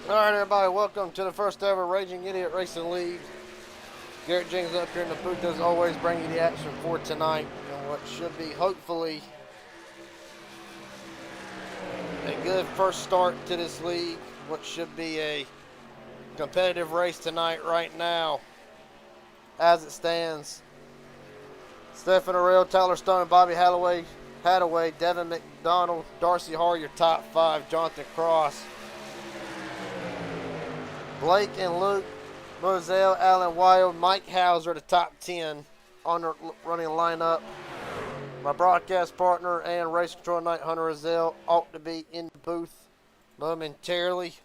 Alright everybody, welcome to the first ever Raging Idiot Racing League. Garrett Jenkins up here in the booth as always, bringing you the action for tonight and what should be hopefully a good first start to this league. What should be a competitive race tonight right now as it stands. Stephen RIRL, Tyler Stone, Bobby Hadaway, Devin McDonald, Darcy Har, your top five, Jonathan Cross, Blake and Luke, Moselle, Alan Wild, Mike Hauser, the top 10 on the running lineup. My broadcast partner and race control night, Hunter Rozelle, ought to be in the booth momentarily.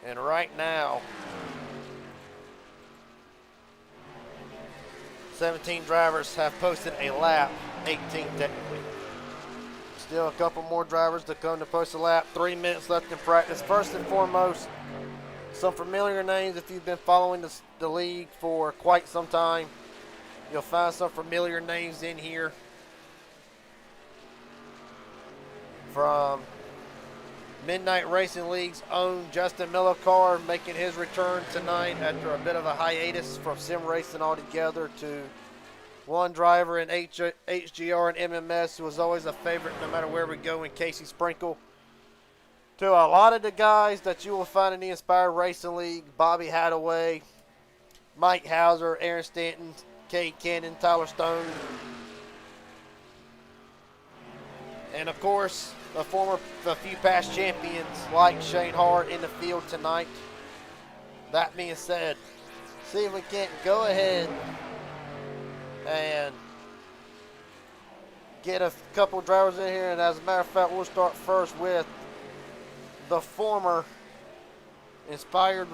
And right now, 17 drivers have posted a lap, 18 technically. Still a couple more drivers to come to post a lap. 3 minutes left in practice. First and foremost, some familiar names. If you've been following the league for quite some time, you'll find some familiar names in here. From Midnight Racing League's own Justin Millicar making his return tonight after a bit of a hiatus from sim racing altogether, to one driver in HGR and MMS who was always a favorite no matter where we go in Casey Sprinkle, to a lot of the guys that you will find in the Inspired Racing League: Bobby Hadaway, Mike Hauser, Aaron Stanton, Cade Cannon, Tyler Stone, and of course a few past champions like Shane Hart in the field tonight. That being said, see if we can't go ahead and get a couple drivers in here. And as a matter of fact, we'll start first with the former Inspired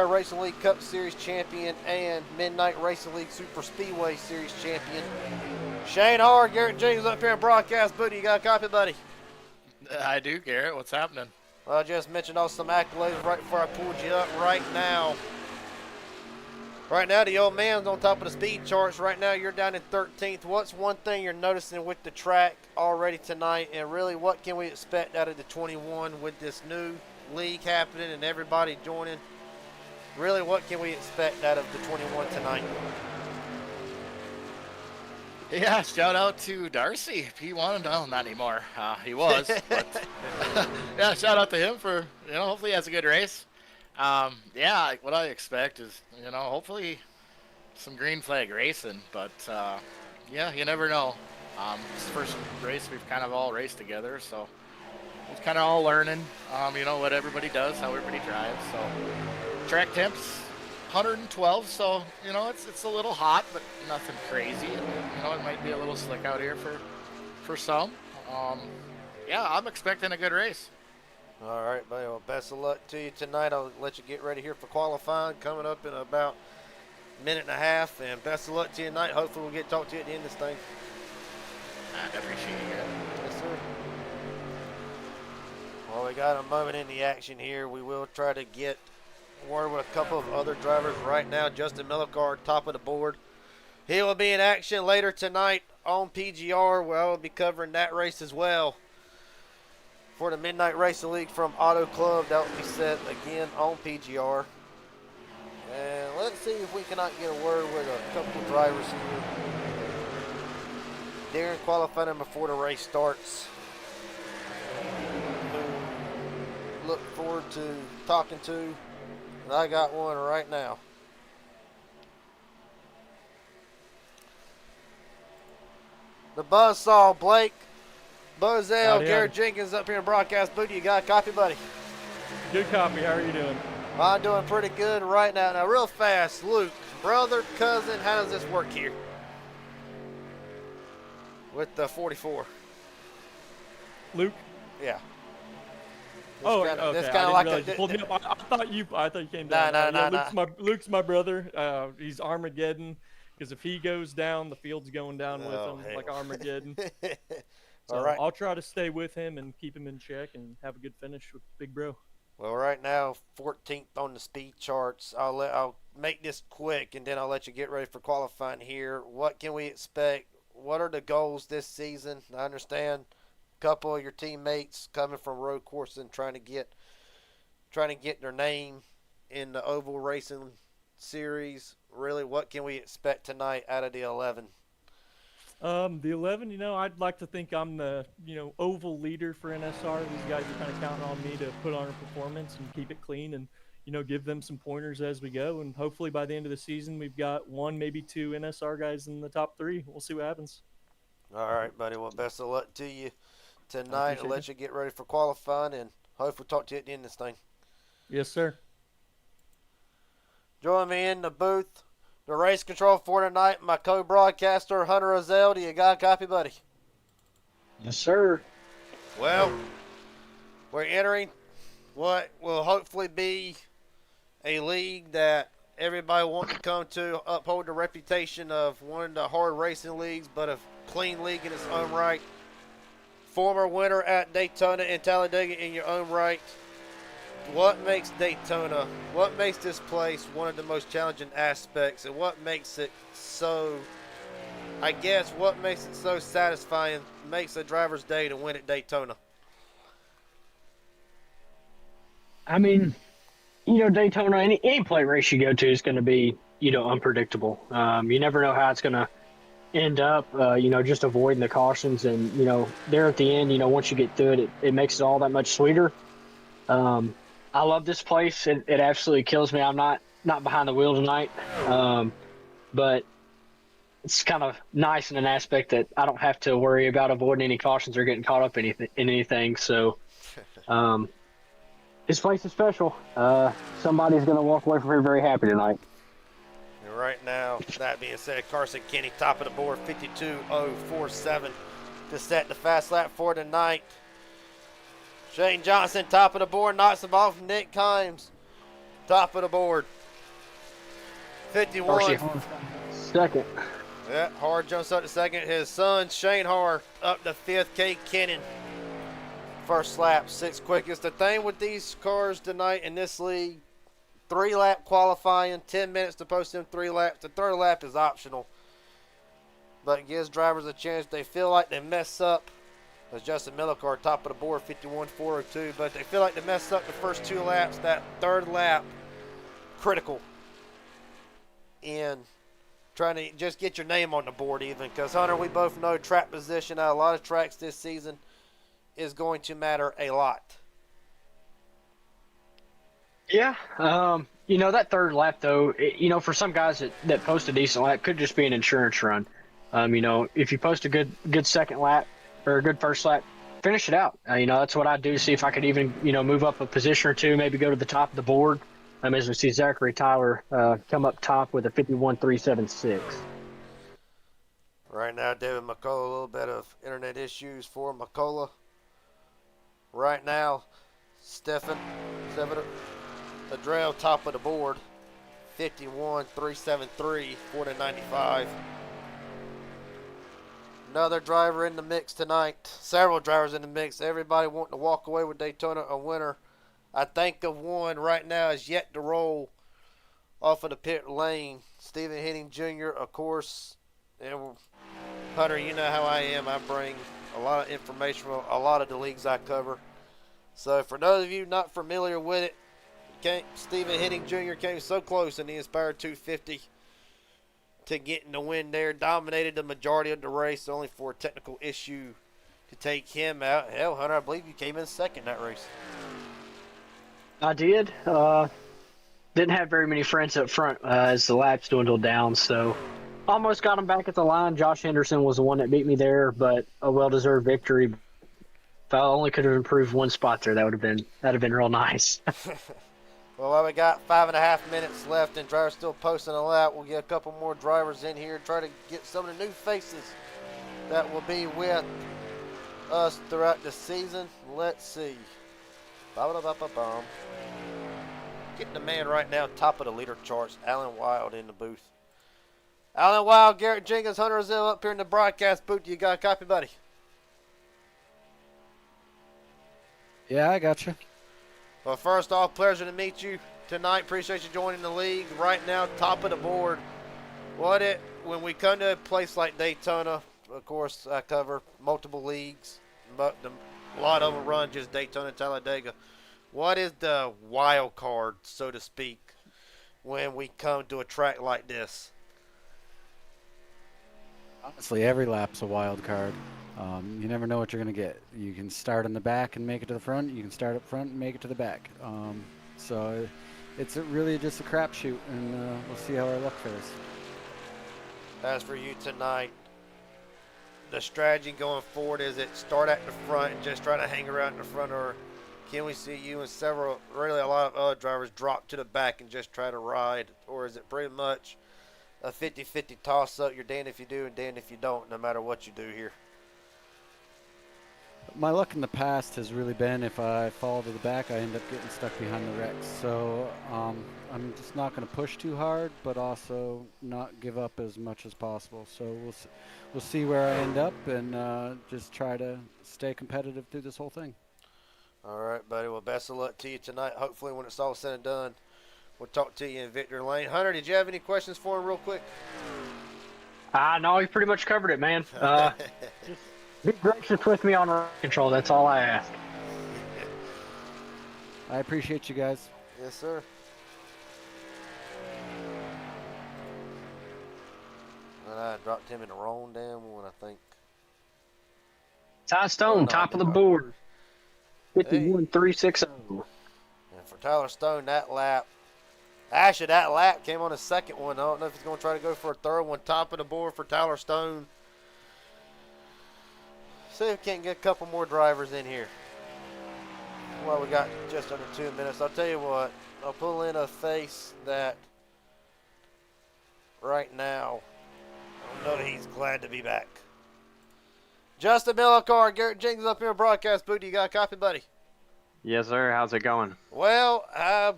Racing League Cup Series champion and Midnight Racing League Super Speedway Series champion, Shane Hart. Garrett Jenkins up here in broadcast booty. You got a copy, buddy? I do, Garrett. What's happening? Well, I just mentioned all some accolades right before I pulled you up. Right now, the old man's on top of the speed charts. Right now, you're down in 13th. What's one thing you're noticing with the track already tonight? And really, what can we expect out of the 21 with this new league happening and everybody joining? Really, what can we expect out of the 21 tonight? Yeah, shout out to Darcy. He wanted, no, not anymore. He was. But yeah, shout out to him for, hopefully he has a good race. Yeah, what I expect is, hopefully some green flag racing. But, yeah, you never know. It's the first race we've kind of all raced together, so it's kind of all learning, what everybody does, how everybody drives. So track temps 112, so it's a little hot, but nothing crazy. It might be a little slick out here for some. Yeah, I'm expecting a good race. All right, buddy. Well, best of luck to you tonight. I'll let you get ready here for qualifying coming up in about a minute and a half, and best of luck to you tonight. Hopefully we'll get to talk to you at the end of this thing. I appreciate it. Yes, sir. Well, we got a moment in the action here. We will try to get word with a couple of other drivers right now. Justin Millicar, top of the board. He will be in action later tonight on PGR, where I will be covering that race as well for the Midnight Racing League from Auto Club. That will be set again on PGR. And let's see if we cannot get a word with a couple of drivers here during qualifying before the race starts, who look forward to talking to. I got one right now. The Buzzsaw, Blake, Moselle, Garrett Jenkins up here in broadcast booty. You got a copy, buddy? Good copy. How are you doing? I'm doing pretty good right now. Now, real fast, Luke, brother, cousin, how does this work here with the 44? Luke? Yeah. Okay. It's kind of like you pulled me up. I thought you came down. No. Luke's my brother. He's Armageddon. because if he goes down, the field's going down with Oh, him like hell. Armageddon. All So right. I'll try to stay with him and keep him in check and have a good finish with Big Bro. Well, right now, 14th on the speed charts. I'll make this quick, and then I'll let you get ready for qualifying here. What can we expect? What are the goals this season? I understand a couple of your teammates coming from road coursing, trying to get their name in the oval racing series. Really, what can we expect tonight out of the 11? The 11, I'd like to think I'm the, oval leader for NSR. These guys are kind of counting on me to put on a performance and keep it clean and, give them some pointers as we go. And hopefully by the end of the season, we've got one, maybe two NSR guys in the top three. We'll see what happens. All right, buddy. Well, best of luck to you I tonight. I'll appreciate let you get ready for qualifying, and hopefully talk to you at the end of this thing. Yes, sir. Join me in the booth, the race control for tonight, my co-broadcaster, Hunter Rozelle. Do you got a copy, buddy? Yes, sir. Well, we're entering what will hopefully be a league that everybody wants to come to, uphold the reputation of one of the hard racing leagues, but a clean league in its own right. Former winner at Daytona and Talladega in your own right. What makes Daytona, what makes this place one of the most challenging aspects, and what makes it so, what makes it so satisfying, makes a driver's day to win at Daytona? I mean, Daytona, any plate race you go to is going to be, unpredictable. You never know how it's going to end up, just avoiding the cautions. And, there at the end, once you get through it, it makes it all that much sweeter. I love this place. It absolutely kills me. I'm not behind the wheel tonight. But it's kind of nice in an aspect that I don't have to worry about avoiding any cautions or getting caught up in anything. So, this place is special. Somebody's going to walk away from here very happy tonight. And right now, that being said, Carson Kenny, top of the board, 52.047 to set the fast lap for tonight. Shane Johnson, top of the board, knocks him off. Nick Kimes, top of the board, 51. Second. Yeah, Har jumps up to second. His son, Shane Har, up to fifth. Kate Kennan, first lap, sixth quickest. The thing with these cars tonight in this league, 3-lap qualifying, 10 minutes to post them 3 laps. The third lap is optional, but it gives drivers a chance. They feel like they mess up. As Justin Miller car, top of the board, 51.402, but they feel like they mess up the first 2 laps. That third lap, critical in trying to just get your name on the board even, because Hunter, we both know track position at a lot of tracks this season is going to matter a lot. Yeah. That third lap, though, for some guys that post a decent lap, could just be an insurance run. If you post a good second lap or a good first lap, finish it out. That's what I'd do, see if I could even, move up a position or two, maybe go to the top of the board. As we see Zachary Tyler come up top with a 51.376. Right now, David McCullough, a little bit of internet issues for McCullough. Right now, Stefan Adrell, top of the board, 51.373, 4-95. Another driver in the mix tonight. Several drivers in the mix. Everybody wanting to walk away with Daytona a winner. I think of one right now is yet to roll off of the pit lane. Stephen Henning Jr., of course. And Hunter, you know how I am. I bring a lot of information from a lot of the leagues I cover. So for those of you not familiar with it, Stephen Henning Jr. came so close in the Inspired 250 to getting the win there. Dominated the majority of the race, only for a technical issue to take him out. Hell, Hunter, I believe you came in second that race. I did. Didn't have very many friends up front as the laps dwindled down, so almost got him back at the line. Josh Henderson was the one that beat me there, but a well-deserved victory. If I only could have improved one spot there, that'd have been real nice. Well, we got 5.5 minutes left, and drivers still posting a lap. We'll get a couple more drivers in here, try to get some of the new faces that will be with us throughout the season. Let's see. Ba-ba-da-ba-ba-bum. Getting the man right now, top of the leader charts, Alan Wild in the booth. Alan Wild, Garrett Jenkins, Hunter Ozell up here in the broadcast booth. You got a copy, buddy? Yeah, I got you. Well, first off, pleasure to meet you tonight. Appreciate you joining the league. Right now, top of the board. When we come to a place like Daytona, of course, I cover multiple leagues, but a lot of them run just Daytona and Talladega. What is the wild card, so to speak, when we come to a track like this? Honestly, every lap's a wild card. You never know what you're going to get. You can start in the back and make it to the front. You can start up front and make it to the back. So it's really just a crapshoot, and we'll see how our luck fares. As for you tonight, the strategy going forward, is it start at the front and just try to hang around in the front, or can we see you and really a lot of other drivers drop to the back and just try to ride, or is it pretty much a 50-50 toss-up? You're damned if you do and damned if you don't, no matter what you do here. My luck in the past has really been if I fall to the back, I end up getting stuck behind the wrecks. So I'm just not going to push too hard, but also not give up as much as possible. So we'll see where I end up, and just try to stay competitive through this whole thing. All right, buddy. Well, best of luck to you tonight. Hopefully, when it's all said and done, we'll talk to you in victory lane. Hunter, did you have any questions for him real quick? No, you pretty much covered it, man. Just be gracious with me on control. That's all I ask. I appreciate you guys. Yes, sir. And I dropped him in the wrong damn one, I think. Ty Stone, top of the board. 51.360. And for Tyler Stone, that lap came on his second one. I don't know if he's going to try to go for a third one. Top of the board for Tyler Stone. See if we can't get a couple more drivers in here. Well, we got just under 2 minutes. I'll tell you what, I'll pull in a face that right now, I know he's glad to be back. Justin Millicar, Garrett Jenkins up here in broadcast booth. You got a copy, buddy? Yes, sir. How's it going? Well, I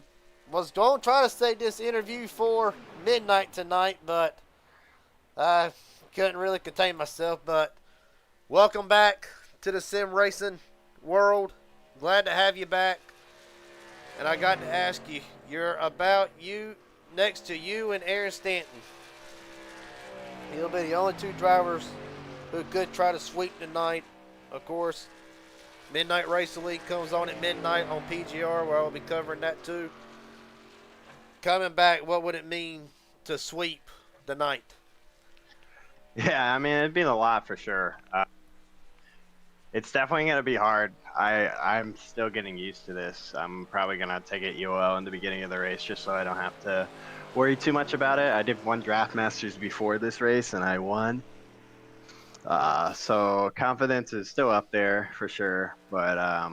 was going to try to save this interview for midnight tonight, but I couldn't really contain myself. But welcome back to the sim racing world. Glad to have you back. And I got to ask you, next to you and Aaron Stanton. You'll be the only two drivers who could try to sweep tonight. Of course, Midnight Racing League comes on at midnight on PGR, where I'll be covering that too. Coming back, what would it mean to sweep the night? Yeah, I mean, it'd be a lot for sure. It's definitely going to be hard. I'm still getting used to this. I'm probably going to take it UL in the beginning of the race just so I don't have to worry too much about it. I did one Draft Masters before this race, and I won. So confidence is still up there for sure, but I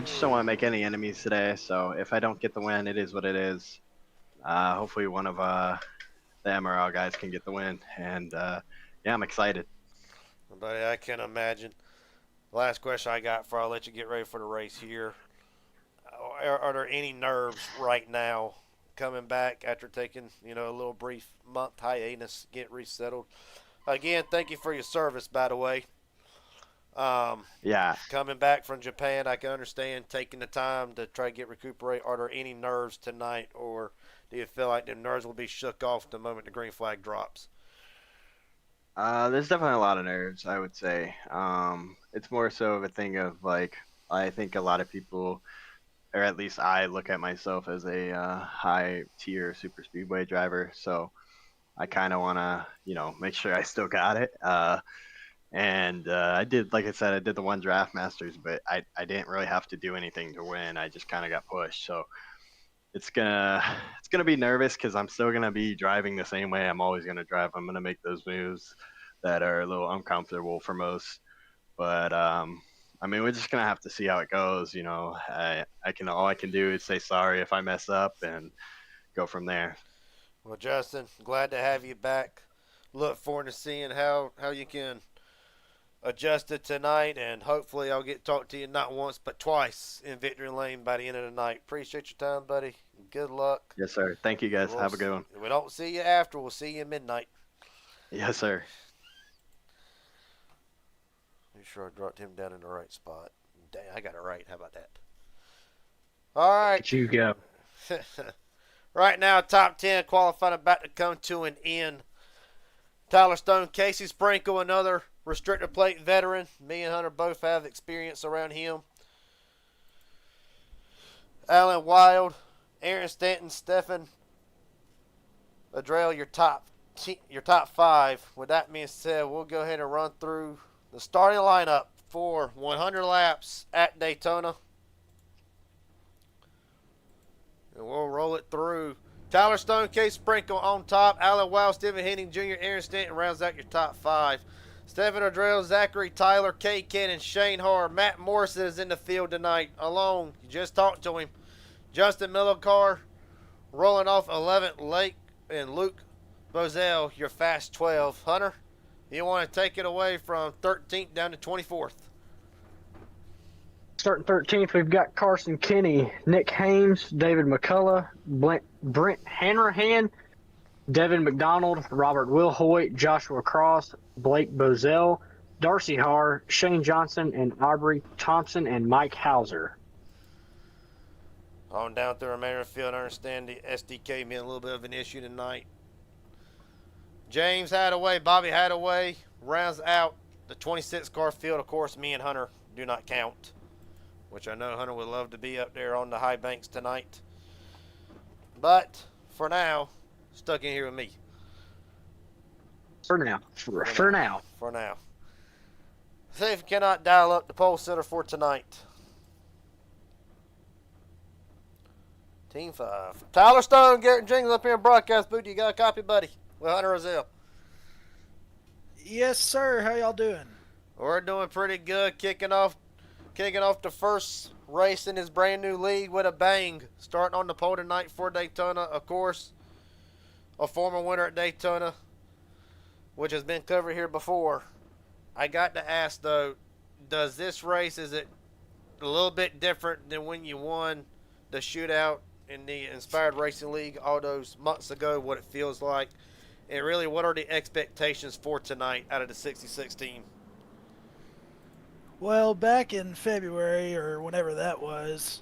just don't want to make any enemies today. So if I don't get the win, it is what it is. Hopefully one of the MRL guys can get the win, and yeah, I'm excited. Buddy, I can imagine. Last question I got before I'll let you get ready for the race here. Are there any nerves right now coming back after taking, a little brief month hiatus, get resettled? Again, thank you for your service, by the way. Yeah. Coming back from Japan, I can understand taking the time to try to recuperate. Are there any nerves tonight, or do you feel like the nerves will be shook off the moment the green flag drops? There's definitely a lot of nerves, I would say. It's more so of a thing of, like, I think a lot of people, or at least I look at myself as a high-tier super speedway driver, so I kind of want to, make sure I still got it. And I did, like I said, I did the one Draft Masters, but I didn't really have to do anything to win. I just kind of got pushed, so it's gonna be nervous because I'm still gonna be driving the same way I'm always gonna drive. I'm gonna make those moves that are a little uncomfortable for most, but I mean, we're just gonna have to see how it goes. All I can do is say sorry if I mess up and go from there. Well, Justin, glad to have you back. Look forward to seeing how you can adjust it tonight, and hopefully I'll get to talk to you not once but twice in victory lane by the end of the night. Appreciate your time, buddy. Good luck. Yes, sir. Thank you, guys. Have a good one. If we don't see you after, we'll see you at midnight. Yes, sir. Make sure I dropped him down in the right spot. Dang, I got it right. How about that? All right. Look at you go. Right now, top 10 qualifying about to come to an end. Tyler Stone, Casey Sprinkle, another restrictor plate veteran. Me and Hunter both have experience around him. Alan Wild, Aaron Stanton, Stefan Adrell, your top 5. With that being said, we'll go ahead and run through the starting lineup for 100 laps at Daytona. And we'll roll it through. Tyler Stone, Case Sprinkle on top. Alan Wild, Stephen Henning Jr., Aaron Stanton rounds out your top 5. Stephen Adrell, Zachary Tyler, Kay Cannon, Shane Harr, Matt Morrison is in the field tonight alone. You just talked to him. Justin Millicar rolling off 11th, Lake and Luke Bozell, your fast 12. Hunter, you want to take it away from 13th down to 24th. Starting 13th, we've got Carson Kenny, Nick Hames, David McCullough, Brent Hanrahan, Devin McDonald, Robert Wilhoit, Joshua Cross, Blake Bozell, Darcy Harr, Shane Johnson, and Aubrey Thompson, and Mike Hauser. On down through the remainder field, I understand the SDK being a little bit of an issue tonight. James Hadaway, Bobby Hadaway rounds out the 26 car field. Of course, me and Hunter do not count, which I know Hunter would love to be up there on the high banks tonight. But for now, stuck in here with me. For now. For now. For now. See if we cannot dial up the pole sitter for tonight. Team 5. Tyler Stone, Garrett Jingles up here in broadcast booth. You got a copy, buddy? With Hunter Rozelle. Yes, sir. How y'all doing? We're doing pretty good. Kicking off the first race in his brand new league with a bang. Starting on the pole tonight for Daytona. Of course, a former winner at Daytona, which has been covered here before. I got to ask, though, does this race, is it a little bit different than when you won the shootout in the Inspired Racing League all those months ago, what it feels like? And really, what are the expectations for tonight out of the 66 team? Well, back in February or whenever that was,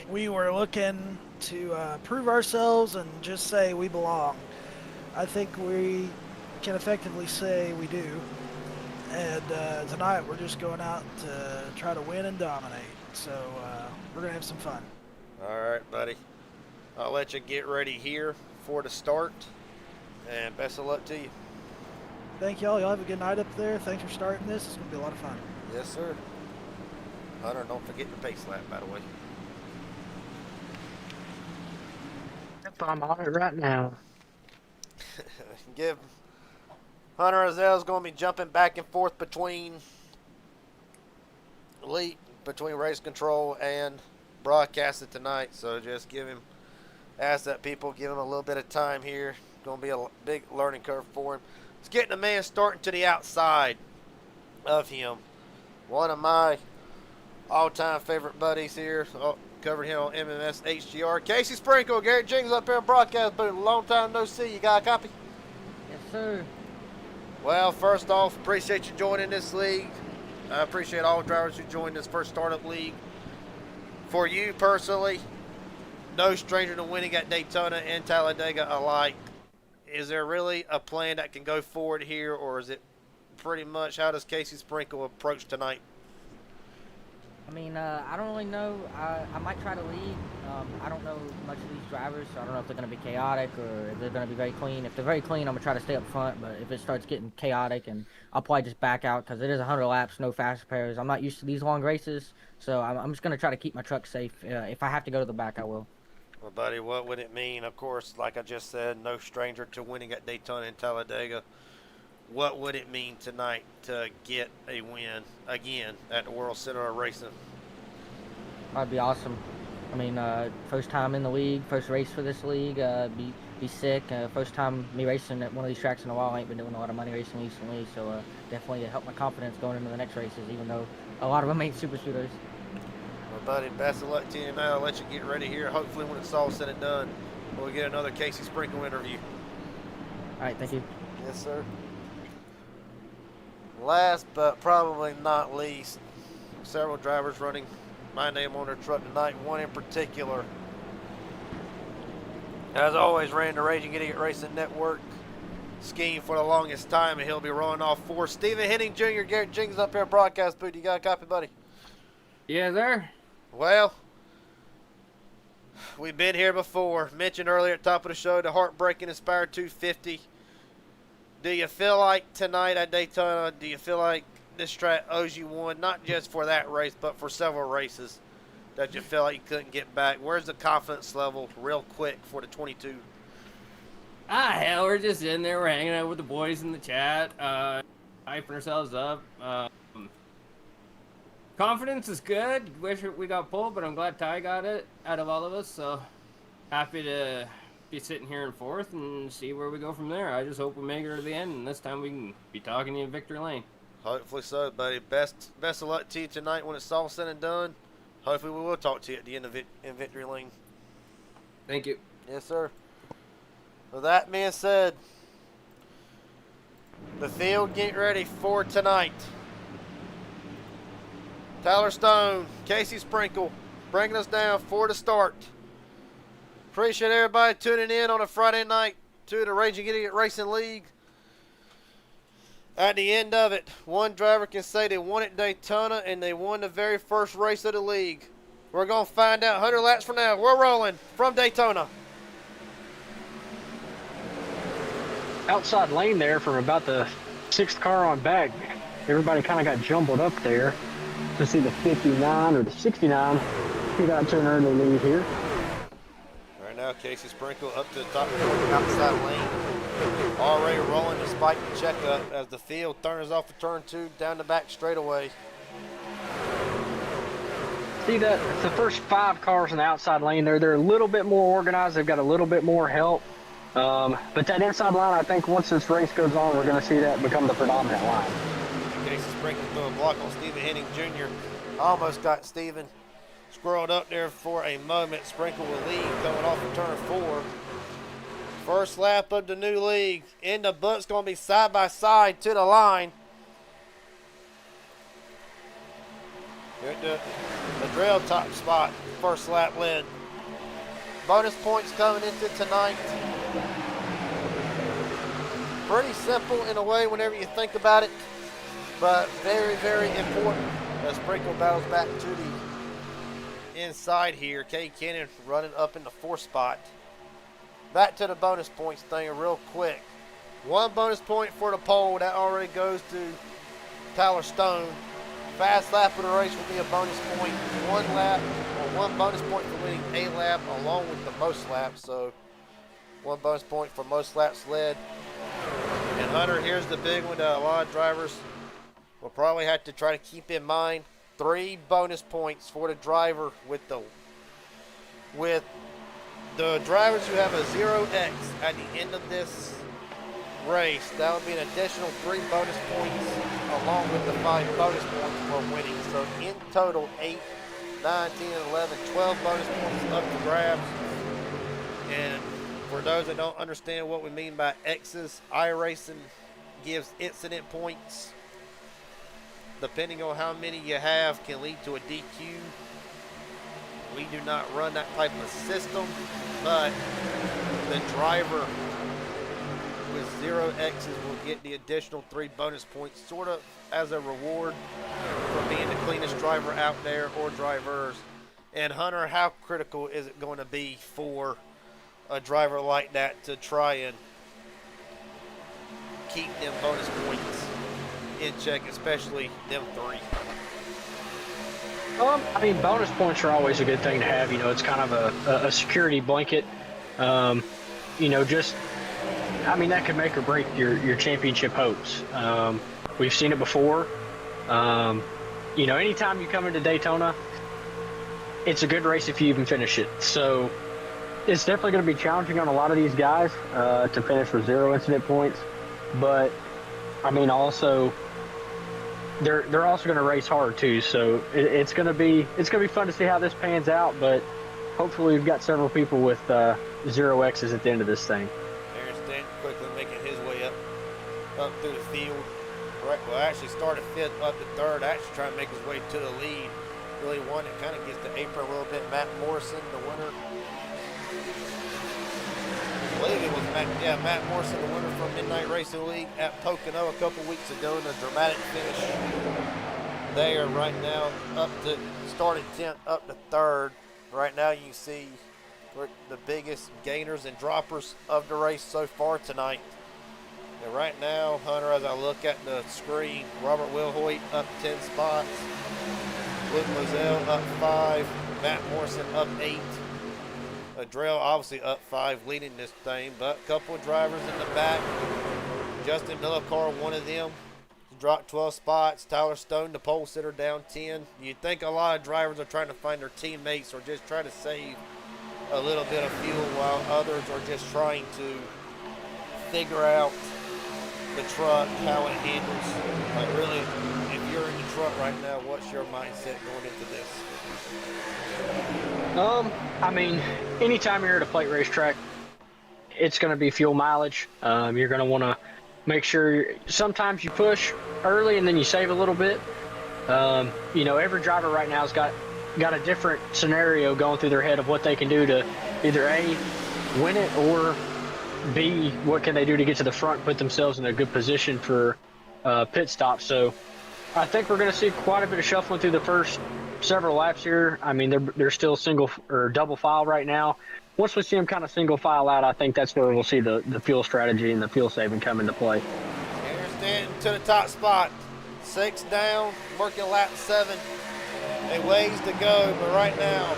we were looking to prove ourselves and just say we belong. I think we can effectively say we do. And tonight we're just going out to try to win and dominate. So we're going to have some fun. All right, buddy. I'll let you get ready here for the start. And best of luck to you. Thank y'all. Y'all have a good night up there. Thanks for starting this. It's going to be a lot of fun. Yes, sir. Hunter, don't forget your pace lap, by the way. Yep, I'm on it right now. Give Hunter Rozelle is going to be jumping back and forth between race control and broadcasting tonight. So just ask that people give him a little bit of time here. Going to be a big learning curve for him. It's getting a man starting to the outside of him. One of my all-time favorite buddies here. Covered him on MMS HGR. Casey Sprinkle, Garrett Jingles up here in broadcast booth. Long time no see. You got a copy? Yes, sir. Well, first off, appreciate you joining this league. I appreciate all drivers who joined this first startup league. For you personally, no stranger to winning at Daytona and Talladega alike. Is there really a plan that can go forward here, or is it pretty much how does Casey Sprinkle approach tonight? I mean, I don't really know. I might try to lead. I don't know much of these drivers, so I don't know if they're going to be chaotic or if they're going to be very clean. If they're very clean, I'm going to try to stay up front, but if it starts getting chaotic, and I'll probably just back out because it is 100 laps, no fast repairs. I'm not used to these long races, so I'm just going to try to keep my truck safe. If I have to go to the back, I will. Well, buddy, what would it mean? Of course, like I just said, no stranger to winning at Daytona and Talladega. What would it mean tonight to get a win again at the World Center of Racing? That'd be awesome. I mean, first time in the league, first race for this league, be sick. First time me racing at one of these tracks in a while. I ain't been doing a lot of money racing recently, so definitely help my confidence going into the next races, even though a lot of them ain't super shooters. Well, buddy, best of luck to you now. I'll let you get ready here. Hopefully when it's all said and done, we'll get another Casey Sprinkle interview. All right, thank you. Yes, sir. Last but probably not least, several drivers running my name on their truck tonight. One in particular, as always, ran the Raging Idiot Racing Network scheme for the longest time, and he'll be rolling off for Stephen Henning Jr. Garrett Jenkins up here at broadcast booth. You got a copy, buddy? Yeah, there. Well, we've been here before. Mentioned earlier at the top of the show, the heartbreaking Inspire 250. Do you feel like tonight at Daytona, do you feel like this track owes you one, not just for that race, but for several races that you feel like you couldn't get back? Where's the confidence level real quick for the 22? Hell, we're just in there. We're hanging out with the boys in the chat, hyping ourselves up. Confidence is good. Wish we got pulled, but I'm glad Ty got it out of all of us. So happy to be sitting here in fourth and see where we go from there. I just hope we make it to the end, and this time we can be talking to you in victory lane. Hopefully so, buddy. Best of luck to you tonight when it's all said and done. Hopefully we will talk to you at the end of it in victory lane. Thank you. Yes, sir. With that being said, the field getting ready for tonight. Tyler Stone, Casey Sprinkle, bringing us down for the start. Appreciate everybody tuning in on a Friday night to the Raging Idiot Racing League. At the end of it, one driver can say they won at Daytona and they won the very first race of the league. We're going to find out 100 laps from now. We're rolling from Daytona. Outside lane there from about the 6th car on back. Everybody kind of got jumbled up there to see the 59 or the 69. He got to an early lead here. Right now, Casey Sprinkle up to the top of the outside lane. Already rolling despite the checkup as the field turns off of turn 2 down the back straightaway. See that? It's the first 5 cars in the outside lane there. They're a little bit more organized. They've got a little bit more help. But that inside line, I think once this race goes on, we're going to see that become the predominant line. Casey Sprinkle threw a block on Stephen Henning Jr. Almost got Stephen squirreled up there for a moment. Sprinkle will lead coming off of turn 4. First lap of the new league. In the books, going to be side by side to the line. The drill top spot, first lap led. Bonus points coming into tonight. Pretty simple in a way whenever you think about it, but very, very important as Sprinkle battles back to the inside here. Kay Cannon running up in the 4th spot. Back to the bonus points thing real quick. 1 bonus point for the pole. That already goes to Tyler Stone. Fast lap of the race will be a bonus point. 1 lap or 1 bonus point for winning a lap along with the most laps. So 1 bonus point for most laps led. And Hunter, here's the big one that a lot of drivers will probably have to try to keep in mind. 3 bonus points for the driver with the drivers who have a 0x at the end of this race. That would be an additional 3 bonus points along with the 5 bonus points for winning. So in total, 8, 9, 10, 11, 12 bonus points up for grabs. And for those that don't understand what we mean by X's, iRacing gives incident points. Depending on how many you have, can lead to a DQ. We do not run that type of system, but the driver with 0 X's will get the additional 3 bonus points, sort of as a reward for being the cleanest driver out there or drivers. And Hunter, how critical is it going to be for a driver like that to try and keep them bonus points in check, especially them 3? I mean, bonus points are always a good thing to have. You know, it's kind of a security blanket. You know, just, I mean, that could make or break your championship hopes. We've seen it before. You know, anytime you come into Daytona, it's a good race if you even finish it. So it's definitely going to be challenging on a lot of these guys to finish with 0 incident points. But, I mean, also, they're also going to race hard too, so it's going to be fun to see how this pans out. But hopefully we've got several people with 0 X's at the end of this thing. Aaron Stanton quickly making his up through the field. Right, well, actually started 5th up to 3rd, actually trying to make his way to the lead. Really won it, kind of gets the apron a little bit. Matt Morrison, the winner. I believe it was Matt Morrison, the winner from Midnight Racing League at Pocono a couple weeks ago in a dramatic finish. They are right now started 10th up to 3rd. Right now you see the biggest gainers and droppers of the race so far tonight. And right now, Hunter, as I look at the screen, Robert Wilhoit up 10 spots, Luke Moselle up 5, Matt Morrison up 8, Adrell obviously up 5, leading this thing, but a couple of drivers in the back. Justin Millicar, one of them, dropped 12 spots. Tyler Stone, the pole sitter, down 10. You'd think a lot of drivers are trying to find their teammates or just try to save a little bit of fuel, while others are just trying to figure out the truck, how it handles. But really, if you're in the truck right now, what's your mindset going into this? I mean, anytime you're at a plate racetrack, it's going to be fuel mileage. You're going to want to make sure sometimes you push early and then you save a little bit. You know, every driver right now has got a different scenario going through their head of what they can do to either A, win it, or B, what can they do to get to the front, put themselves in a good position for pit stop. So I think we're going to see quite a bit of shuffling through the first several laps here. I mean, they're still single or double file right now. Once we see them kind of single file out, I think that's where we'll see the fuel strategy and the fuel saving come into play. Here's Stanton to the top spot. 6 down, working lap 7. A ways to go, but right now,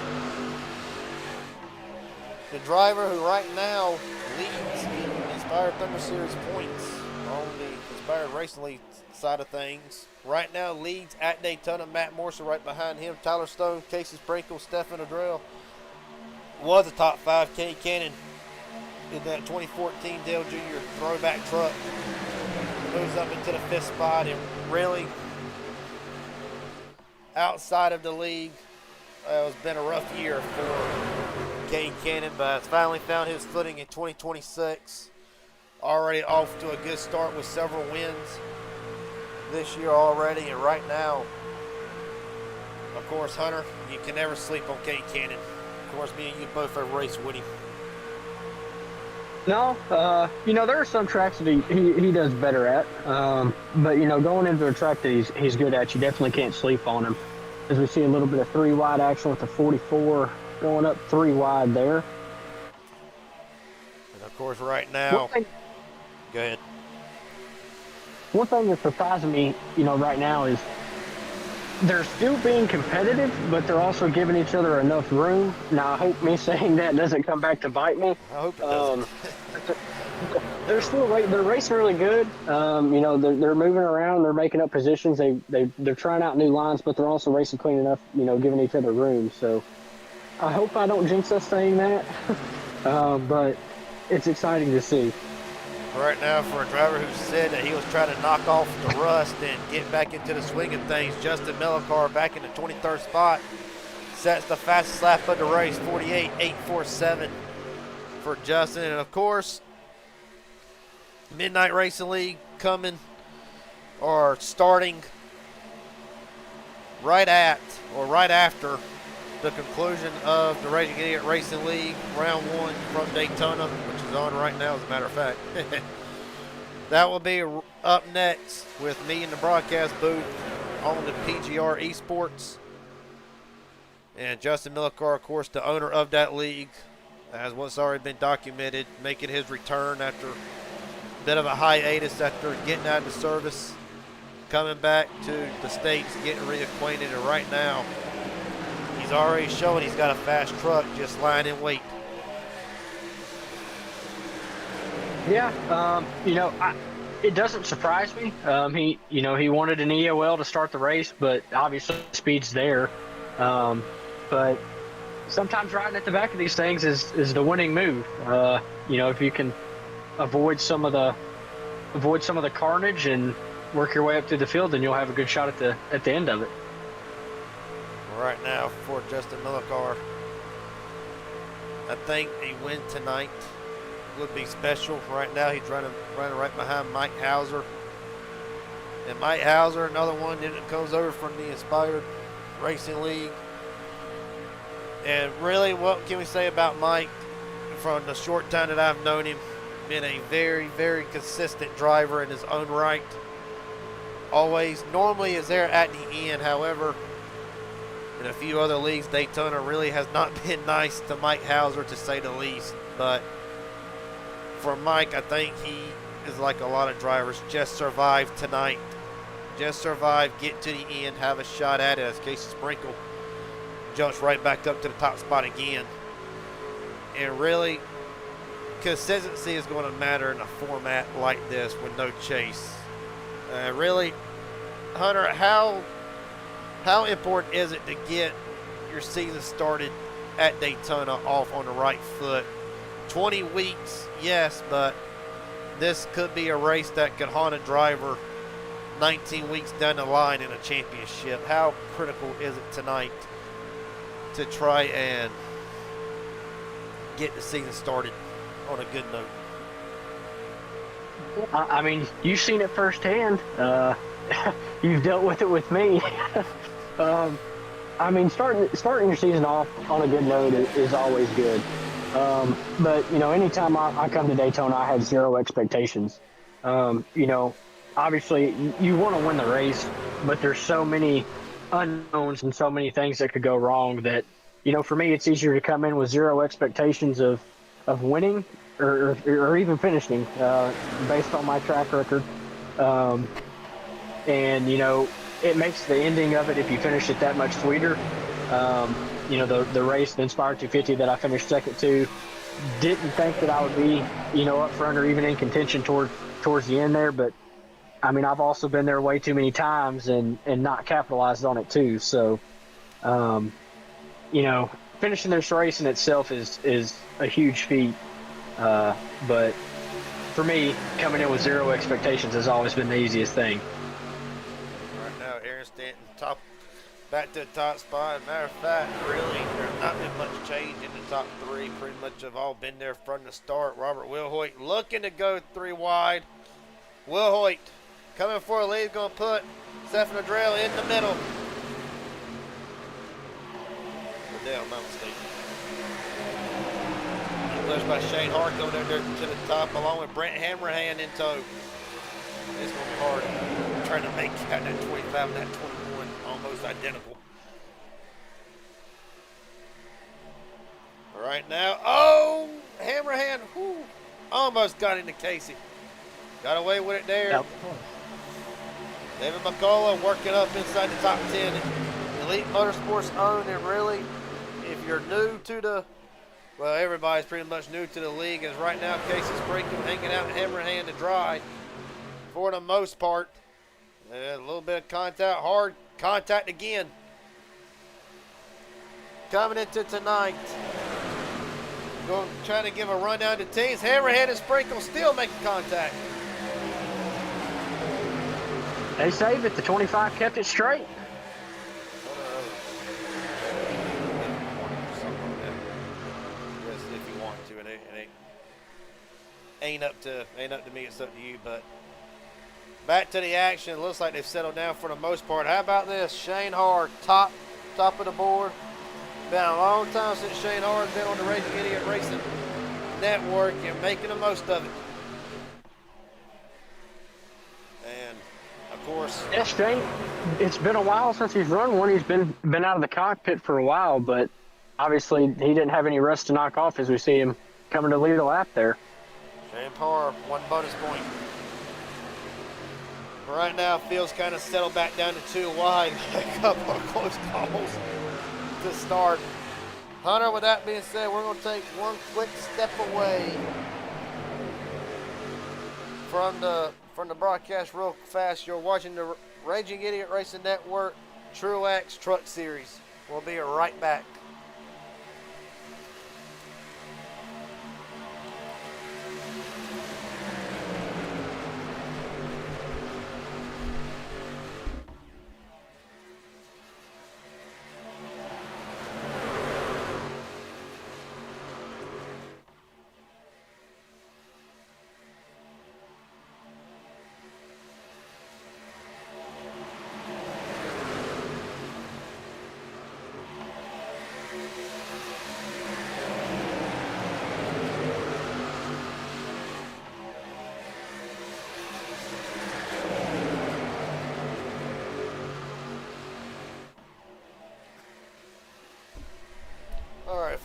the driver who right now leads the Inspired Thunder Series points on the Inspired Racing League side of things, right now leads at Daytona. Matt Morrison right behind him. Tyler Stone, Casey Sprinkle, Stefan Adrell was a top 5. Kenny Cannon in that 2014 Dale Jr. throwback truck moves up into the 5th spot, and really outside of the league, it's been a rough year for Kenny Cannon, but has finally found his footing in 2026. Already off to a good start with several wins this year already, and right now, of course, Hunter, you can never sleep on Kenny Cannon. Of course, me and you both have raced with him. No, you know, there are some tracks that he does better at, but you know, going into a track that he's good at, you definitely can't sleep on him. As we see a little bit of 3 wide action with the 44 going up 3 wide there. And of course, right now, go ahead. One thing that's surprising me, you know, right now is they're still being competitive, but they're also giving each other enough room. Now, I hope me saying that doesn't come back to bite me. I hope it doesn't. They're racing really good. You know, they're moving around, they're making up positions. They're trying out new lines, but they're also racing clean enough, you know, giving each other room. So I hope I don't jinx us saying that, but it's exciting to see. Right now, for a driver who said that he was trying to knock off the rust and get back into the swing of things, Justin Millicar back in the 23rd spot sets the fastest lap of the race, 48.847 for Justin. And of course, Midnight Racing League coming or starting right at or right after the conclusion of the Raging Idiot Racing League round 1 from Daytona, which is on right now as a matter of fact. That will be up next with me in the broadcast booth on the PGR Esports. And Justin Millicar, of course, the owner of that league, as what's already been documented, making his return after a bit of a hiatus after getting out of the service, coming back to the States, getting reacquainted, and right now, he's already showing he's got a fast truck just lying in wait. Yeah, you know, it doesn't surprise me. He wanted an EOL to start the race, but obviously speed's there. But sometimes riding at the back of these things is the winning move. You know, if you can avoid some of the carnage and work your way up through the field, then you'll have a good shot at the end of it. Right now for Justin Millicar, I think a win tonight would be special. Right now, he's running right behind Mike Hauser. And Mike Hauser, another one that comes over from the Inspired Racing League. And really, what can we say about Mike? From the short time that I've known him, been a very, very consistent driver in his own right. Always, normally is there at the end. However, in a few other leagues, Daytona really has not been nice to Mike Hauser, to say the least. But for Mike, I think he is like a lot of drivers, just survive tonight. Just survive, get to the end, have a shot at it, as Casey Sprinkle jumps right back up to the top spot again. And really, consistency is going to matter in a format like this with no chase. Really, Hunter, how important is it to get your season started at Daytona off on the right foot? 20 weeks, yes, but this could be a race that could haunt a driver 19 weeks down the line in a championship. How critical is it tonight to try and get the season started on a good note? I mean, you've seen it firsthand. You've dealt with it with me. I mean, starting your season off on a good note is always good. But, you know, anytime I come to Daytona, I have zero expectations. You know, obviously you want to win the race, but there's so many unknowns and so many things that could go wrong that, you know, for me, it's easier to come in with zero expectations of winning or even finishing based on my track record. And, you know, it makes the ending of it, if you finish it, that much sweeter. You know, the race, the Inspired 250 that I finished second to, didn't think that I would be, you know, up front or even in contention towards the end there. But, I mean, I've also been there way too many times and not capitalized on it too. So, you know, finishing this race in itself is a huge feat. But for me, coming in with zero expectations has always been the easiest thing. Right now, Aaron Stanton back to the top spot. Matter of fact, really, there's not been much change in the top three. Pretty much have all been there from the start. Robert Wilhoit looking to go 3 wide. Wilhoit coming for a lead, going to put Stefan Adrell in the middle. Liddell, my mistake. Pushed by Shane Hart going there to the top, along with Brent Hammerhand in tow. It's going to be hard trying to make that 25 and that 21 almost identical. All right now, oh, Hammerhand, whoo, almost got into Casey. Got away with it there. Yep. David McCullough working up inside the top 10. Elite Motorsports owned, and really, if you're new to the, well, everybody's pretty much new to the league, as right now Casey Sprinkle hanging out in Hammerhand to dry for the most part. A little bit of contact, hard contact again. Coming into tonight, trying to give a rundown to teams. Hammerhand and Sprinkle still making contact. They saved it. The 25 kept it straight. If you want to, it ain't up to me. It's up to you. But back to the action. It looks like they've settled down for the most part. How about this? Shane Hart, top of the board. Been a long time since Shane Hard's been on the Raging Idiot Racing Network and making the most of it. And of course, yes, Shane. It's been a while since he's run one. He's been out of the cockpit for a while, but obviously he didn't have any rust to knock off as we see him coming to lead the lap there. Shane Parr, 1 bonus point. Right now, field's kind of settled back down to 2 wide. A couple of close calls to start. Hunter, with that being said, we're going to take one quick step away from the broadcast real fast. You're watching the Raging Idiot Racing Network Truex Truck Series. We'll be right back.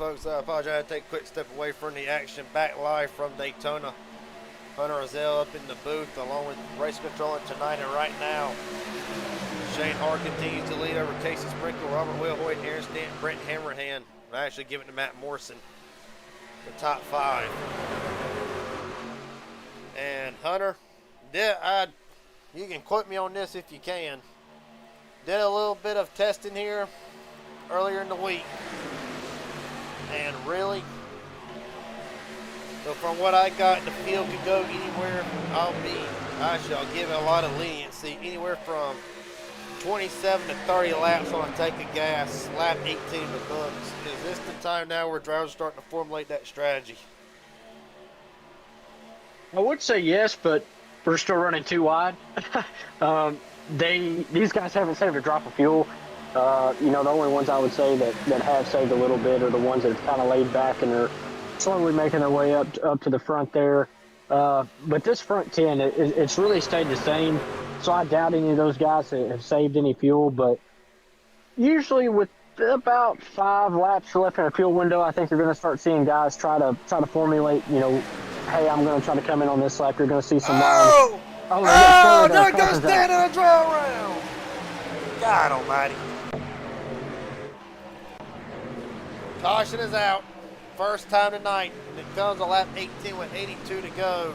folks. I apologize. I had to take a quick step away from the action. Back live from Daytona. Hunter Rozelle up in the booth along with race controller tonight and right now. Shane Hart continues to lead over Casey Sprinkle, Robert Wilhoit, Aaron Stanton, Brent Hammerhand. I actually give it to Matt Morrison, the top 5. And Hunter, you can quote me on this if you can. Did a little bit of testing here earlier in the week. And really, so from what I got, the field could go anywhere. I shall give it a lot of leniency, anywhere from 27 to 30 laps on a tank of gas, lap 18 in the books. Is this the time now where drivers are starting to formulate that strategy? I would say yes, but we're still running too wide. These guys haven't saved a drop of fuel. The only ones I would say that have saved a little bit are the ones that have kind of laid back and are slowly making their way up to the front there. But this front 10, it's really stayed the same. So I doubt any of those guys have saved any fuel. But usually with about 5 laps left in a fuel window, I think you're going to start seeing guys try to formulate. Hey, I'm going to try to come in on this lap. You're going to see some lines. There goes Dan in a drill round. God almighty. Caution is out. First time tonight. It comes to lap 18 with 82 to go.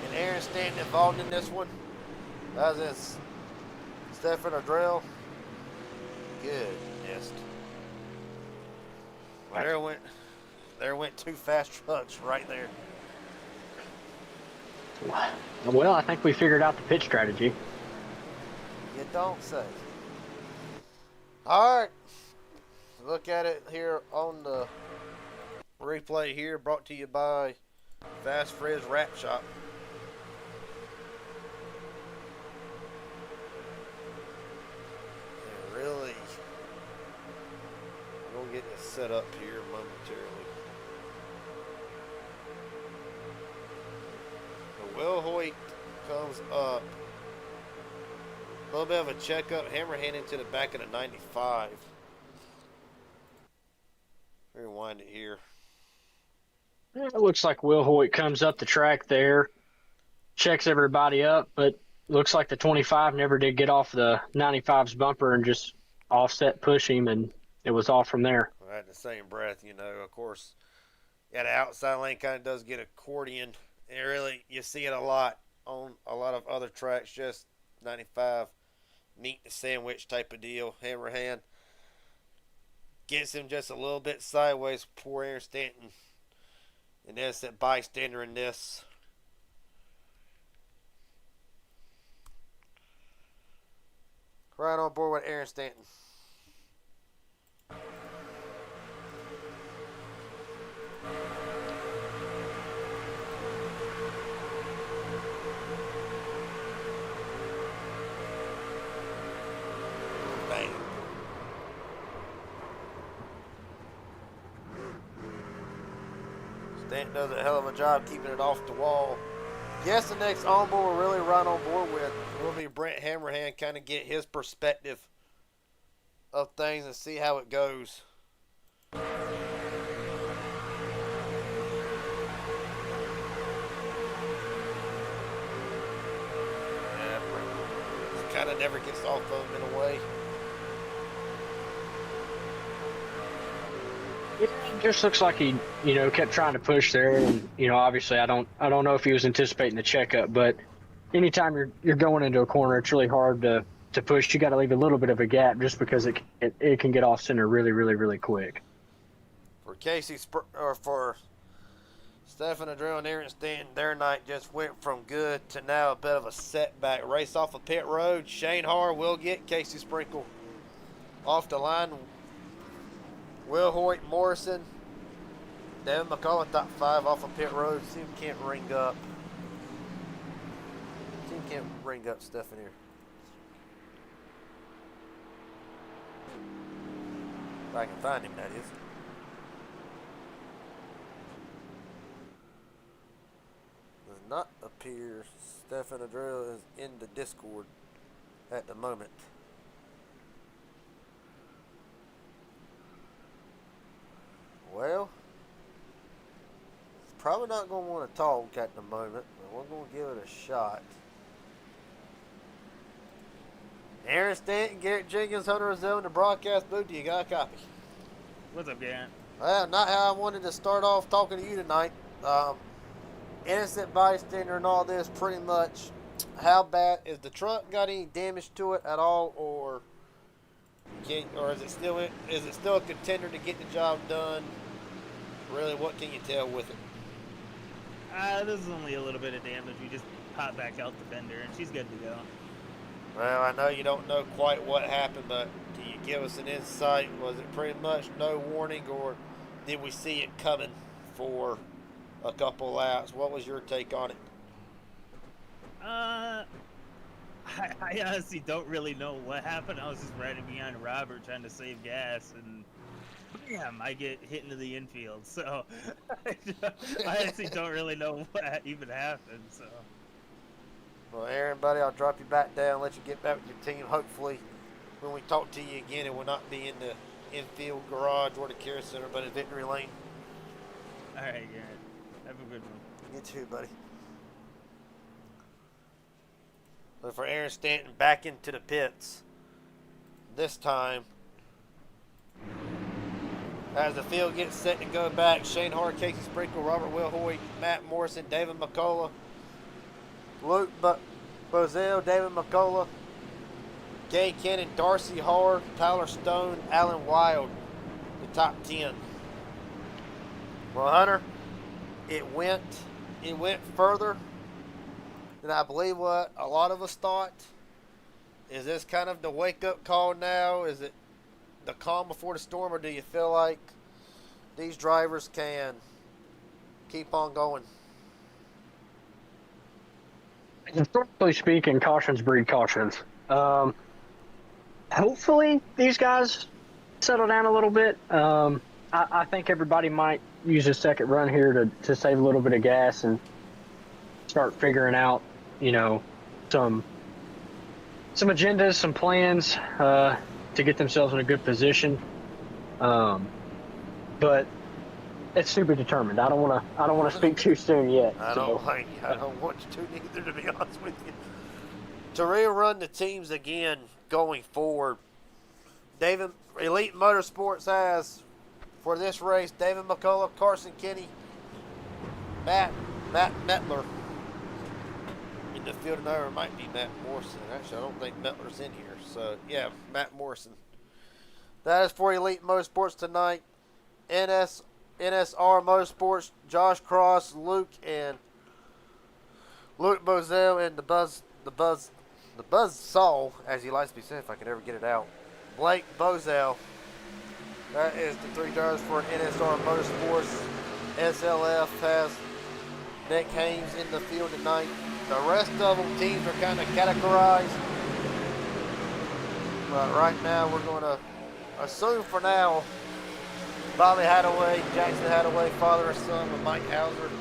And Aaron Stanton involved in this one. As is Stefan Adrell. Goodness. Well, there went 2 fast trucks right there. Well, I think we figured out the pit strategy. You don't say. All right. Look at it here on the replay here, brought to you by Fast Frizz Wrap Shop. And really, we'll get this set up here momentarily. Will Hoyt comes up. A little bit of a checkup. Hammerhand into the back of the 95. Rewind it here. It looks like Will Hoyt comes up the track there, checks everybody up, but looks like the 25 never did get off the 95's bumper and just offset push him, and it was off from there. Right, in the same breath, of course, the outside lane kind of does get accordion. And really, you see it a lot on a lot of other tracks, just 95 meat the sandwich type of deal. Hammerhand gets him just a little bit sideways. Poor Aaron Stanton. And there's that bystander in this. Right on board with Aaron Stanton. Bang. Stanton does a hell of a job keeping it off the wall. Guess the next onboard we're really right on board with will be Brent Hammerhand, kind of get his perspective of things and see how it goes. Yeah, Brent kind of never gets off of him in a way. It just looks like he, kept trying to push there, and obviously I don't know if he was anticipating the checkup, but anytime you're going into a corner, it's really hard to push. You got to leave a little bit of a gap just because it can get off center really, really, really quick. For for Stefan Adrell and Aaron Stanton, their night just went from good to now a bit of a setback. Race off of pit road. Shane Har will get Casey Sprinkle off the line. Will Hoyt, Morrison, Devin McCullough, top 5 off of pit road. See if he can't ring up. See if he can't ring up Stefan here. If I can find him, that is. Does not appear Stefan Adrell is in the Discord at the moment. Well, probably not going to want to talk at the moment, but we're going to give it a shot. Aaron Stanton, Garrett Jenkins, Hunter Rozelle in the broadcast booth. Do you got a copy? What's up, Garrett? Well, not how I wanted to start off talking to you tonight. Innocent bystander and all this, pretty much. How bad is the truck? Got any damage to it at all, or is it still a contender to get the job done? Really, what can you tell with it? This is only a little bit of damage. We just popped back out the fender, and she's good to go. Well, I know you don't know quite what happened, but can you give us an insight? Was it pretty much no warning, or did we see it coming for a couple laps? What was your take on it? I honestly don't really know what happened. I was just riding behind Robert trying to save gas, and bam, I get hit into the infield. So I honestly don't really know what even happened. So. Well, Aaron, buddy, I'll drop you back down, let you get back with your team. Hopefully, when we talk to you again, it will not be in the infield garage or the care center, but in Victory Lane. All right, Garrett. Have a good one. You too, buddy. So for Aaron Stanton, back into the pits. This time, as the field gets set to go back, Shane Hart, Casey Sprinkle, Robert Wilhoit, Matt Morrison, David McCullough, Luke Bozell, David McCullough, Gay Cannon, Darcy Harr, Tyler Stone, Alan Wild, the top 10. Well, Hunter, it went further than I believe what a lot of us thought. Is this kind of the wake-up call now? Is it the calm before the storm, or do you feel like these drivers can keep on going? Historically speaking, cautions breed cautions. Hopefully, these guys settle down a little bit. I think everybody might use a second run here to save a little bit of gas and start figuring out, some agendas, some plans to get themselves in a good position. But it's to be determined. I don't want to speak too soon yet. I don't want you to neither, to be honest with you. To rerun the teams again going forward, Elite Motorsports has, for this race, David McCullough, Carson Kenny, Matt Mettler. In the field, another might be Matt Morrison. Actually, I don't think Mettler's in here. So, yeah, Matt Morrison. That is for Elite Motorsports tonight. NSR Motorsports, Josh Cross, Luke Bozell, and the Buzz Saw, as he likes to be said, if I can ever get it out. Blake Bozell. That is the three drivers for NSR Motorsports. SLF has Nick Haynes in the field tonight. The rest of them teams are kind of categorized. But right now we're going to assume for now Bobby Hadaway, Jackson Hadaway, father and son with Mike Hauser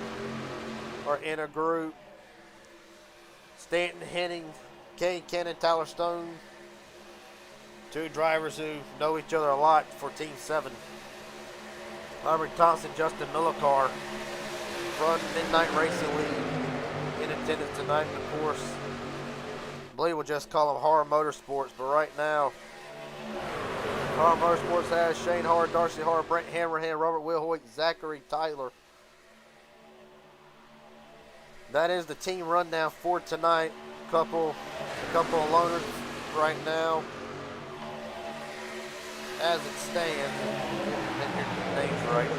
are in a group. Stanton Henning, Kane Cannon, Tyler Stone. Two drivers who know each other a lot for Team 7. Robert Thompson, Justin Millicar from Midnight Racing League in attendance tonight. And of course, I believe we'll just call them Horror Motorsports. But right now, Horror Motorsports has Shane Hart, Darcy Hart, Brent Hammerhand, Robert Wilhoit, Zachary Tyler. That is the team rundown for tonight. A couple of loaners right now. As it stands, get the names right.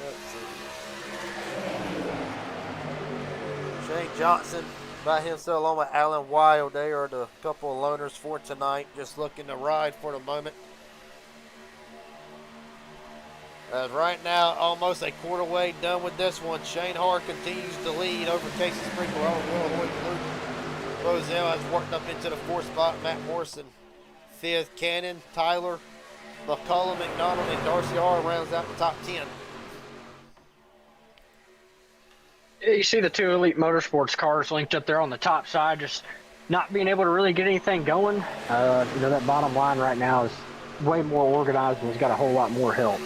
Let's see. Shane Johnson by himself along with Alan Wild. They are the couple of loaners for tonight, just looking to ride for the moment. Right now, almost a quarter way done with this one. Shane Hart continues to lead over Casey Sprinkle. Robert Wilhoit, Luke Bozell has worked up into the 4th spot. Matt Morrison, 5th. Cannon, Tyler, McCullough, McDonald, and Darcy Hart rounds out the top 10. You see the two Elite Motorsports cars linked up there on the top side, just not being able to really get anything going. That bottom line right now is way more organized and has got a whole lot more help.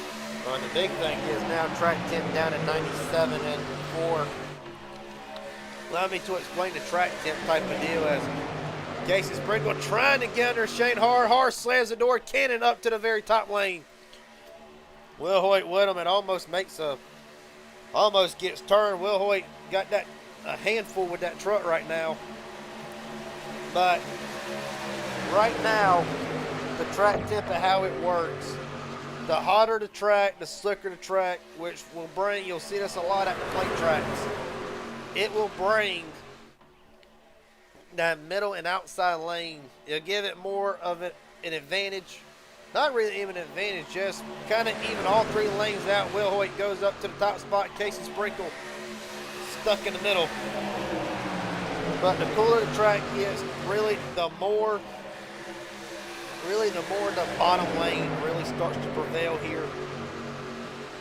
Well, the big thing is now track temp down at 97 and 4. Allow me to explain the track temp type of deal as Casey Sprinkle trying to get under Shane Har. Har slams the door, cannon up to the very top lane. Will Hoyt with him and almost gets turned. Will Hoyt got that a handful with that truck right now. But right now, the track temp and how it works, the hotter the track, the slicker the track, which will bring, you'll see this a lot at the plate tracks, it will bring that middle and outside lane. It'll give it more of an advantage. Not really even an advantage, just kind of even all three lanes out. Will Hoyt goes up to the top spot. Casey Sprinkle stuck in the middle. But the cooler the track gets, really the more the bottom lane really starts to prevail here.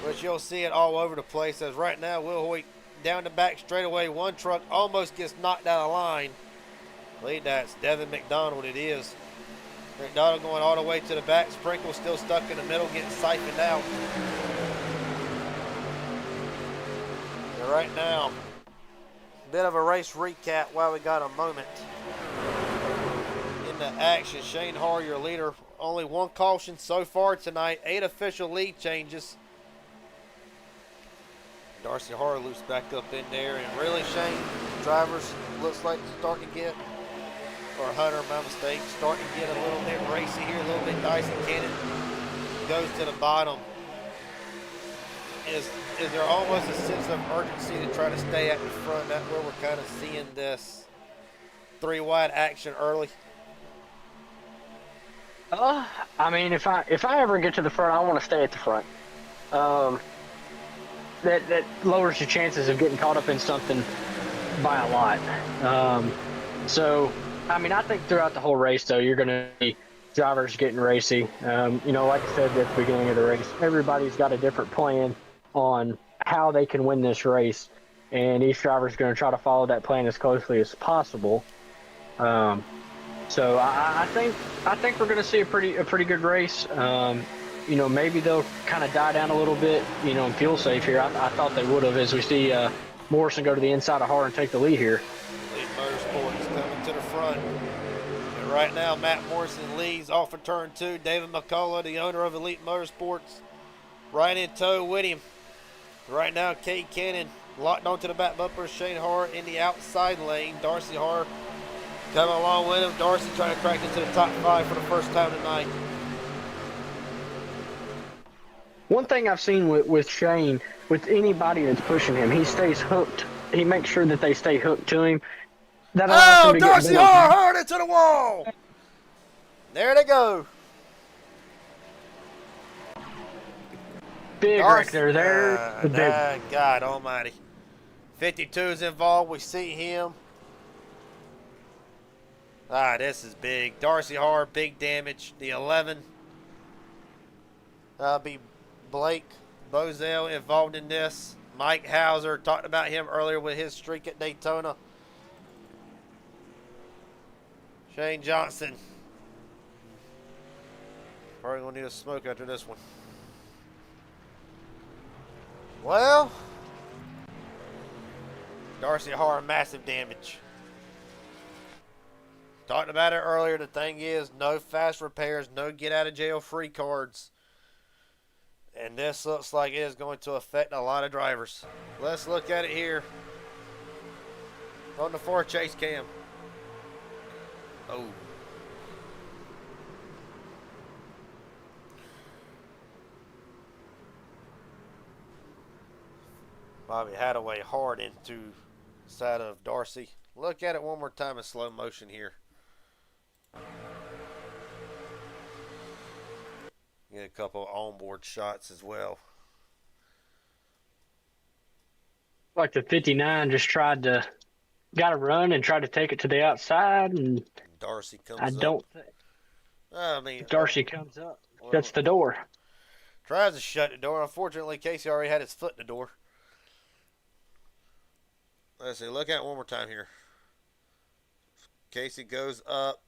Which you'll see it all over the place. As right now, Will Hoyt down the back straightaway. One truck almost gets knocked out of line. I believe that's Devin McDonald, it is. McDonald going all the way to the back. Sprinkle still stuck in the middle, getting siphoned out. And right now, bit of a race recap while we got a moment. In the action, Shane Har, your leader. Only one caution so far tonight. 8 official lead changes. Darcy Har loops back up in there. And really, Shane, drivers looks like starting to get, or Hunter, my mistake, starting to get a little bit racy here, a little bit dicey. Cannon goes to the bottom. Is there almost a sense of urgency to try to stay at the front? That's where we're kind of seeing this 3 wide action early. I mean, if I ever get to the front, I want to stay at the front. That lowers your chances of getting caught up in something by a lot. So, I mean, I think throughout the whole race, though, you're going to see drivers getting racy. Like I said at the beginning of the race, everybody's got a different plan on how they can win this race, and each driver's going to try to follow that plan as closely as possible. So I think we're going to see a pretty good race. Maybe they'll kind of die down a little bit, in fuel safe here. I thought they would have, as we see Morrison go to the inside of Har and take the lead here. Elite Motorsports coming to the front. And right now, Matt Morrison leads off of turn 2. David McCullough, the owner of Elite Motorsports, right in tow with him. Right now, Cade Cannon locked onto the back bumper. Shane Har in the outside lane. Darcy Har coming along with him. Darcy trying to crack into the top 5 for the first time tonight. One thing I've seen with Shane, with anybody that's pushing him, he stays hooked. He makes sure that they stay hooked to him. That allows him to Darcy get Har hard into the wall. There they go. Big Darcy, right there. The big. God almighty. 52 is involved. We see him. This is big. Darcy Har, big damage. The 11. Be Blake Bozell involved in this. Mike Hauser, talked about him earlier with his streak at Daytona. Shane Johnson. Probably going to need a smoke after this one. Well, Darcy Har, massive damage. Talked about it earlier. The thing is, no fast repairs, no get out of jail free cards. And this looks like it is going to affect a lot of drivers. Let's look at it here on the 4 chase cam. Oh. Bobby Hadaway hard into the side of Darcy. Look at it one more time in slow motion here. Get a couple of onboard shots as well. Like the 59 just got to run and try to take it to the outside, and Darcy comes I up. don't think. If Darcy comes up. That's the door. Tries to shut the door. Unfortunately, Casey already had his foot in the door. Let's see. Look at it one more time here. Casey goes up.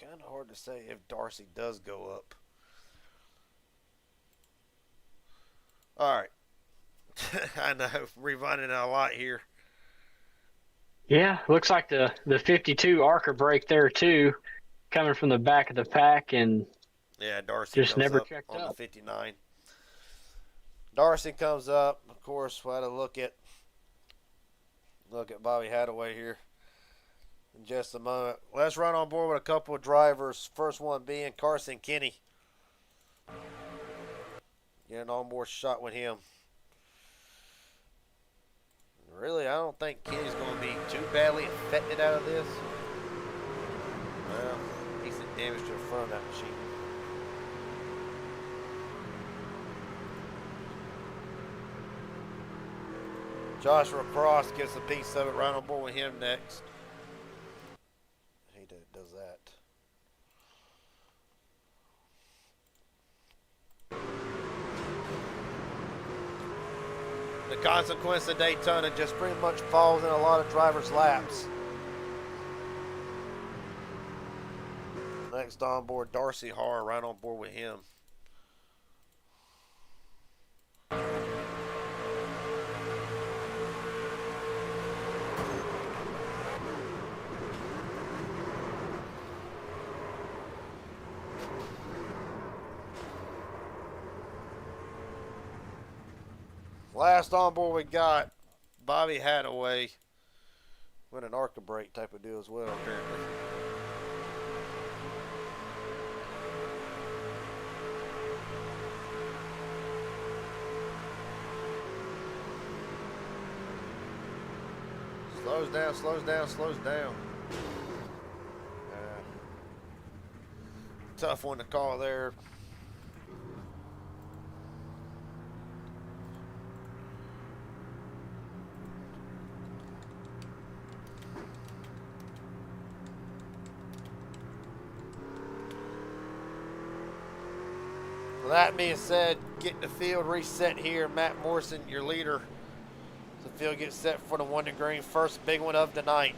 kind of hard to say if Darcy does go up. All right. I know, rewinding a lot here. Yeah, looks like the 52 Arca break there too, coming from the back of the pack, and Yeah, Darcy just comes never up checked on the up. 59. Darcy comes up. Of course, we'll have to look at Bobby Hadaway here in just a moment. Let's run on board with a couple of drivers. First one being Carson Kenny. Get an on-board shot with him. Really, I don't think Kenny's going to be too badly affected out of this. Well, decent damage to the front of that machine. Joshua Cross gets a piece of it, right on board with him next. He does that. The consequence of Daytona just pretty much falls in a lot of drivers' laps. Next on board, Darcy Harr, right on board with him. Last on board we got Bobby Hadaway with an Arca brake type of deal as well, apparently. Slows down, slows down, slows down. Tough one to call there. Well, that being said, getting the field reset here. Matt Morrison, your leader. The field gets set for the one to green. First big one of the night.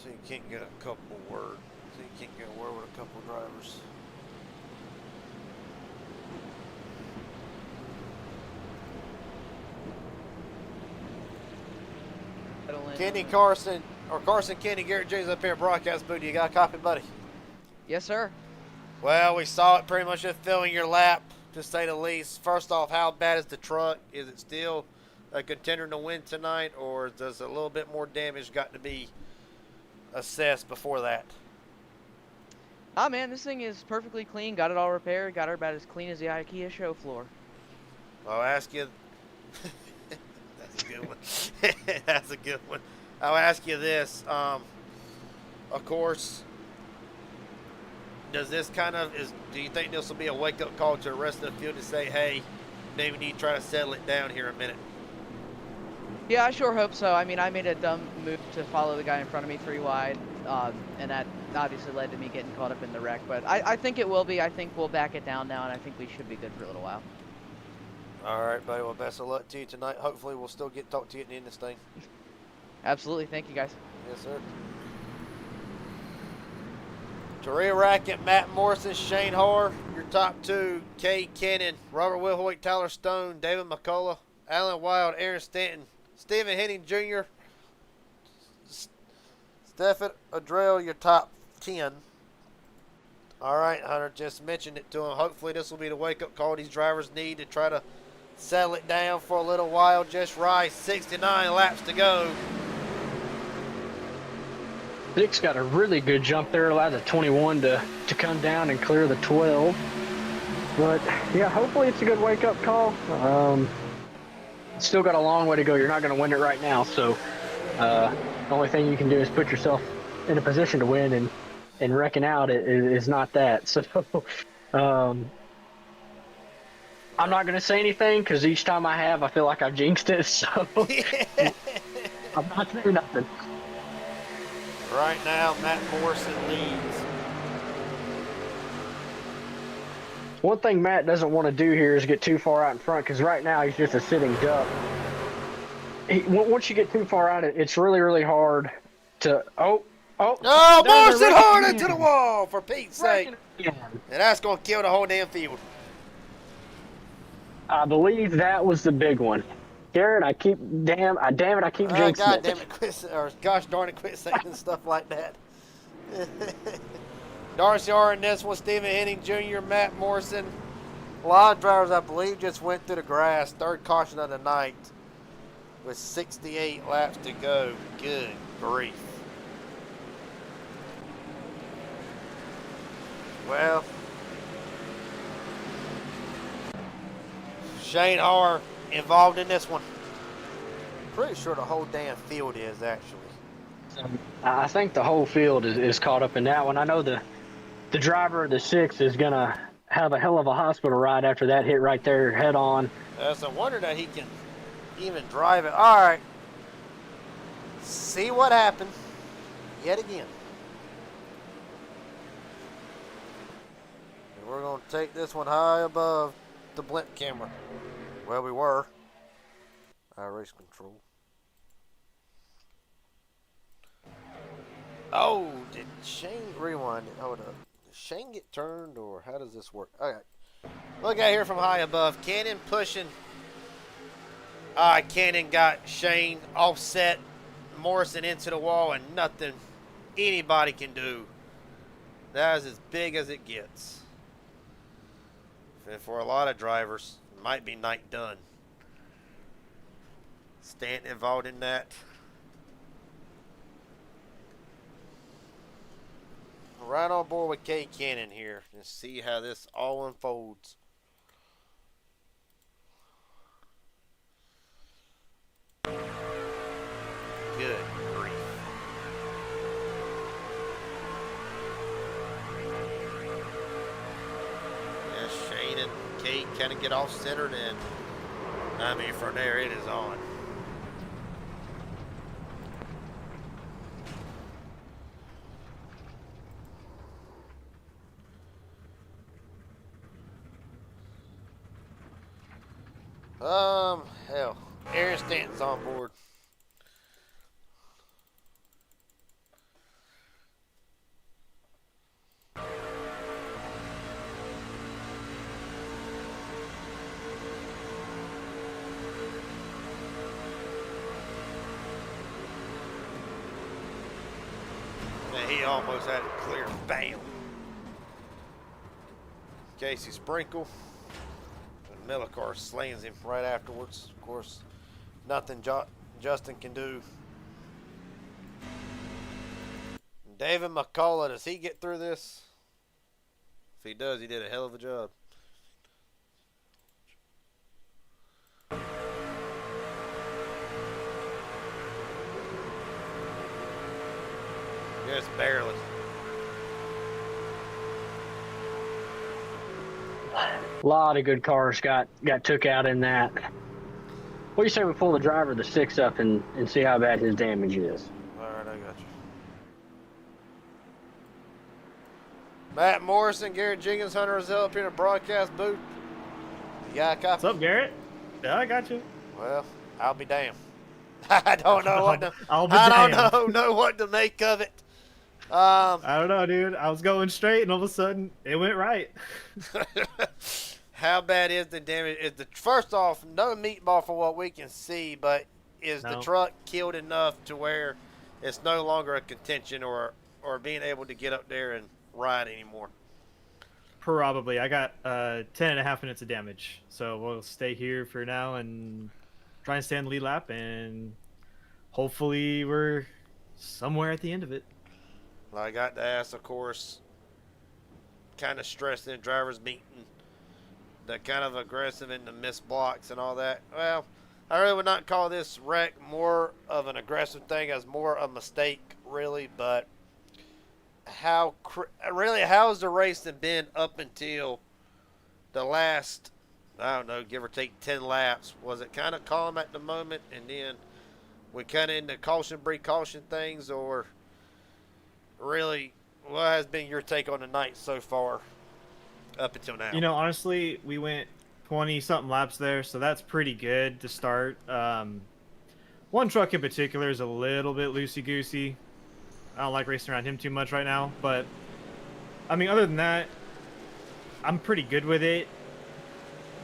So you can't get a couple words. So you can't get a word with a couple drivers. Kenny Carson, or Carson Kenny, Garrett James up here at broadcast booth. You got a copy, buddy? Yes, sir. Well, we saw it pretty much just filling your lap, to say the least. First off, how bad is the truck? Is it still a contender to win tonight, or does a little bit more damage got to be assessed before that? Ah, man, this thing is perfectly clean. Got it all repaired. Got her about as clean as the IKEA show floor. I'll ask you. That's a good one. That's a good one. I'll ask you this. Of course, does this kind of do you think this will be a wake-up call to the rest of the field to say, hey, maybe we need to try to settle it down here a minute? Yeah, I sure hope so. I mean, I made a dumb move to follow the guy in front of me 3 wide, and that obviously led to me getting caught up in the wreck. But I think it will be. I think we'll back it down now, and I think we should be good for a little while. All right, buddy. Well, best of luck to you tonight. Hopefully, we'll still get to talk to you at the end of this thing. Absolutely. Thank you, guys. Yes, sir. Taria Rackett, Matt Morrison, Shane Hoare. Your top 2, Cade Cannon, Robert Wilhoit, Tyler Stone, David McCullough, Alan Wild, Aaron Stanton, Stephen Henning Jr., Stephen Adrell, your top 10. All right, Hunter, just mentioned it to him. Hopefully this will be the wake-up call these drivers need to try to settle it down for a little while. Just right, 69 laps to go. Dick's got a really good jump there, allowed the 21 to come down and clear the 12. But, yeah, hopefully it's a good wake-up call. Still got a long way to go. You're not going to win it right now, so the only thing you can do is put yourself in a position to win, and wrecking out is not that. So I'm not going to say anything because each time I feel like I've jinxed it, so I'm not saying nothing. Right now, Matt Morrison leads. One thing Matt doesn't want to do here is get too far out in front because right now he's just a sitting duck. Once you get too far out, it's really, really hard to. Oh, Oh, there's a Morrison wreck hard again. into the wall, for Pete's sake. Wrecking again. And that's going to kill the whole damn field. I believe that was the big one. Garrett, I keep jinxing God it. damn it, quit, or gosh darn it, quit saying stuff like that. Darcy R in this one, Stephen Henning Jr., Matt Morrison. A lot of drivers, I believe, just went through the grass. Third caution of the night with 68 laps to go. Good grief. Well, Shane R involved in this one. Pretty sure the whole damn field is, actually. I think the whole field is caught up in that one. I know the driver of the 6 is going to have a hell of a hospital ride after that hit right there head on. It's a wonder that he can even drive it. All right. See what happened yet again. And we're going to take this one high above the blimp camera. Well, we were. Race control. Oh, did Shane rewind it? Hold up. Did Shane get turned, or how does this work? All right. Look out here from high above. Cannon pushing. Cannon got Shane offset Morrison into the wall, and nothing anybody can do. That is as big as it gets. And for a lot of drivers, it might be night done. Stanton involved in that. Right on board with K Cannon here and see how this all unfolds. Good grief. Yeah, Shane and Kate kind of get off centered, and I mean, from there it is on. Hell, Aaron Stanton's on board. And he almost had it clear. Bam. Casey Sprinkle. Millicar slings him right afterwards. Of course, nothing Justin can do. David McCullough, does he get through this? If he does, he did a hell of a job. Just barely. A lot of good cars got took out in that. What do you say we pull the driver of the 6 up and see how bad his damage is? All right, I got you. Matt Morrison, Garrett Jenkins, Hunter Rozelle up here in the broadcast booth. You got a copy? What's up, Garrett? Yeah, I got you. Well, I'll be damned. I don't know what to. I'll be I damned. don't know what to make of it. I don't know, dude. I was going straight, and all of a sudden, it went right. How bad is the damage? Is the first off, no meatball for what we can see, but is the No. truck killed enough to where it's no longer a contention or being able to get up there and ride anymore? Probably. I got 10.5 minutes of damage, so we'll stay here for now and try and stay on the lead lap, and hopefully we're somewhere at the end of it. I got to ask, of course, kind of stressing the driver's meeting, the kind of aggressive in the missed blocks and all that. Well, I really would not call this wreck more of an aggressive thing as more a mistake, really. But how's the racing been up until the last, I don't know, give or take 10 laps? Was it kind of calm at the moment, and then we kind of into caution, precaution things, or really, what has been your take on the night so far up until now. You know, honestly, we went 20-something laps there, so that's pretty good to start. One truck in particular is a little bit loosey-goosey. I don't like racing around him too much right now, but, I mean, other than that, I'm pretty good with it.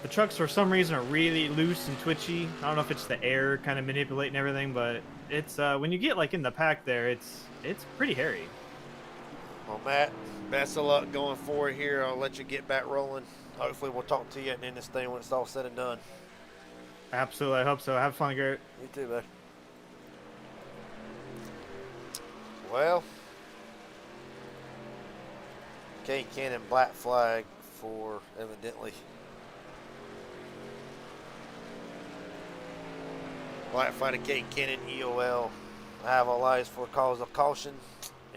The trucks, for some reason, are really loose and twitchy. I don't know if it's the air kind of manipulating everything, but it's when you get, like, in the pack there, it's pretty hairy. Well, Matt, best of luck going forward here. I'll let you get back rolling. Hopefully we'll talk to you at the end of this thing when it's all said and done. Absolutely, I hope so. Have fun, Garrett. You too, bud. Well, Kane Cannon black flag for evidently black flag to Kane Cannon EOL. I have all eyes for cause of caution.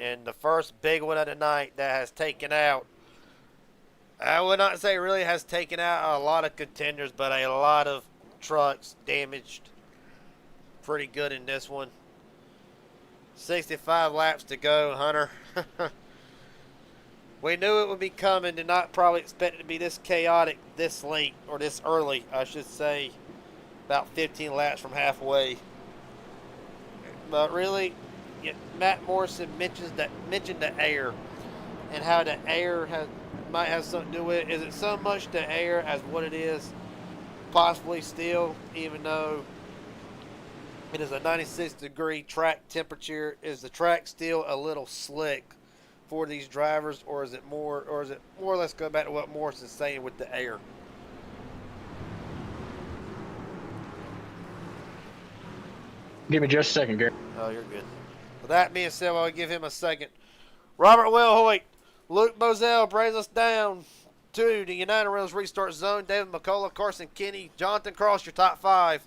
And the first big one of the night that has taken out, I would not say really has taken out a lot of contenders, but a lot of trucks damaged pretty good in this one. 65 laps to go, Hunter. We knew it would be coming. Did not probably expect it to be this chaotic this late, or this early, I should say. About 15 laps from halfway. But really, Matt Morrison mentioned the air, and how the air might have something to do with it. Is it so much the air as what it is? Possibly still, even though it is a 96-degree track temperature. Is the track still a little slick for these drivers, or is it more or less go back to what Morrison's saying with the air? Give me just a second, Gary. Oh, you're good. With that being said, I'll give him a second. Robert Wilhoit, Luke Bozell brings us down to the United Rails restart zone. David McCullough, Carson Kinney, Jonathan Cross, your top 5.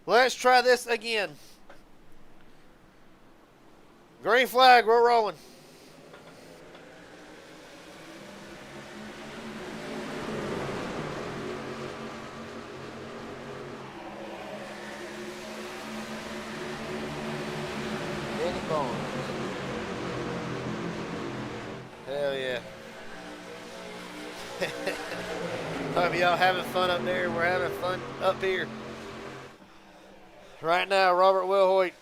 Let's try this again. Green flag, we're rolling. Danny Bones. Hell yeah. Hope y'all having fun up there. We're having fun up here. Right now, Robert Wilhoit.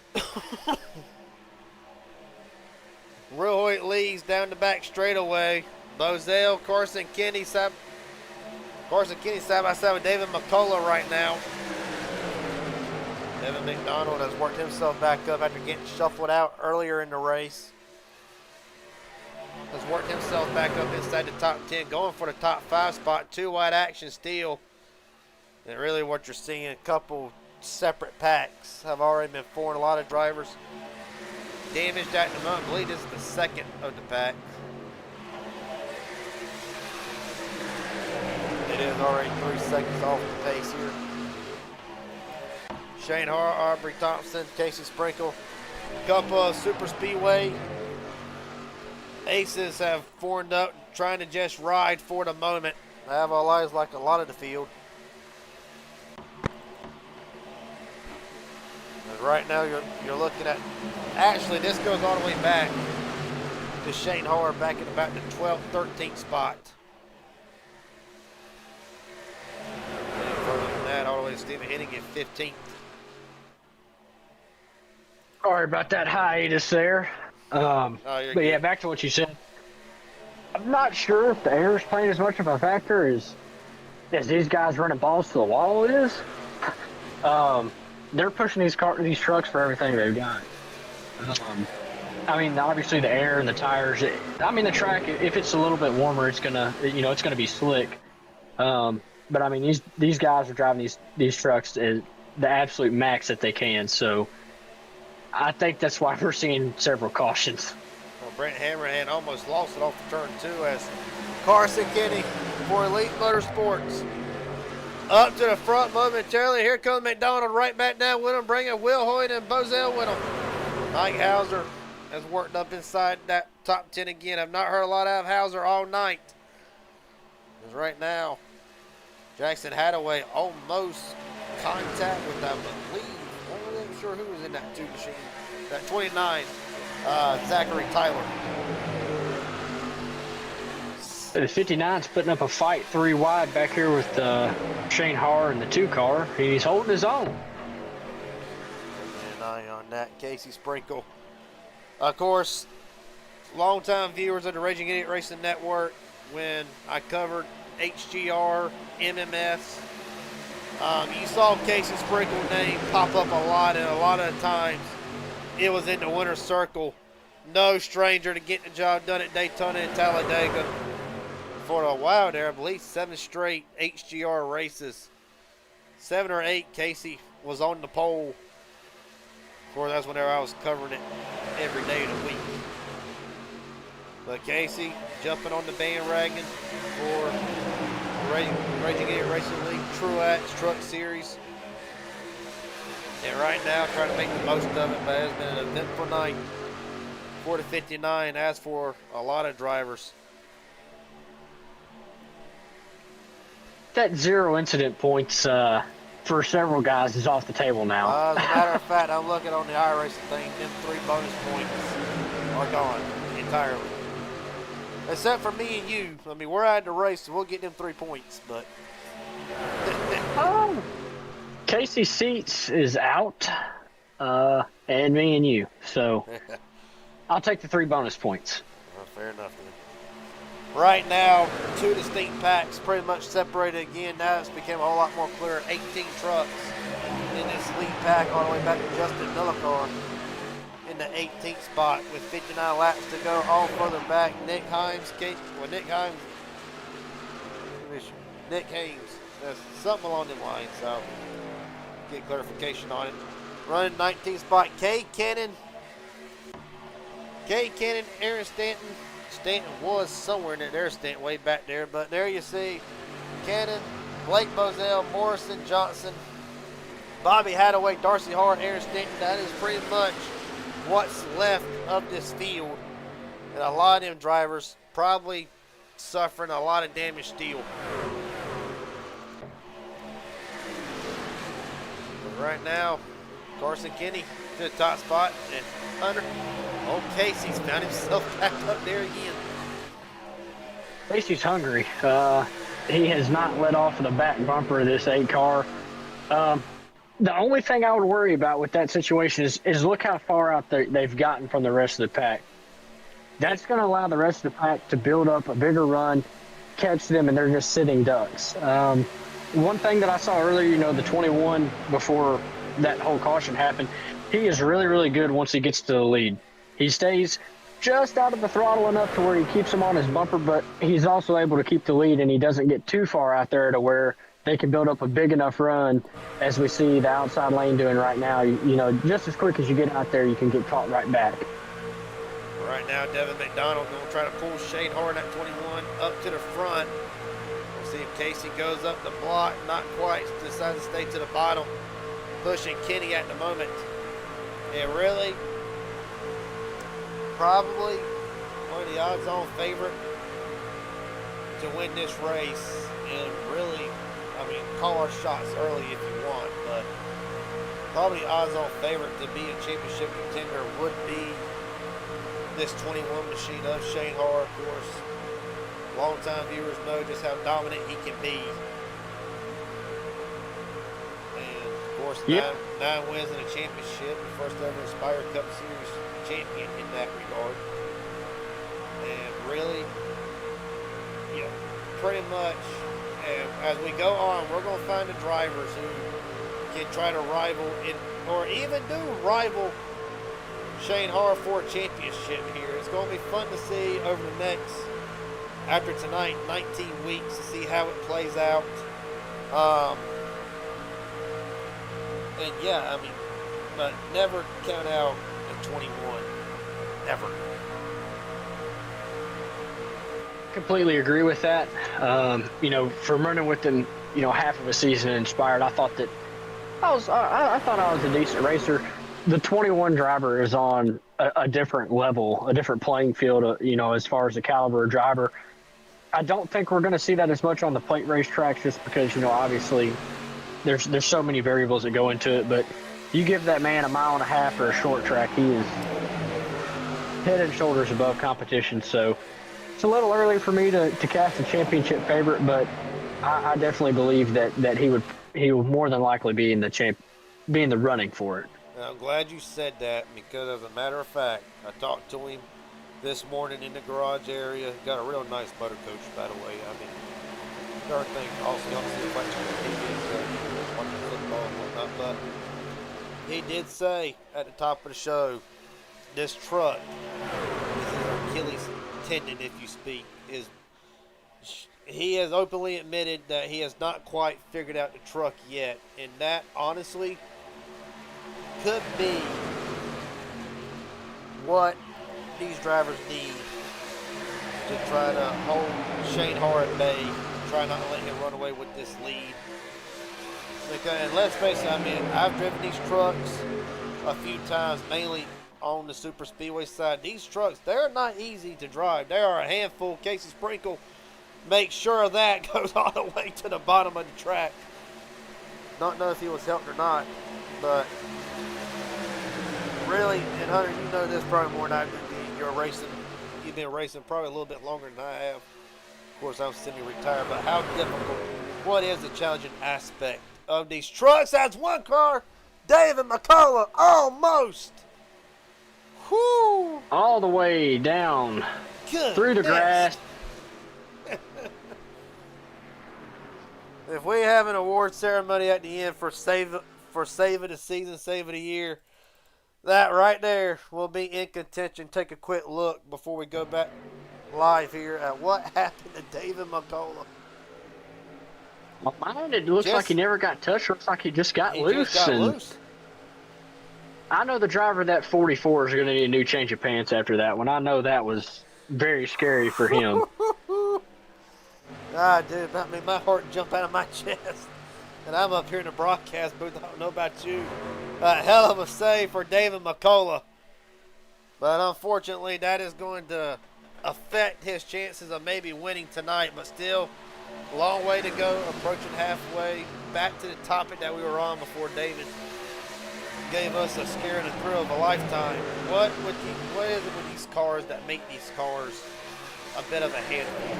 Wilhoit leads down the back straightaway. Bozell, Carson Kinney side by side with David McCullough right now. Devin McDonald has worked himself back up after getting shuffled out earlier in the race. Has worked himself back up inside the top 10, going for the top 5 spot. 2 wide action still. And really what you're seeing, a couple separate packs have already been formed. A lot of drivers damaged at the moment. I believe this is the second of the pack. It is already 3 seconds off the pace here. Shane Har, Aubrey Thompson, Casey Sprinkle, a couple of super speedway aces have formed up, trying to just ride for the moment. I have all eyes like a lot of the field. And right now you're looking at, actually this goes all the way back to Shane Har back at about the 12th, 13th spot. And further than that, all the way to Stephen Hennig at 15th. Sorry about that hiatus there. But good. yeah, back to what you said. I'm not sure if the air is playing as much of a factor as these guys running balls to the wall is. They're pushing these trucks for everything they've got. I mean, obviously the air and the tires. The track, if it's a little bit warmer, it's gonna be slick. But I mean, these guys are driving these trucks at the absolute max that they can. So I think that's why we're seeing several cautions. Well, Brent Hammerhand almost lost it off the turn 2 as Carson Kinney for Elite Motorsports up to the front momentarily. Here comes McDonald right back down with him, bringing Wilhoit and Bozell with him. Mike Hauser has worked up inside that top 10 again. I've not heard a lot out of Hauser all night. Because right now, Jackson Hadaway almost contact with, I believe, I'm not even sure who was in that 2 machine. That 29, Zachary Tyler. The 59's putting up a fight 3 wide back here with Shane Har in the 2 car. He's holding his own. An eye on that, Casey Sprinkle. Of course, longtime viewers of the Raging Idiot Racing Network, when I covered HGR, MMS, you saw Casey Sprinkle's name pop up a lot, and a lot of the times it was in the winner's circle. No stranger to getting the job done at Daytona and Talladega. For a while there, I believe 7 straight HGR races. 7 or 8, Casey was on the pole. Of course, that's whenever I was covering it every day of the week. But Casey jumping on the bandwagon for the Raging Idiot Racing League Truax Truck Series. And right now, trying to make the most of it, but it's been an eventful night for the 59, as for a lot of drivers. That 0 incident points for several guys is off the table now. As a matter of fact, I'm looking on the iRacing thing, them 3 bonus points are gone entirely. Except for me and you. I mean, we're out of the race, so we'll get them 3 points, but... Casey Seats is out, and me and you. So I'll take the 3 bonus points. Well, fair enough then. Right now, 2 distinct packs pretty much separated again. Now it's become a whole lot more clear. 18 trucks in this lead pack all the way back to Justin Millicar in the 18th spot with 59 laps to go. All further back, Nick Himes. Nick Hames. That's something along them lines. So get clarification on it. Running 19th spot, Kay Cannon, Aaron Stanton. Stanton was somewhere in there, Stanton way back there, but there you see Cannon, Blake Bozell, Morrison, Johnson, Bobby Hadaway, Darcy Hart, Aaron Stanton. That is pretty much what's left of this field, and a lot of them drivers probably suffering a lot of damage steel. But right now, Carson Kenny to the top spot, and Hunter. Oh, Casey's found himself back up there again. Casey's hungry. He has not let off of the back bumper of this 8 car. The only thing I would worry about with that situation is look how far out they've gotten from the rest of the pack. That's going to allow the rest of the pack to build up a bigger run, catch them, and they're just sitting ducks. One thing that I saw earlier, the 21 before that whole caution happened, he is really, really good once he gets to the lead. He stays just out of the throttle enough to where he keeps him on his bumper, but he's also able to keep the lead, and he doesn't get too far out there to where they can build up a big enough run, as we see the outside lane doing right now. Just as quick as you get out there, you can get caught right back. Right now, Devin McDonald going to try to pull Shane Horn at 21 up to the front. We'll see if Casey goes up the block. Not quite. Decides to stay to the bottom, pushing Kenny at the moment. And really, probably one of the odds-on favorite to win this race. And really, call our shots early if you want, but probably odds-on favorite to be a championship contender would be this 21 machine of Shane Har. Of course, longtime viewers know just how dominant he can be. And of course, nine wins in a championship, the first ever Inspire Cup Series champion in that regard. And really, pretty much, as we go on, we're going to find the drivers who can try to rival or even do rival Shane Har for a championship here. It's going to be fun to see over the next, after tonight, 19 weeks, to see how it plays out. But never count out a 21. Never. Completely agree with that. From running with them, half of a season Inspired, I thought that I thought I was a decent racer. The 21 driver is on a different level, a different playing field, as far as the caliber of driver. I don't think we're going to see that as much on the plate race tracks, just because, obviously there's so many variables that go into it. But you give that man a mile and a half or a short track, he is head and shoulders above competition. So it's a little early for me to cast a championship favorite, but I definitely believe that he will more than likely be in the running for it. And I'm glad you said that because, as a matter of fact, I talked to him this morning in the garage area. Got a real nice motor coach, by the way. I mean, darn thing also helps the reflection of TV, watching football and whatnot. But he did say at the top of the show, this truck is his Achilles tendon, if you speak. He has openly admitted that he has not quite figured out the truck yet, and that honestly could be what these drivers need to try to hold Shane Hart at bay, try not to let him run away with this lead. Because, and let's face it, I mean, I've driven these trucks a few times, mainly on the super speedway side. These trucks, they're not easy to drive. They are a handful. Casey Sprinkle makes sure that goes all the way to the bottom of the track. Don't know if he was helped or not, but really, and Hunter, you know this probably more than I do. You've been racing probably a little bit longer than I have. Of course, I'm semi-retired, but how difficult, what is the challenging aspect of these trucks? That's one car, David McCullough, almost. Whoo! All the way down Good through the grass. If we have an award ceremony at the end for save of the season, save of the year, that right there will be in contention. Take a quick look before we go back live here at what happened to David McCullough. Well, mine, it looks like he never got touched. Looks like he just got loose. I know the driver of that 44 is going to need a new change of pants after that one. I know that was very scary for him. Dude, I mean, my heart jumped out of my chest. And I'm up here in the broadcast booth. I don't know about you. A hell of a save for David McCullough. But unfortunately, that is going to affect his chances of maybe winning tonight. But still, a long way to go, approaching halfway. Back to the topic that we were on before David gave us a scare and a thrill of a lifetime. What is it with these cars that make these cars a bit of a handful?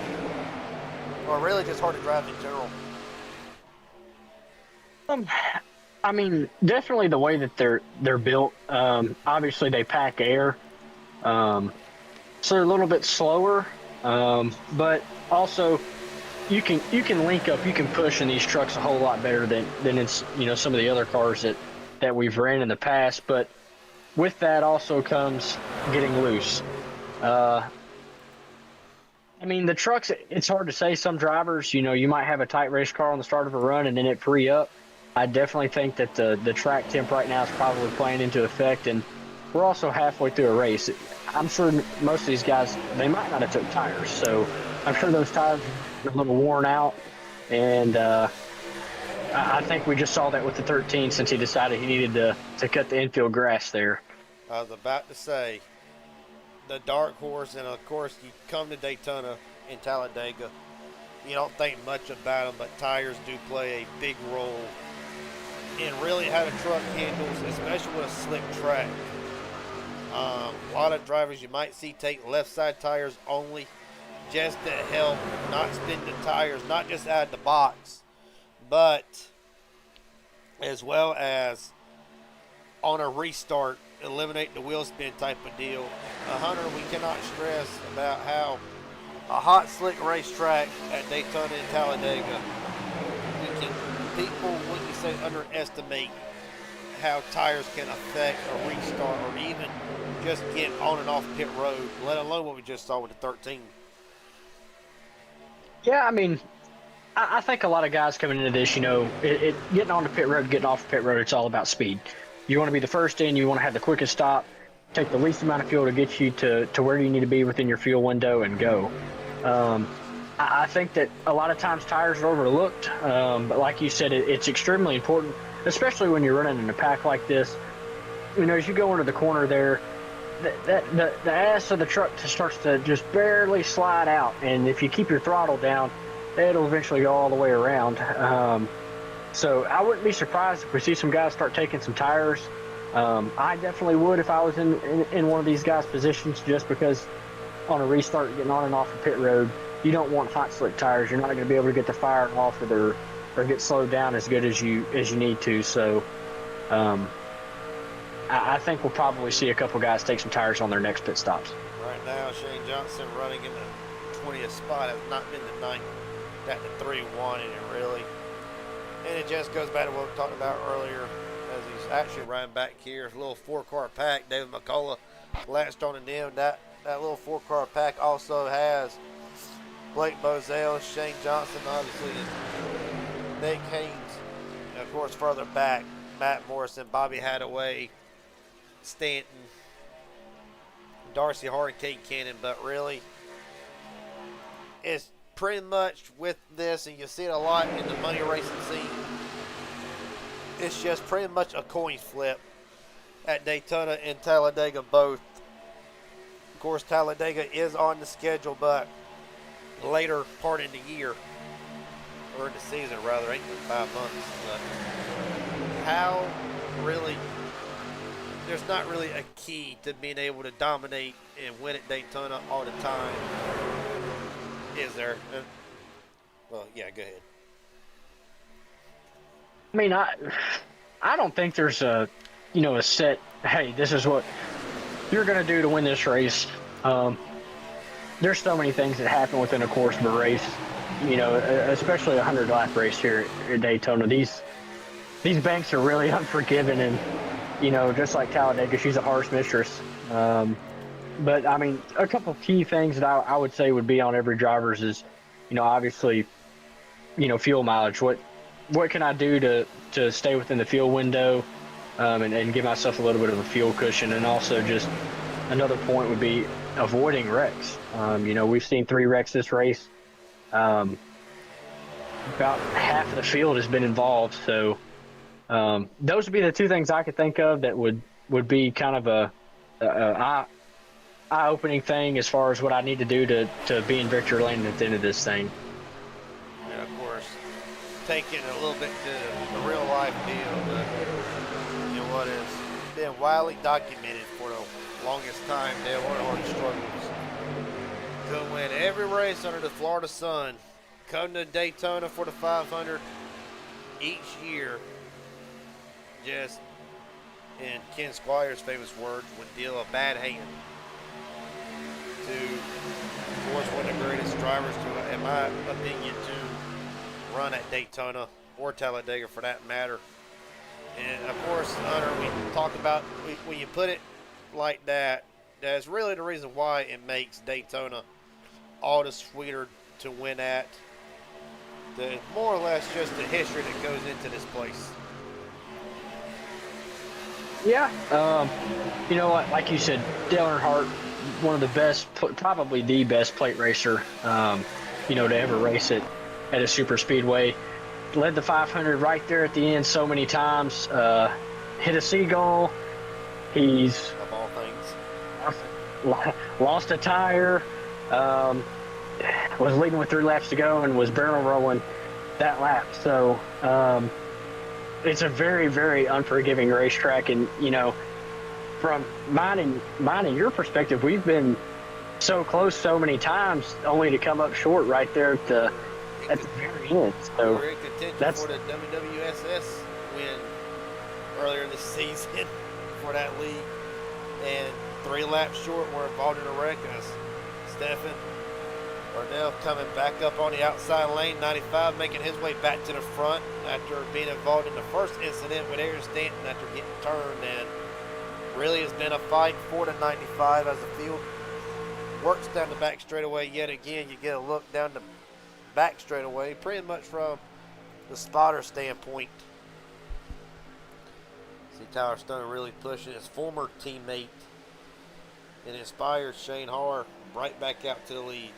Or really just hard to drive in general? I mean, definitely the way that they're built. Obviously, they pack air, so they're a little bit slower. But also, you can link up, you can push in these trucks a whole lot better than it's some of the other cars that we've ran in the past. But with that also comes getting loose. I mean, the trucks, it's hard to say. Some drivers, you might have a tight race car on the start of a run and then it free up. I definitely think that the track temp right now is probably playing into effect, and we're also halfway through a race. I'm sure most of these guys, they might not have took tires, so I'm sure those tires are a little worn out, and I think we just saw that with the 13 since he decided he needed to cut the infield grass there. I was about to say, the dark horse, and of course you come to Daytona in Talladega, you don't think much about them, but tires do play a big role in really how the truck handles, especially with a slick track. A lot of drivers you might see take left side tires only just to help not spin the tires, not just out of the box, but as well as on a restart, eliminate the wheel spin type of deal. Hunter, we cannot stress about how a hot, slick racetrack at Daytona and Talladega, people, when you say underestimate how tires can affect a restart or even just get on and off pit road, let alone what we just saw with the 13. Yeah, I mean, I think a lot of guys coming into this, getting on the pit road, getting off the pit road, it's all about speed. You want to be the first in, you want to have the quickest stop, take the least amount of fuel to get you to where you need to be within your fuel window and go. I think that a lot of times tires are overlooked, but like you said, it's extremely important, especially when you're running in a pack like this. As you go into the corner there, the ass of the truck starts to just barely slide out, and if you keep your throttle down, it'll eventually go all the way around. So I wouldn't be surprised if we see some guys start taking some tires. I definitely would if I was in one of these guys' positions, just because on a restart, getting on and off the pit road, you don't want hot slick tires. You're not going to be able to get the fire off or get slowed down as good as you need to. So I think we'll probably see a couple guys take some tires on their next pit stops. Right now, Shane Johnson running in the 20th spot has not been the 9th. Got the 3-1 in it, really. And it just goes back to what we talked about earlier as he's actually running back here. A little 4-car pack. David McCullough latched on to them. That little 4-car pack also has Blake Bozell, Shane Johnson, obviously, and Nick Haynes. And of course, further back, Matt Morrison, Bobby Hadaway, Stanton, Darcy Hart, Kate Cannon. But really, it's pretty much with this, and you see it a lot in the money racing scene, it's just pretty much a coin flip at Daytona and Talladega both. Of course, Talladega is on the schedule, but later part in the year, or in the season rather, ain't been 5 months. But how really, there's not really a key to being able to dominate and win at Daytona all the time. Is there? Well, yeah, go ahead. I mean, I don't think there's a set, hey, this is what you're going to do to win this race. There's so many things that happen within a course of a race, especially a 100-lap race here at Daytona. These banks are really unforgiving, and, just like Talladega, she's a harsh mistress. But, I mean, a couple key things that I would say would be on every driver's is, obviously, fuel mileage. What can I do to stay within the fuel window and give myself a little bit of a fuel cushion? And also just another point would be avoiding wrecks. We've seen 3 wrecks this race. About half of the field has been involved. So those would be the 2 things I could think of that would be kind of a eye-opening thing as far as what I need to do to be in victory lane at the end of this thing. And of course, taking it a little bit to the real life deal, but what has been widely documented for the longest time, Dale Earnhardt struggles to win every race under the Florida sun, come to Daytona for the 500 each year, just in Ken Squire's famous words, would deal a bad hand to, of course, one of the greatest drivers to, in my opinion, to run at Daytona or Talladega for that matter. And of course, Hunter, we talk about, when you put it like that, that's really the reason why it makes Daytona all the sweeter to win at. The more or less just the history that goes into this place. Yeah, like you said, Dale Earnhardt, one of the best, probably the best plate racer, to ever race it at a super speedway. Led the 500 right there at the end so many times. Hit a seagull. He's of all things lost a tire. Was leading with 3 laps to go and was barrel rolling that lap. So it's a very, very unforgiving racetrack. And from mine and your perspective, we've been so close so many times, only to come up short right there at the very end. So we're in contention for the WWSS win earlier this season for that league, and 3 laps short, we're involved in a wreck. Stefan Arnell coming back up on the outside lane, 95, making his way back to the front after being involved in the first incident with Aaron Stanton after getting turned, and really has been a fight for the 95 as the field works down the back straightaway yet again. You get a look down the back straightaway, pretty much from the spotter standpoint. See Tyler Stone really pushing his former teammate and inspired Shane Harr right back out to the lead.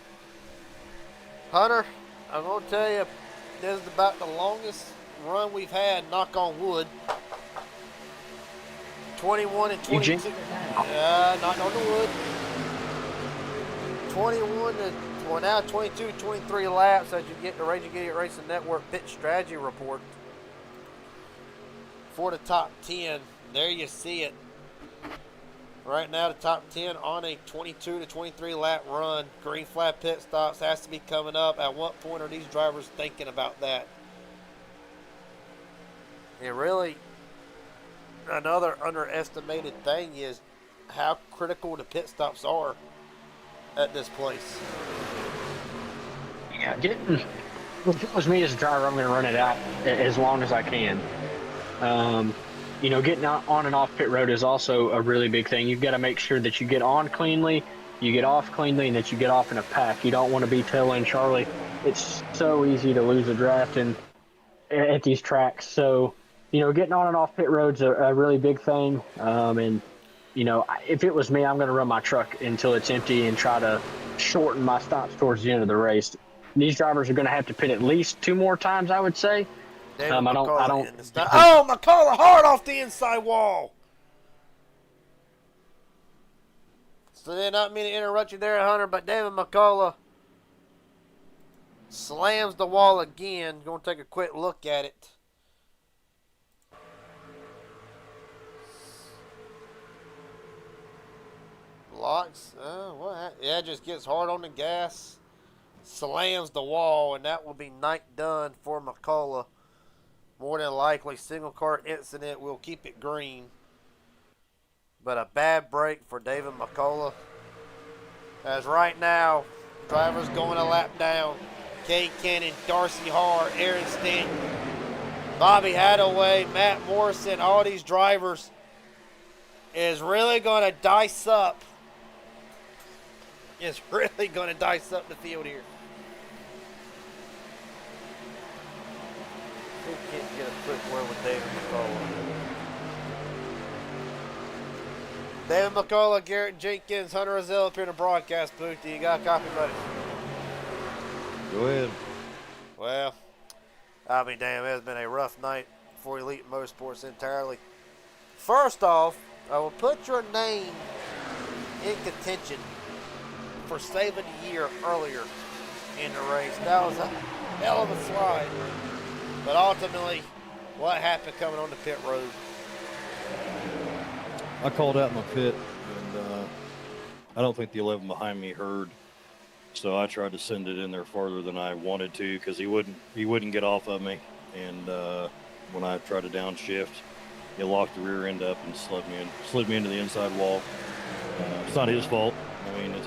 Hunter, I'm going to tell you, this is about the longest run we've had, knock on wood. 21 and 22. Knock on the wood. 21 to, well, now 22, 23 laps as you get the Raging Idiot Racing Network pit strategy report for the top 10. There you see it. Right now, the top 10 on a 22 to 23 lap run. Green flag pit stops has to be coming up. At what point are these drivers thinking about that? And really, another underestimated thing is how critical the pit stops are at this place. Yeah, if it was me as a driver, I'm going to run it out as long as I can. Getting on and off pit road is also a really big thing. You've got to make sure that you get on cleanly, you get off cleanly, and that you get off in a pack. You don't want to be tailing Charlie. It's so easy to lose a draft at these tracks. So, getting on and off pit road's a really big thing. If it was me, I'm going to run my truck until it's empty and try to shorten my stops towards the end of the race. These drivers are going to have to pit at least 2 more times, I would say. David I McCullough don't. in the stop. Oh, McCullough hard off the inside wall. So did not mean to interrupt you there, Hunter, but David McCullough slams the wall again. Going to take a quick look at it. Locks. What? Yeah, just gets hard on the gas. Slams the wall, and that will be night done for McCullough. More than likely, single car incident will keep it green. But a bad break for David McCullough. As right now, drivers going a lap down. Kate Cannon, Darcy Harr, Aaron Stanton, Bobby Hadaway, Matt Morrison, all these drivers is really going to dice up. It's really going to dice up the field here. Who can't get a quick word with David McCullough? David McCullough, Garrett Jenkins, Hunter Rozelle up here in the broadcast booth. Do you got a copy, buddy? Go ahead. Well, I'll be damned. It has been a rough night for Elite Motorsports entirely. First off, I will put your name in contention for saving the year earlier in the race. That was a hell of a slide. But ultimately, what happened coming on the pit road? I called out my pit, and I don't think the 11 behind me heard. So I tried to send it in there farther than I wanted to because he wouldn't get off of me. And when I tried to downshift, it locked the rear end up and slid me into the inside wall. It's not his fault. I mean, it's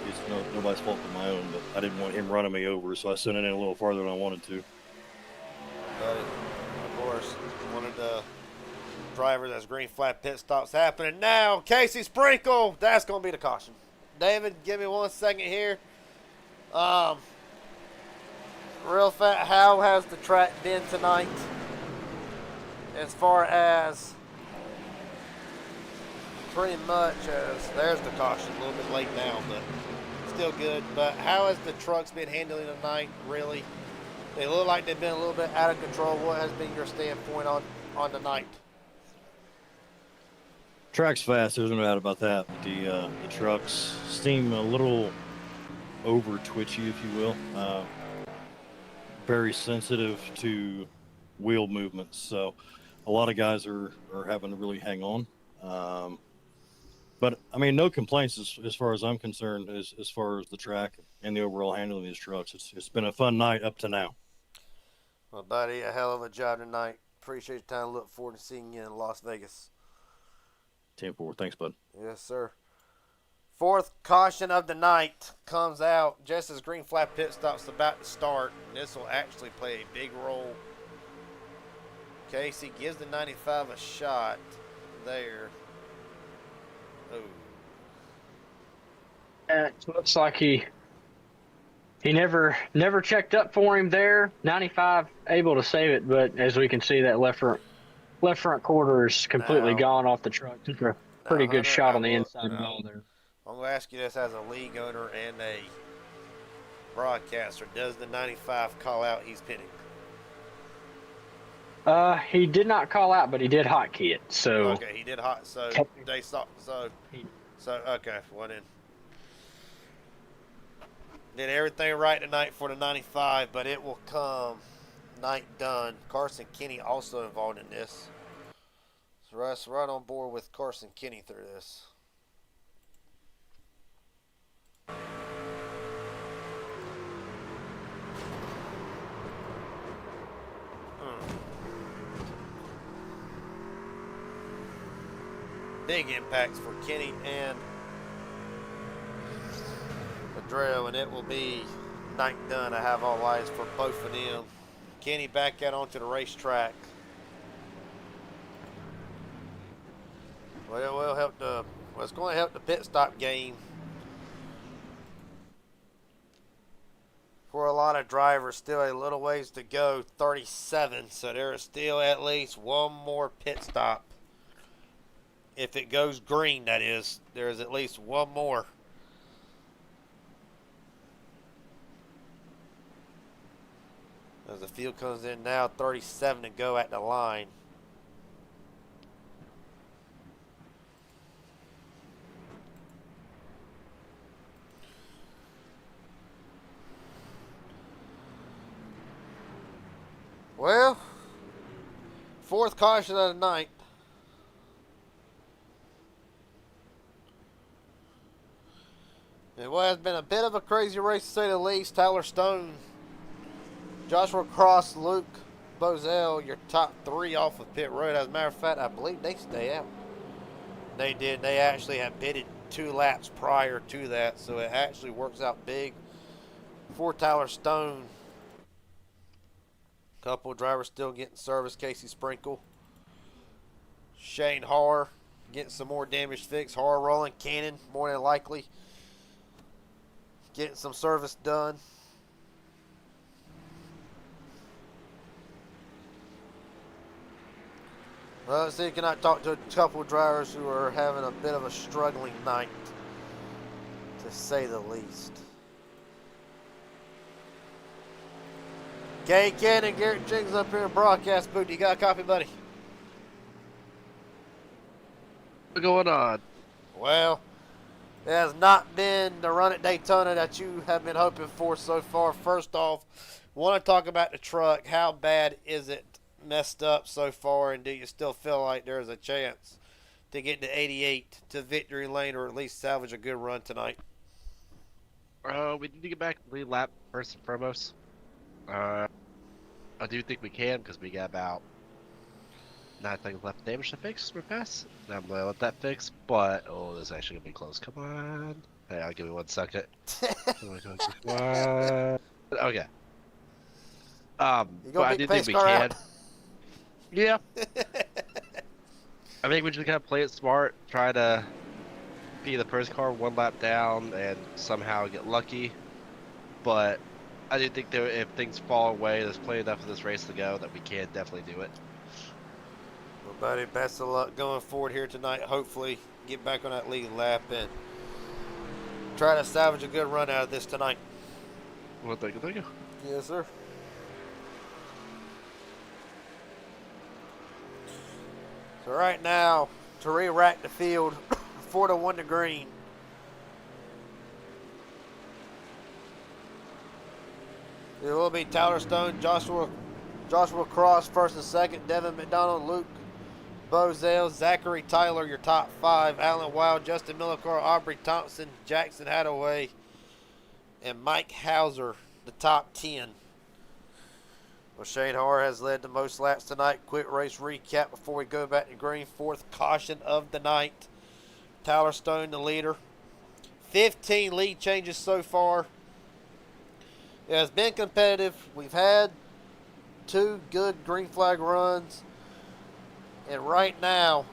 nobody's fault but my own. But I didn't want him running me over, so I sent it in a little farther than I wanted to. But of course, one of the drivers as green flag pit stops happening now. Casey Sprinkle, that's going to be the caution. David, give me 1 second here. Real fast, how has the track been tonight? As far as pretty much as there's the caution, a little bit late now, but still good. But how has the trucks been handling tonight? Really, they look like they've been a little bit out of control. What has been your standpoint on the night? Track's fast. There's no doubt about that. But the trucks seem a little over twitchy, if you will. Very sensitive to wheel movements. So a lot of guys are having to really hang on. But I mean, no complaints as far as I'm concerned, as far as the track and the overall handling of these trucks. It's been a fun night up to now. Well, buddy, a hell of a job tonight. Appreciate your time. Look forward to seeing you in Las Vegas. 10-4. Thanks, bud. Yes, sir. Fourth caution of the night comes out just as green flag pit stop's about to start. And this will actually play a big role. Casey gives the 95 a shot there. Oh. It looks like he never checked up for him there. 95 able to save it, but as we can see, that left front quarter is completely gone off the truck. Took a pretty good shot on the inside wall there. I'm going to ask you this as a league owner and a broadcaster. Does the 95 call out he's pitting? He did not call out, but he did hotkey it. So okay, he did hot. So they saw. So okay. Well then, did everything right tonight for the 95, but it will come night done. Carson Kenny also involved in this. So Russ right on board with Carson Kenny through this. big impacts for Kenny and Madrell, and it will be night done. I have all eyes for both of them. Kenny back out onto the racetrack. Well, it's going to help the pit stop game for a lot of drivers. Still a little ways to go, 37. So there is still at least one more pit stop. If it goes green, that is, there is at least one more. As the field comes in now, 37 to go at the line. Well, fourth caution of the night. It has been a bit of a crazy race to say the least. Tyler Stone, Joshua Cross, Luke Bozell, your top three off of pit road. As a matter of fact, I believe they stay out. They did. They actually had pitted 2 laps prior to that, so it actually works out big for Tyler Stone. Couple of drivers still getting service. Casey Sprinkle, Shane Harr getting some more damage fixed. Harr rolling. Cannon more than likely getting some service done. Well, let's see, can I talk to a couple of drivers who are having a bit of a struggling night, to say the least. Gay Cannon, Garrett Jenkins up here in broadcast booth. You got a copy, buddy? What's going on? Well, it has not been the run at Daytona that you have been hoping for so far. First off, want to talk about the truck. How bad is it messed up so far, and do you still feel like there's a chance to get to 88 to victory lane, or at least salvage a good run tonight? We need to get back to the lead lap first and foremost. I do think we can, because we got about 9 seconds left of damage to fix. We're past. I'm gonna let that fix, but oh, this is actually gonna be close. Come on. Hey, I'll give me 1 second. Come on. Okay. But I do think we can. Yeah. I think we just gotta play it smart. Try to be the first car 1 lap down and somehow get lucky. But I do think that if things fall away, there's plenty enough of this race to go that we can definitely do it. Well, buddy, best of luck going forward here tonight. Hopefully, get back on that lead lap and try to salvage a good run out of this tonight. Well, thank you, thank you. Yes, sir. So right now, to re-rack the field, 4 to 1 to green. It will be Tyler Stone, Joshua Cross, first and second, Devin McDonald, Luke Bozell, Zachary Tyler, your top 5, Alan Wild, Justin Millicar, Aubrey Thompson, Jackson Hadaway, and Mike Hauser, the top 10. Well, Shane Harr has led the most laps tonight. Quick race recap before we go back to green. 4th caution of the night. Tyler Stone, the leader. 15 lead changes so far. It has been competitive. We've had 2 good green flag runs. And right now,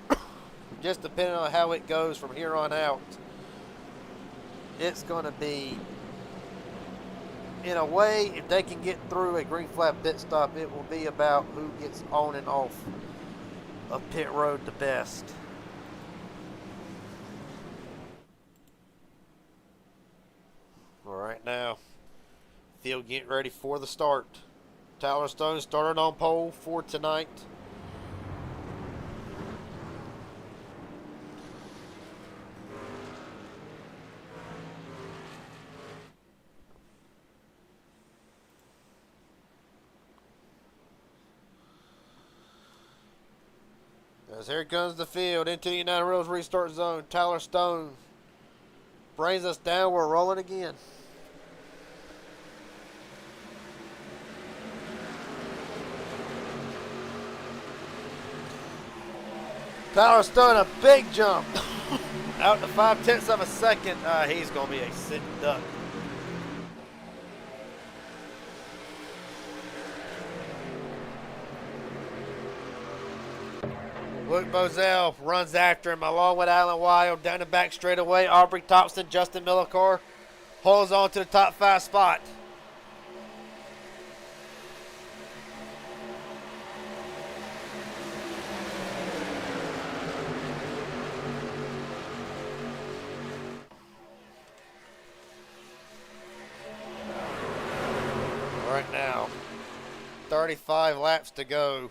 just depending on how it goes from here on out, it's going to be, in a way, if they can get through a green flag pit stop, it will be about who gets on and off of pit road the best. All right, now, field getting ready for the start. Tyler Stone started on pole for tonight. As here comes the field into the United Rails restart zone. Tyler Stone brings us down. We're rolling again. Tyler's throwing a big jump. Out to 5/10 of a second. He's going to be a sitting duck. Luke Bozell runs after him along with Alan Wild down the back straightaway. Aubrey Thompson, Justin Millicar holds on to the top 5 spot. Right now, 35 laps to go.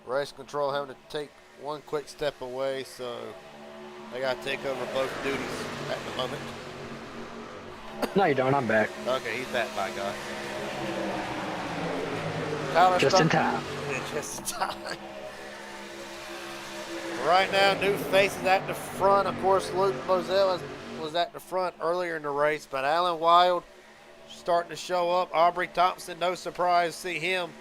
Race control having to take one quick step away, so they got to take over both duties at the moment. No, you don't. I'm back. Okay, he's back, by God. Tyler Just in time. Just in time. Right now, new faces at the front. Of course, Luke Bozell was at the front earlier in the race, but Alan Wild starting to show up. Aubrey Thompson, no surprise to see him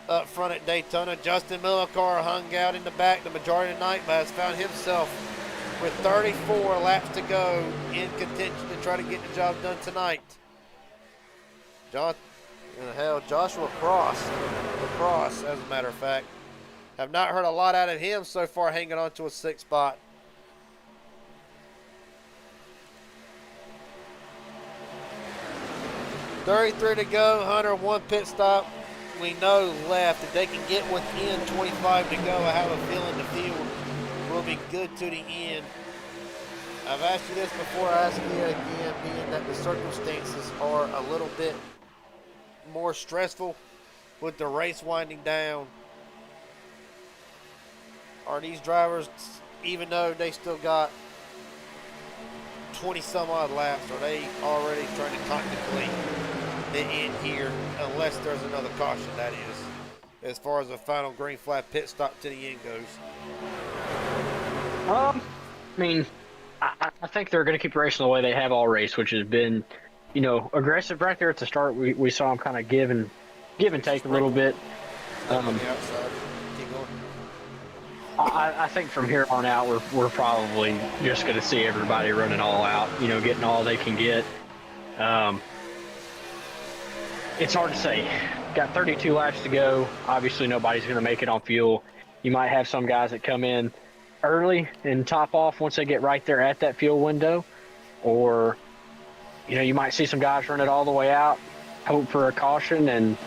up front at Daytona. Justin Millicar hung out in the back the majority of the night, but has found himself with 34 laps to go in contention to try to get the job done tonight. Joshua Cross, as a matter of fact. Have not heard a lot out of him so far, hanging on to a 6th spot. $33 to go. Hunter, 1 pit stop. We know left. If they can get within 25 to go, I have a feeling the field will be good to the end. I've asked you this before, I ask you again, being that the circumstances are a little bit more stressful with the race winding down. Are these drivers, even though they still got 20 some odd laps, are they already trying to contemplate the end here, unless there's another caution, that is, as far as the final green flag pit stop to the end goes? I mean, I think they're going to keep racing the way they have all race, which has been, aggressive right there at the start. We saw them kind of give and take a little bit. I think from here on out, we're probably just going to see everybody running all out, getting all they can get. It's hard to say. Got 32 laps to go. Obviously, nobody's going to make it on fuel. You might have some guys that come in early and top off once they get right there at that fuel window. Or, you might see some guys run it all the way out, hope for a caution, and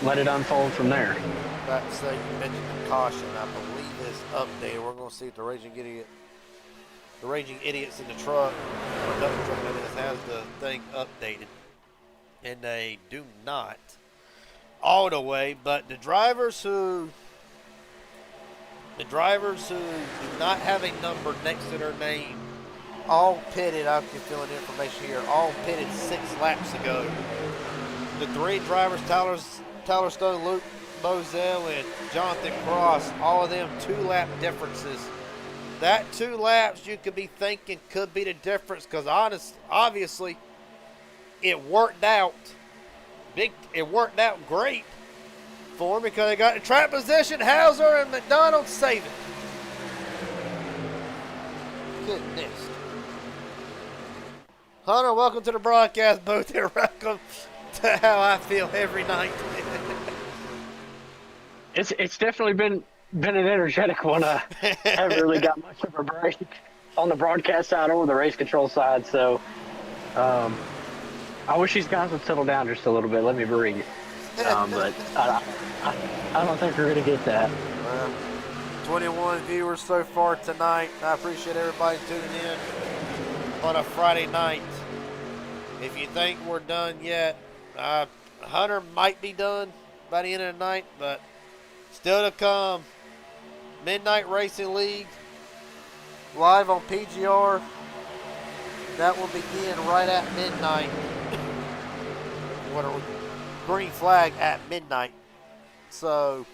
let it unfold from there. About to say, you mentioned the caution. I believe this update, we're going to see if the Raging Idiots in the truck, or another truck that is, has the thing updated. And they do not all the way, but the drivers who do not have a number next to their name, all pitted, I'll give you the information here, all pitted 6 laps ago. The 3 drivers, Tyler Stone, Luke Bozell, and Jonathan Cross, all of them 2-lap differences. That 2 laps you could be thinking could be the difference, because obviously it worked out. It worked out great for them because they got the track position. Hauser and McDonald save it. Goodness. Hunter, welcome to the broadcast booth here. Welcome to how I feel every night. It's definitely been an energetic one. I haven't really got much of a break on the broadcast side or the race control side, so I wish these guys would settle down just a little bit. Let me breathe. But I don't think we're going to get that. Well, 21 viewers so far tonight. I appreciate everybody tuning in on a Friday night. If you think we're done yet, Hunter might be done by the end of the night, but still to come, Midnight Racing League live on PGR. That will begin right at midnight. What are we? Green flag at midnight. So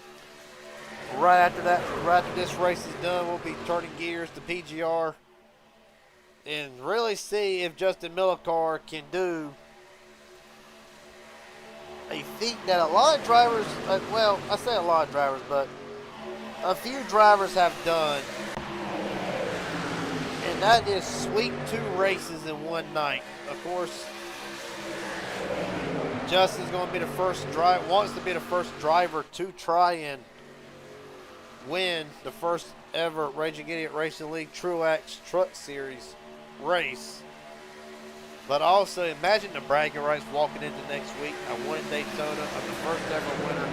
right after that, right after this race is done, we'll be turning gears to PGR and really see if Justin Millicar can do a feat that a lot of drivers, well, I say a lot of drivers, but a few drivers have done, and that is sweep 2 races in one night. Of course, Justin's going to be the first driver, wants to be the first driver to try and win the first ever Raging Idiot Racing League Truax Truck Series race. But also, imagine the bragging rights walking into next week. I won in Daytona. I'm the first ever winner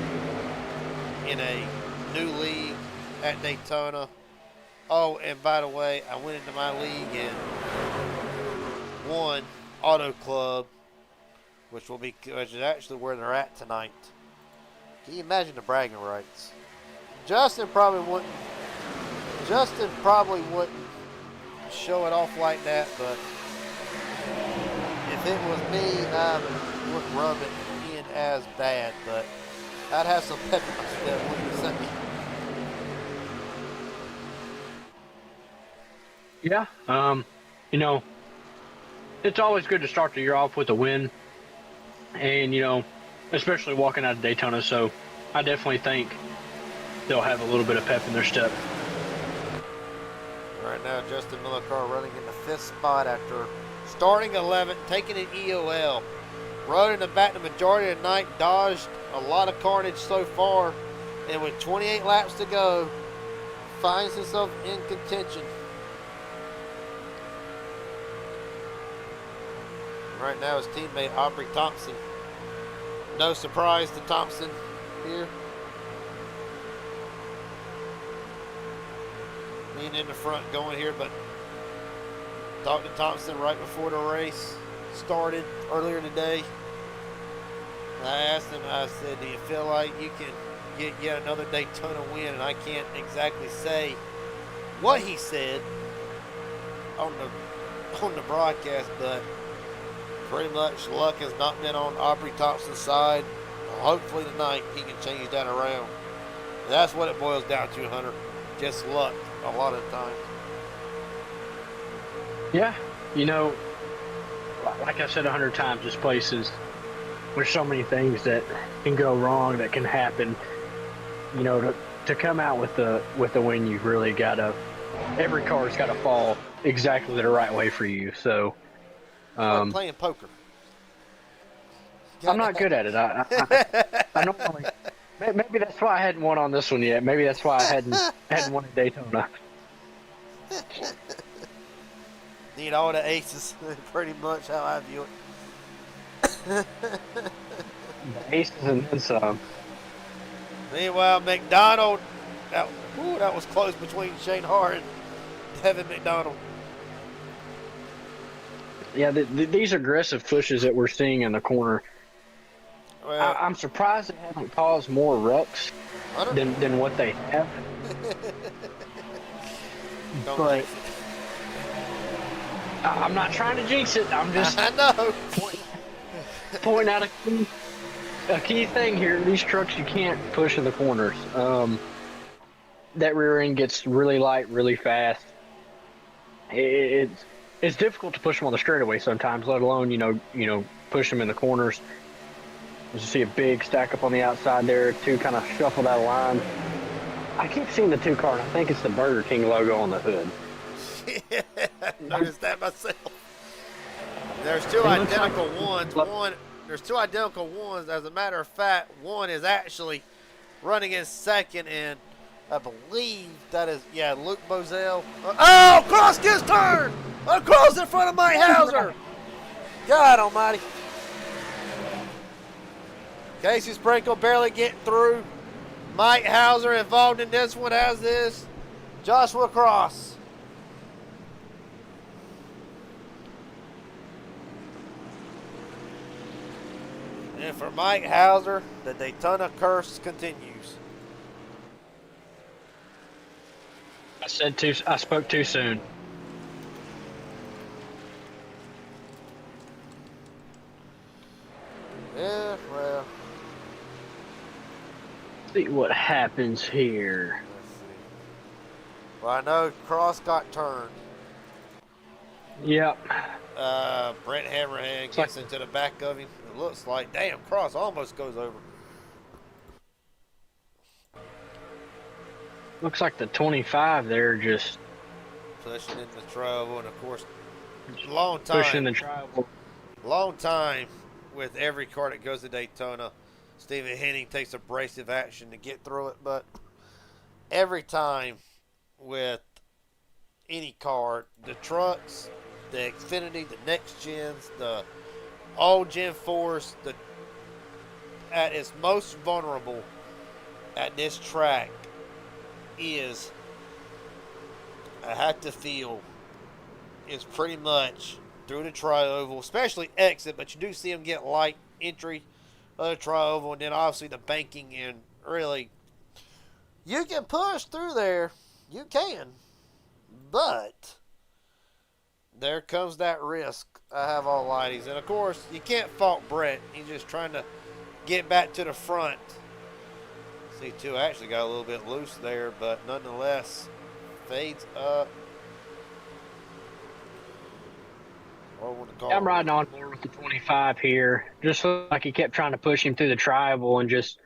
in a new league at Daytona. Oh, and by the way, I went into my league and won Auto Club, which is actually where they're at tonight. Can you imagine the bragging rights? Justin probably wouldn't show it off like that, but if it was me, I wouldn't rub it in as bad, but I'd have some pep in my step, wouldn't you say? Yeah, you know, it's always good to start the year off with a win, and you know, especially walking out of Daytona. So I definitely think they'll have a little bit of pep in their step. Right now, Justin Miller car running in the 5th spot after starting 11th, taking an EOL. Rode in the back the majority of the night, dodged a lot of carnage so far, and with 28 laps to go, finds himself in contention. Right now, his teammate Aubrey Thompson. No surprise to Thompson here. Being in the front going here, but talked to Thompson right before the race started earlier today. I asked him, I said, do you feel like you can get yet another Daytona win? And I can't exactly say what he said on the broadcast, but pretty much luck has not been on Aubrey Thompson's side. Hopefully tonight he can change that around. That's what it boils down to, Hunter. Just luck a lot of the time. Yeah, you know, like I said 100 times, this place is, there's so many things that can go wrong, that can happen. You know, to come out with the win, you've really got to, every card's got to fall exactly the right way for you. So, like playing poker. I'm not good at it. I normally, maybe that's why I hadn't won on this one yet. Maybe that's why I hadn't won at Daytona. Need all the aces, pretty much how I view it. The aces and then some. Meanwhile, McDonald, that was close between Shane Hart and Devin McDonald. Yeah, these aggressive pushes that we're seeing in the corner, well, I'm surprised they haven't caused more wrecks than what they have. But I'm not trying to jinx it. I'm just I know. pointing out a key thing here. These trucks, you can't push in the corners. That rear end gets really light really fast. It's difficult to push them on the straightaway sometimes, let alone you know push them in the corners. As you see a big stack up on the outside there, two kind of shuffled out of line. I keep seeing the 2 car, and I think it's the Burger King logo on the hood. Yeah, I noticed that myself. There's 2 identical ones. There's 2 identical ones. As a matter of fact, one is actually running in second, and I believe that is, yeah, Luke Bozell. Oh, cross gets turned! Across in front of Mike Hauser! God almighty. Casey Sprinkle barely getting through. Mike Hauser involved in this one, as is Joshua Cross. And for Mike Hauser, the Daytona curse continues. I spoke too soon. Yeah, well. See what happens here. Let's see. Well, I know Cross got turned. Yep. Brent Hammerhand gets into the back of him. It looks like. Damn, Cross almost goes over. Looks like the 25 there just Pushing in the trouble, and of course, long pushing time. the travel. Long time with every car that goes to Daytona. Stephen Henning takes abrasive action to get through it, but every time with any car, the trucks, the Xfinity, the next gens, the all Gen 4s, at its most vulnerable at this track is, I have to feel, is pretty much through the tri-oval, especially exit, but you do see them get light entry of the tri-oval, and then obviously the banking, and really, you can push through there, you can, but there comes that risk. I have all lighties, and of course, you can't fault Brett. He's just trying to get back to the front. C2 actually got a little bit loose there, but nonetheless, fades up. I'm riding on board with the 25 here. Just looked like he kept trying to push him through the tribal and just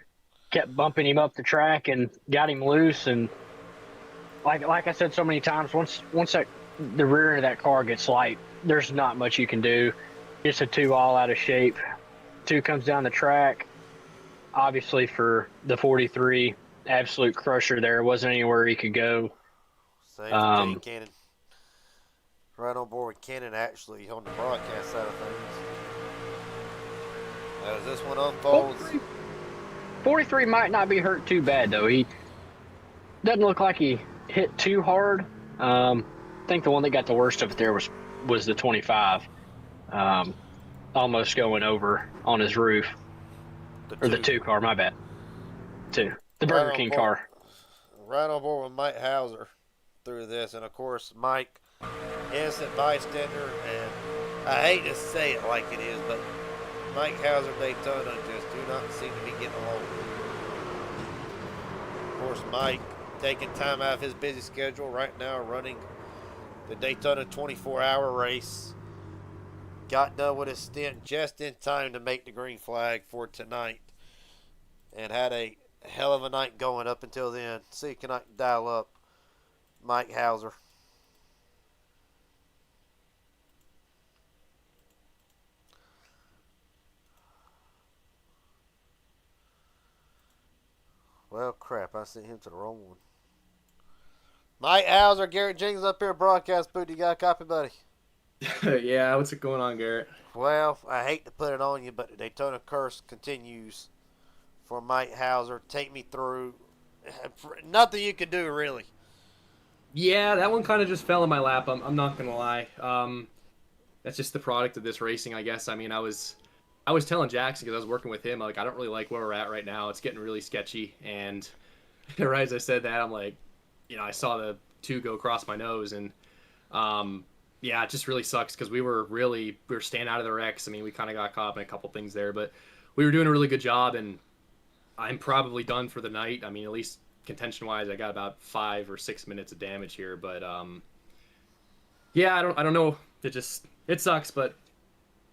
kept bumping him up the track and got him loose. And like I said so many times, once the rear end of that car gets light, there's not much you can do. It's a 2 all out of shape. 2 comes down the track. Obviously for the 43, absolute crusher there. Wasn't anywhere he could go. Same for Jay Cannon. Right on board with Cannon, actually, on the broadcast side of things. As this one unfolds. 43 might not be hurt too bad, though. He doesn't look like he hit too hard. I think the one that got the worst of it there was the 25. Almost going over on his roof. The 2 car, my bad. 2. The Burger King car. Right on board with Mike Hauser through this. And, of course, Mike, innocent bystander. And I hate to say it like it is, but Mike Hauser, Daytona just do not seem to be getting along. Of course, Mike taking time out of his busy schedule right now, running the Daytona 24-hour race. Got done with his stint just in time to make the green flag for tonight. And had a hell of a night going up until then. See, can I dial up Mike Hauser? Well, crap, I sent him to the wrong one. Mike Hauser, Garrett Jenkins up here, broadcast booth. You got a copy, buddy? Yeah, what's going on, Garrett? Well, I hate to put it on you, but the Daytona curse continues for Mike Hauser. Take me through. Nothing you can do, really. Yeah, that one kind of just fell in my lap. I'm not gonna lie. That's just the product of this racing, I guess. I mean, I was telling Jackson, because I was working with him, like, I don't really like where we're at right now. It's getting really sketchy. And right as I said that, I'm like, I saw the 2 go across my nose, and yeah, it just really sucks because we were staying out of the wrecks. I mean, we kind of got caught up in a couple things there, but we were doing a really good job, and I'm probably done for the night. I mean, at least contention-wise, I got about 5 or 6 minutes of damage here, but yeah, I don't know. It sucks, but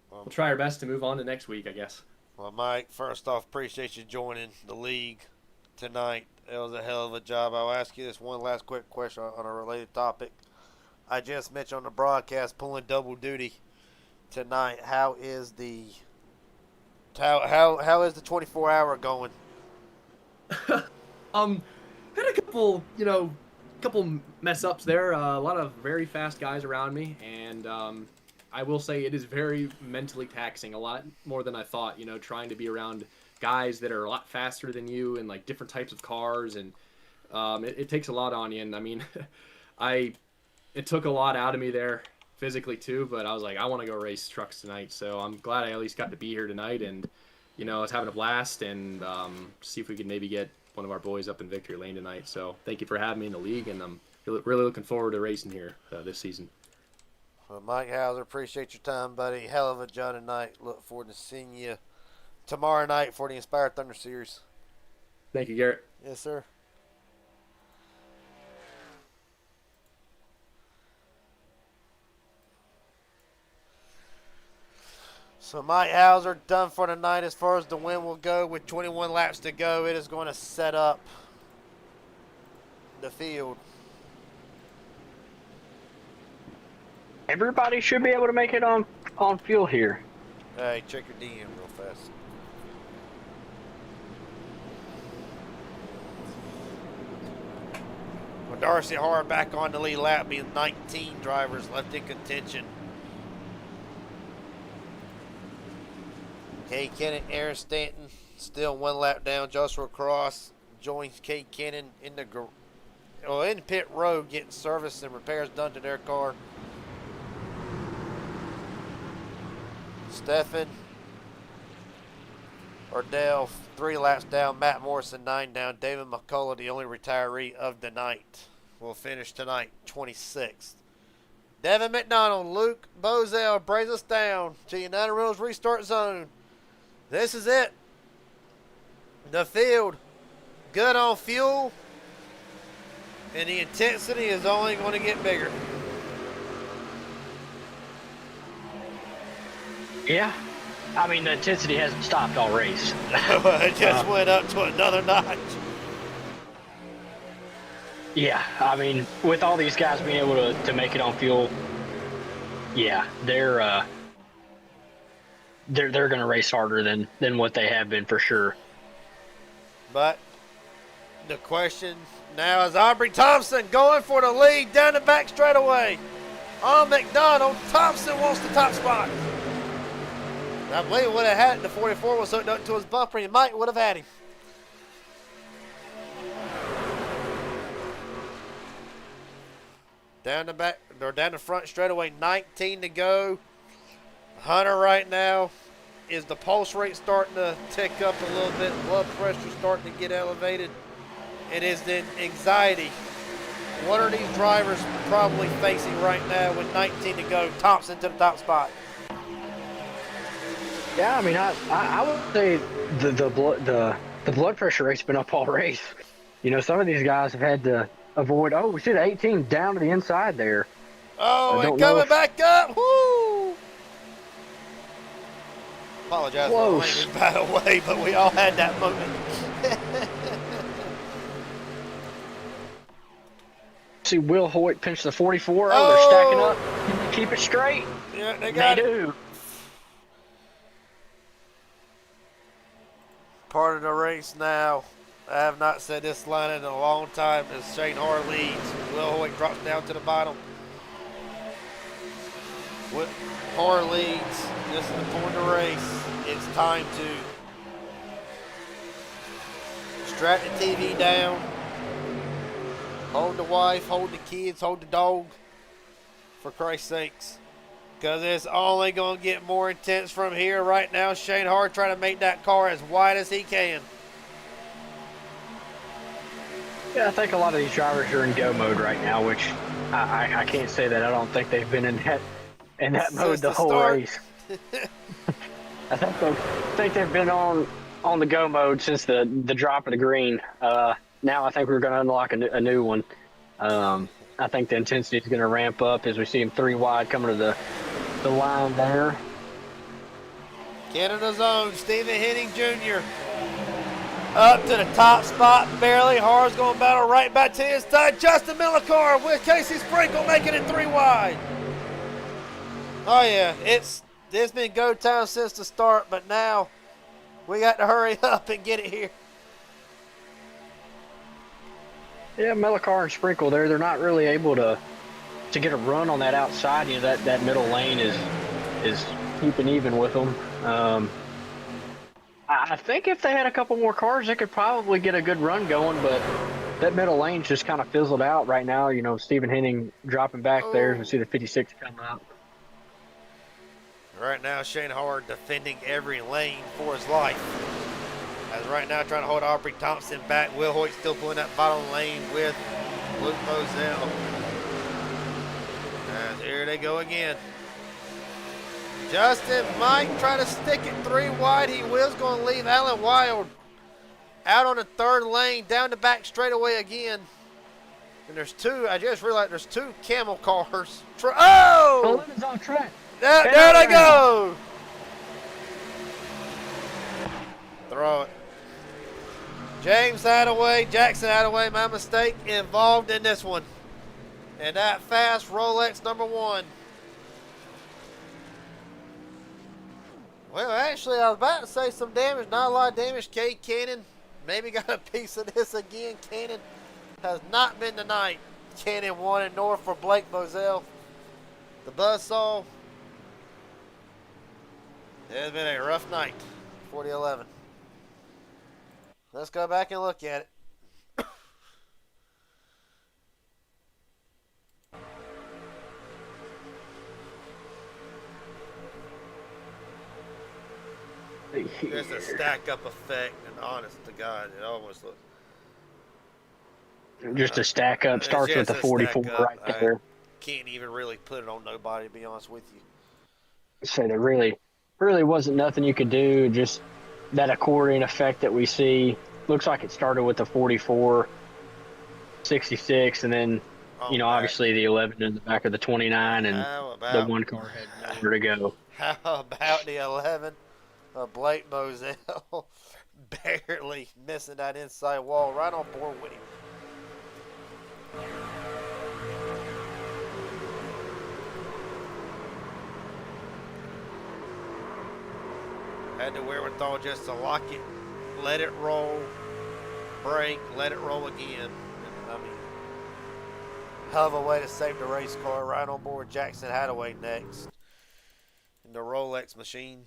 we'll try our best to move on to next week, I guess. Well, Mike, first off, appreciate you joining the league tonight. It was a hell of a job. I'll ask you this one last quick question on a related topic. I just mentioned on the broadcast pulling double duty tonight. How is the 24-hour going? Had a couple mess ups there. A lot of very fast guys around me, and I will say it is very mentally taxing, a lot more than I thought. Trying to be around guys that are a lot faster than you and like different types of cars, and it takes a lot on you. And I mean, it took a lot out of me there physically too, but I was like, I want to go race trucks tonight, so I'm glad I at least got to be here tonight, and I was having a blast, and see if we could maybe get one of our boys up in victory lane tonight. So thank you for having me in the league, and I'm really looking forward to racing here this season. Well, Mike Hauser, appreciate your time, buddy. Hell of a job tonight. Look forward to seeing you tomorrow night for the Inspired Thunder Series. Thank you, Garrett. Yes, sir. So Mike Hauser done for the night as far as the win will go. With 21 laps to go, it is going to set up the field. Everybody should be able to make it on fuel here. Hey, check your DM real fast. With Darcy Hart back on the lead lap, being 19 drivers left in contention. Kay Kennan, Aaron Stanton, still 1 lap down. Joshua Cross joins Kay Kennan in in pit road, getting service and repairs done to their car. Stefan Ordell, 3 laps down. Matt Morrison, 9 down. David McCullough, the only retiree of the night, will finish tonight 26th. Devin McDonald, Luke Bozell brings us down to United Rentals restart zone. This is it. The field, good on fuel, and the intensity is only going to get bigger. Yeah. I mean, the intensity hasn't stopped all race. It just went up to another notch. Yeah, I mean, with all these guys being able to make it on fuel, yeah, they're going to race harder than what they have been for sure. But the question now is Aubrey Thompson going for the lead down the back straightaway. On McDonald, Thompson wants the top spot. I believe he would have had it. The 44 was hooked up to his bumper. He might would have had him. Down the back, or down the front straightaway, 19 to go. Hunter right now, is the pulse rate starting to tick up a little bit? Blood pressure starting to get elevated? It is the anxiety. What are these drivers probably facing right now with 19 to go? Thompson to the top spot. Yeah, I mean, I would say the blood pressure rate's been up all race. You know, some of these guys have had to avoid. Oh, we see the 18 down to the inside there. Oh, and coming back up. Woo! Apologize for the language, by the way, but we all had that moment. See Will Hoyt pinch the 44. Oh, they're stacking up. Keep it straight. Yeah, they got it. do. Part of the race now. I have not said this line in a long time as Shane Hart leads. Will Hoyt drops down to the bottom. Hart leads. This is the point of the race. It's time to strap the TV down. Hold the wife, hold the kids, hold the dog. For Christ's sakes. Because it's only going to get more intense from here. Right now, Shane Hart trying to make that car as wide as he can. Yeah, I think a lot of these drivers are in go mode right now, which I can't say that. I don't think they've been in that mode the whole race. I think they've been on the go mode since the drop of the green. Now I think we're going to unlock a new one. I think the intensity is going to ramp up as we see him 3 wide coming to the line there. Canada's own Stephen Henning Jr. Up to the top spot, barely. Har's going to battle right back to his side. Justin Millicar with Casey Sprinkle making it 3 wide. Oh yeah, it's been go time since the start, but now we got to hurry up and get it here. Yeah, Millicar and Sprinkle there, they're not really able to get a run on that outside. You know, that middle lane is keeping even with them. I think if they had a couple more cars, they could probably get a good run going, but that middle lane's just kind of fizzled out right now. You know, Stephen Henning dropping back there. We see the 56 coming up. Right now, Shane Howard defending every lane for his life. As right now trying to hold Aubrey Thompson back. Will Hoyt still pulling that bottom lane with Luke Moselle. And here they go again. Justin might try to stick it 3 wide. He was going to leave Alan Wild out on the 3rd lane, down the back straightaway again. And there's 2, I just realized there's 2 camel cars. Oh! It's on track. There they go. Throw it. James Hadaway, Jackson Hadaway, my mistake, involved in this one. And that fast Rolex number 1. Well, actually, I was about to say some damage. Not a lot of damage. Cade Cannon maybe got a piece of this again. Cannon has not been tonight. Cannon 1 and north for Blake Moselle. The Buzzsaw. It has been a rough night for the 11. Let's go back and look at it. There's a stack up effect, and honest to God, it almost looks. Just a stack up. Starts with the 44 right there. Can't even really put it on nobody, to be honest with you. So there really wasn't nothing you could do. Just that accordion effect that we see. Looks like it started with the 44, 66, and then, obviously the 11 in the back of the 29, and the one car had nowhere to go. How about the 11 of Blake Moselle? Barely missing that inside wall, right on board with him. Had the wherewithal just to lock it, let it roll, brake, let it roll again. I mean, hell of a way to save the race car. Right on board Jackson Hadaway next in the Rolex machine.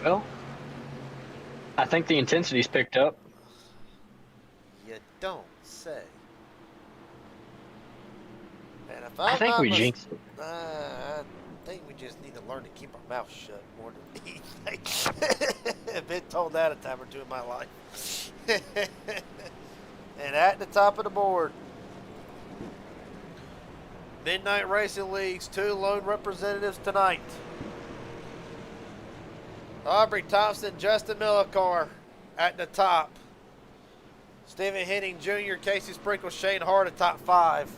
Well, I think the intensity's picked up. You don't say. And if I think we jinxed it. I think we just need to learn to keep our mouth shut more than anything. I've been told that a time or two in my life. And at the top of the board, Midnight Racing League's 2 lone representatives tonight. Aubrey Thompson, Justin Millicar at the top. Stephen Henning Jr., Casey Sprinkle, Shane Hart at top 5.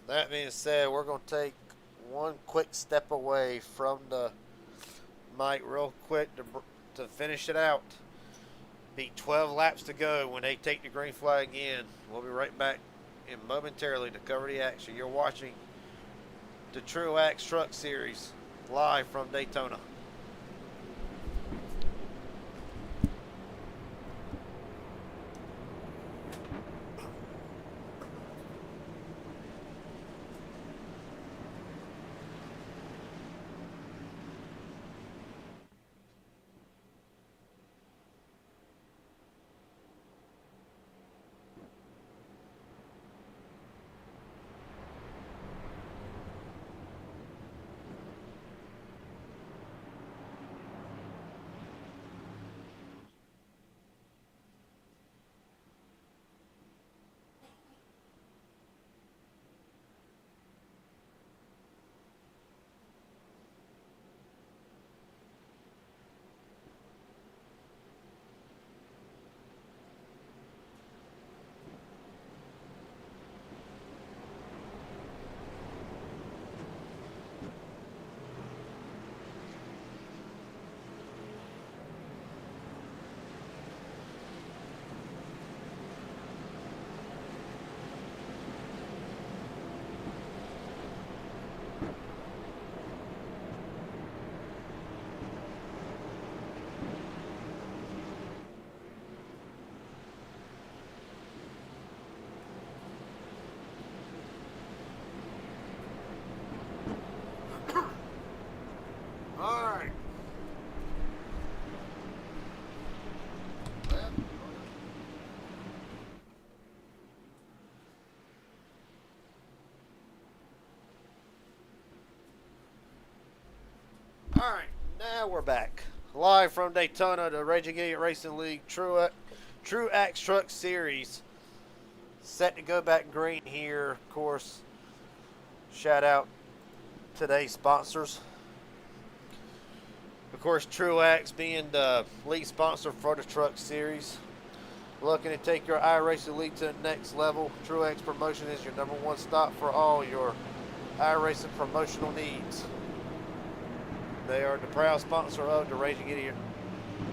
That being said, we're going to take one quick step away from the mic real quick to finish it out. Be 12 laps to go when they take the green flag in. We'll be right back momentarily to cover the action. You're watching the Truax Truck Series live from Daytona. Now we're back. Live from Daytona, the Raging Idiot Racing League Truax Truck Series. Set to go back green here. Of course, shout out today's sponsors. Of course, Truax being the lead sponsor for the Truck Series. Looking to take your iRacing League to the next level. Truax Promotion is your #1 stop for all your iRacing promotional needs. They are the proud sponsor of the Raging Idiot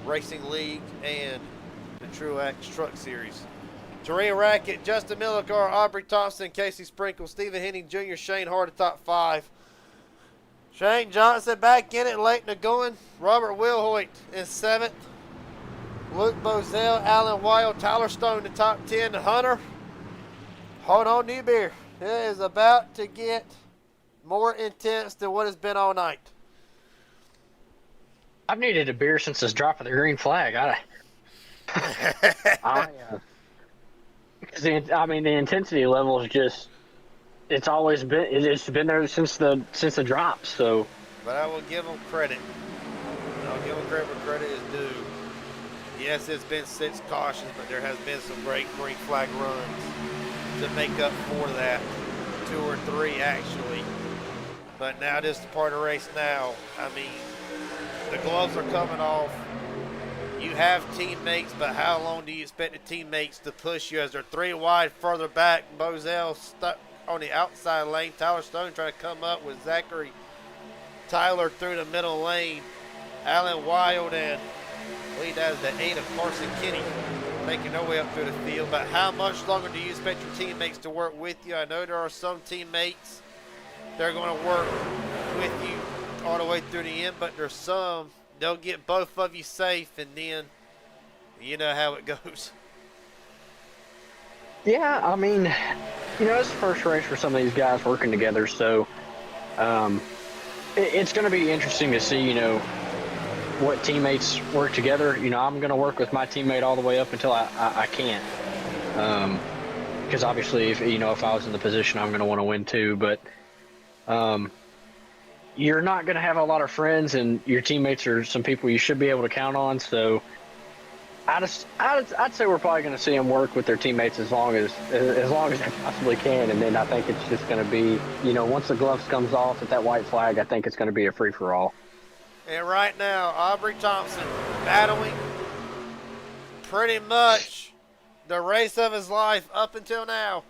Racing League and the Truax Truck Series. Taria Rackett, Justin Millicar, Aubrey Thompson, Casey Sprinkle, Stephen Henning Jr., Shane Hart, the top 5. Shane Johnson back in it, late in the going. Robert Wilhoit in 7th. Luke Bozell, Alan Wild, Tyler Stone, the top 10. Hunter, hold on to your beer. It is about to get more intense than what it's been all night. I've needed a beer since this drop of the green flag. Because the intensity level is just—it's always been—it's been there since the drop. So, but I will give them credit. I'll give them credit where credit is due. Yes, it's been 6 cautions, but there has been some great green flag runs to make up for that. 2 or 3 actually. But now this is the part of the race now. I mean, the gloves are coming off. You have teammates, but how long do you expect the teammates to push you as they're 3 wide further back? Bozell stuck on the outside lane. Tyler Stone trying to come up with Zachary Tyler through the middle lane. Alan Wild and lead as the 8 of Carson Kinney making their way up through the field. But how much longer do you expect your teammates to work with you? I know there are some teammates that are going to work with you all the way through the end, but there's some, they'll get both of you safe, and then you know how it goes. yeah, I mean, it's the first race for some of these guys working together, so it's going to be interesting to see, what teammates work together. I'm going to work with my teammate all the way up until I can't. Because obviously, if I was in the position, I'm going to want to win too. But you're not going to have a lot of friends, and your teammates are some people you should be able to count on. So I'd say we're probably going to see them work with their teammates as long as they possibly can. And then I think it's just going to be, once the gloves comes off at that white flag, I think it's going to be a free-for-all. And right now, Aubrey Thompson battling pretty much the race of his life up until now.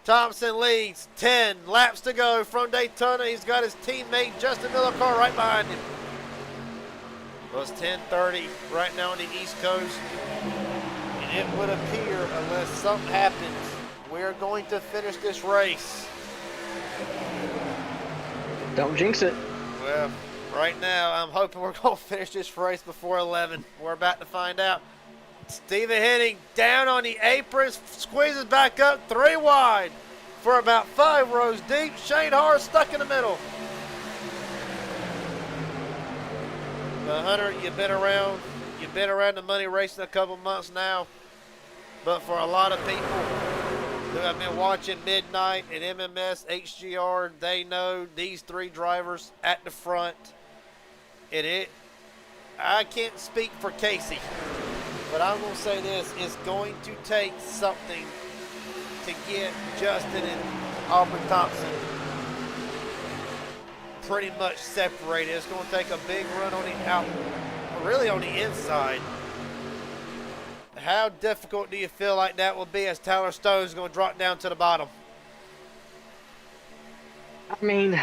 Thompson leads, 10 laps to go from Daytona. He's got his teammate Justin Millicar right behind him. Well, it's 10:30 right now on the East Coast. And it would appear, unless something happens, we're going to finish this race. Don't jinx it. Well, right now, I'm hoping we're going to finish this race before 11. We're about to find out. Stephen Henning down on the apron, squeezes back up, 3 wide for about 5 rows deep. Shane Hart stuck in the middle. Hunter, you've been around the money racing a couple months now. But for a lot of people who have been watching Midnight and MMS, HGR, they know these 3 drivers at the front. I can't speak for Casey, but I'm going to say this. It's going to take something to get Justin and Aubrey Thompson pretty much separated. It's going to take a big run on the inside. How difficult do you feel like that will be as Tyler Stone's going to drop down to the bottom? I mean,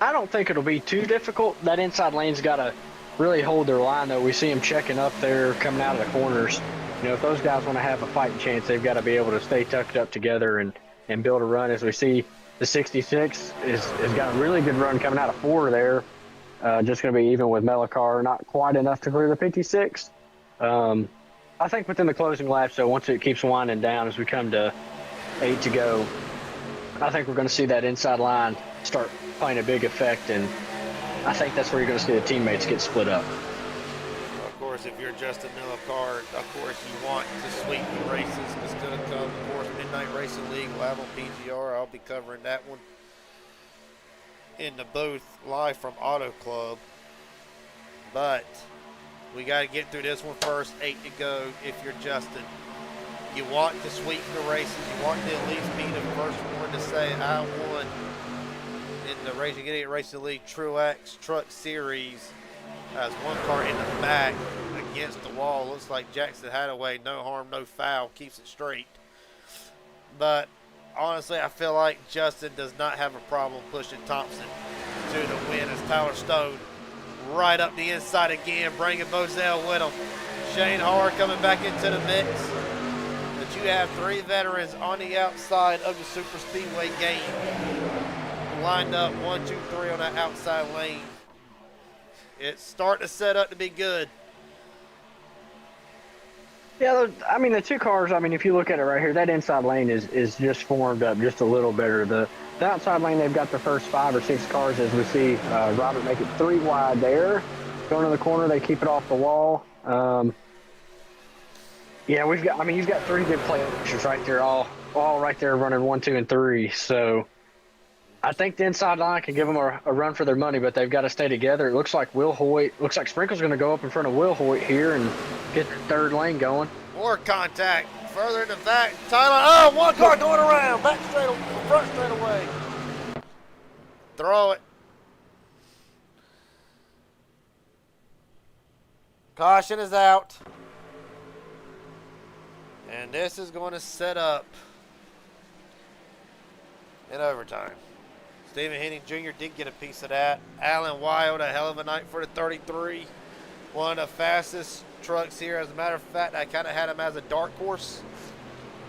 I don't think it'll be too difficult. That inside lane's got to really hold their line, though. We see them checking up there, coming out of the corners. If those guys want to have a fighting chance, they've got to be able to stay tucked up together and build a run. As we see, the 66 has got a really good run coming out of 4 there. Just going to be even with Millicar, not quite enough to clear the 56. I think within the closing laps, so once it keeps winding down as we come to 8 to go, I think we're going to see that inside line start playing a big effect, and I think that's where you're going to see the teammates get split up. Of course, if you're Justin Millicar, of course you want to sweep the races. It's going to come, of course, Midnight Racing League live on PGR. I'll be covering that one in the booth live from Auto Club. But we got to get through this one first. 8 to go if you're Justin. You want to sweep the races. You want to at least be the first one to say, I won in the Racing Idiot Racing League Truex Truck Series. As one car in the back against the wall. Looks like Jackson Hadaway, no harm, no foul, keeps it straight. But honestly, I feel like Justin does not have a problem pushing Thompson to the win as Tyler Stone right up the inside again, bringing Moselle with him. Shane Howard coming back into the mix. But you have 3 veterans on the outside of the Super Speedway game. Lined up 1, 2, 3 on that outside lane. It's starting to set up to be good. Yeah, I mean, the 2 cars, I mean, if you look at it right here, that inside lane is just formed up just a little better. The outside lane, they've got the first 5 or 6 cars, as we see Robert make it 3 wide there. Going to the corner, they keep it off the wall. Yeah, you've got 3 good players right there, all right there running 1, 2, and 3. So I think the inside line can give them a run for their money, but they've got to stay together. It looks like Sprinkle's going to go up in front of Will Hoyt here and get the 3rd lane going. More contact. Further in the back. Tyler, one car going around. Front straight away. Throw it. Caution is out. And this is going to set up in overtime. Stephen Henning Jr. did get a piece of that. Alan Wild, a hell of a night for the 33. One of the fastest trucks here. As a matter of fact, I kind of had him as a dark horse.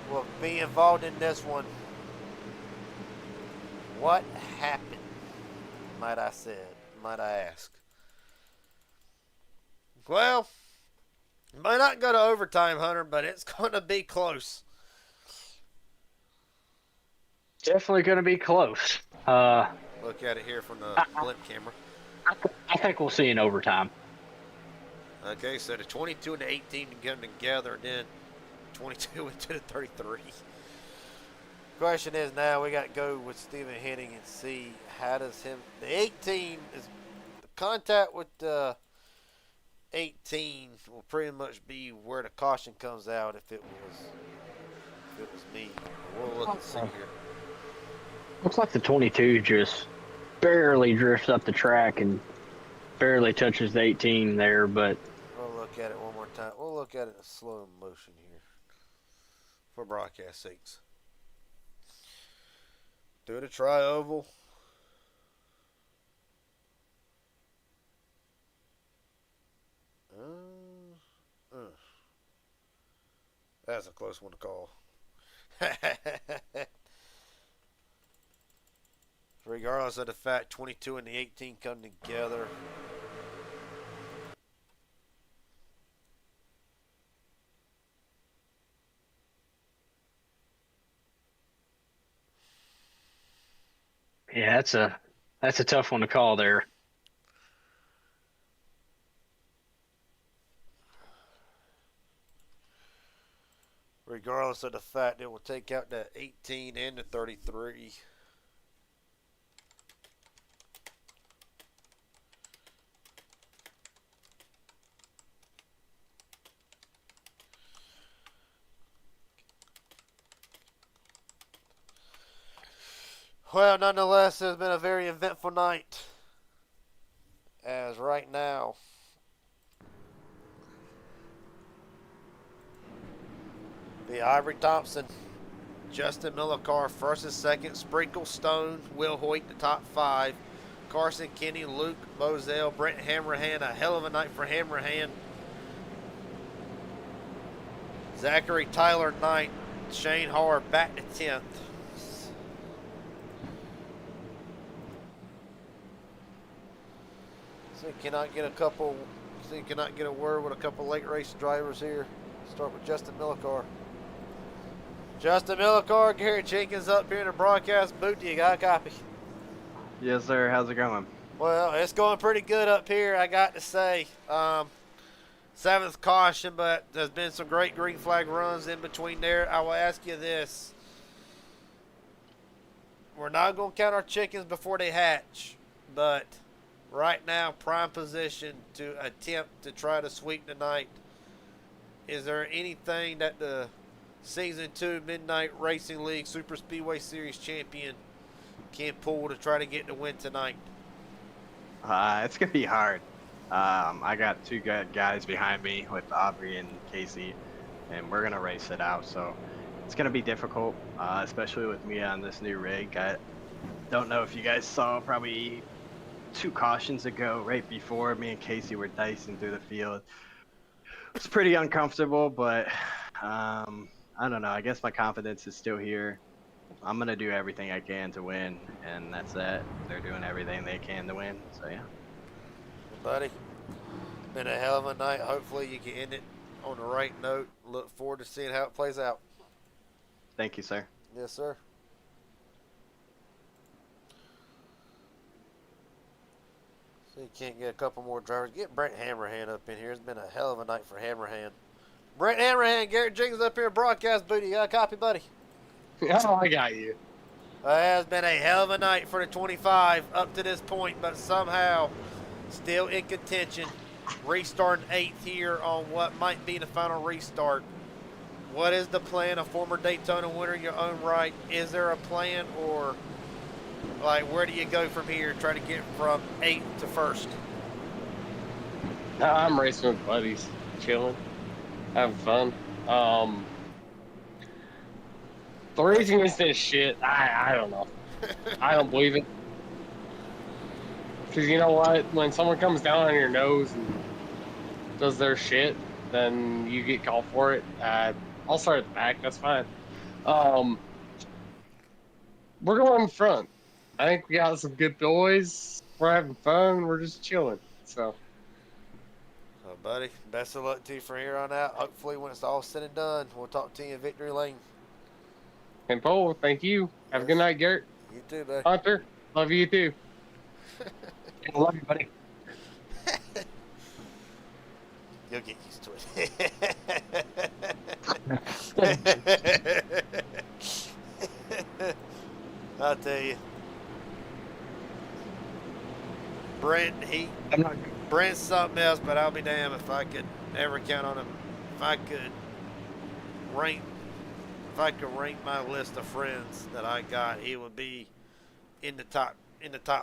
Will be involved in this one. What happened, might I ask? Well, might not go to overtime, Hunter, but it's going to be close. Definitely going to be close. Look at it here from the blimp camera. I think we'll see an overtime. Okay, so the 22 and the 18 come together, and then 22 into the 33. Question is now we got to go with Stephen Henning and see how does the 18 is the contact with the 18 will pretty much be where the caution comes out if it was me. We'll look and see here. Looks like the 22 just barely drifts up the track and barely touches the 18 there, but we'll look at it one more time. We'll look at it in slow motion here for broadcast sakes. Do the tri-oval. That's a close one to call. Regardless of the fact 22 and the 18 come together. yeah, that's a tough one to call there. Regardless of the fact it will take out the 18 and the 33. Well, nonetheless, it's been a very eventful night. As right now, the Ivory Thompson, Justin Miller car first and second, Sprinkle, Stone, Will Hoyt the top 5, Carson Kenny, Luke Moselle, Brent Hammerhand, a hell of a night for Hammerhand, Zachary Tyler 9th, Shane Howard back to 10th. So cannot get a word with a couple late race drivers here. Start with Justin Millicar. Justin Millicar, Gary Jenkins up here in the broadcast booth. You got a copy? Yes, sir. How's it going? Well, it's going pretty good up here, I got to say. 7th caution, but there's been some great green flag runs in between there. I will ask you this. We're not going to count our chickens before they hatch, but right now prime position to attempt to try to sweep tonight. Is there anything that the Season 2 Midnight Racing League Super Speedway Series champion can pull to try to get the win tonight? It's gonna be hard. I got two good guys behind me with Aubrey and Casey, and we're gonna race it out. So it's gonna be difficult, especially with me on this new rig. I don't know if you guys saw, probably 2 cautions ago, right before me and Casey were dicing through the field. It's pretty uncomfortable, but I don't know. I guess my confidence is still here. I'm gonna do everything I can to win, and that's that. They're doing everything they can to win. So yeah. Buddy, been a hell of a night. Hopefully you can end it on the right note. Look forward to seeing how it plays out. Thank you, sir. Yes, sir. So you can't get a couple more drivers. Get Brent Hammerhand up in here. It's been a hell of a night for Hammerhand. Brent Hammerhand, Garrett Jenkins up here, broadcast booty. You got a copy, buddy? Oh, I got you. It has been a hell of a night for the 25 up to this point, but somehow still in contention. Restarting 8th here on what might be the final restart. What is the plan? A former Daytona winner in your own right. Is there a plan, or like where do you go from here? Try to get from 8th to 1st. I'm racing with buddies, chilling, having fun. The racing is this shit. I don't know. I don't believe it. Because you know what? When someone comes down on your nose and does their shit, then you get called for it. I'll start at the back. That's fine. We're going in front. I think we got some good boys. We're having fun. We're just chilling. So, Buddy, best of luck to you from here on out. Hopefully when it's all said and done, we'll talk to you in Victory Lane. and Paul, thank you. Have a good night, Garrett. You too, buddy. Hunter, love you too. I love you, buddy. You'll get used to it. I'll tell you. Brent's something else, but I'll be damned if I could ever count on him. If I could rank my list of friends that I got, he would be in the top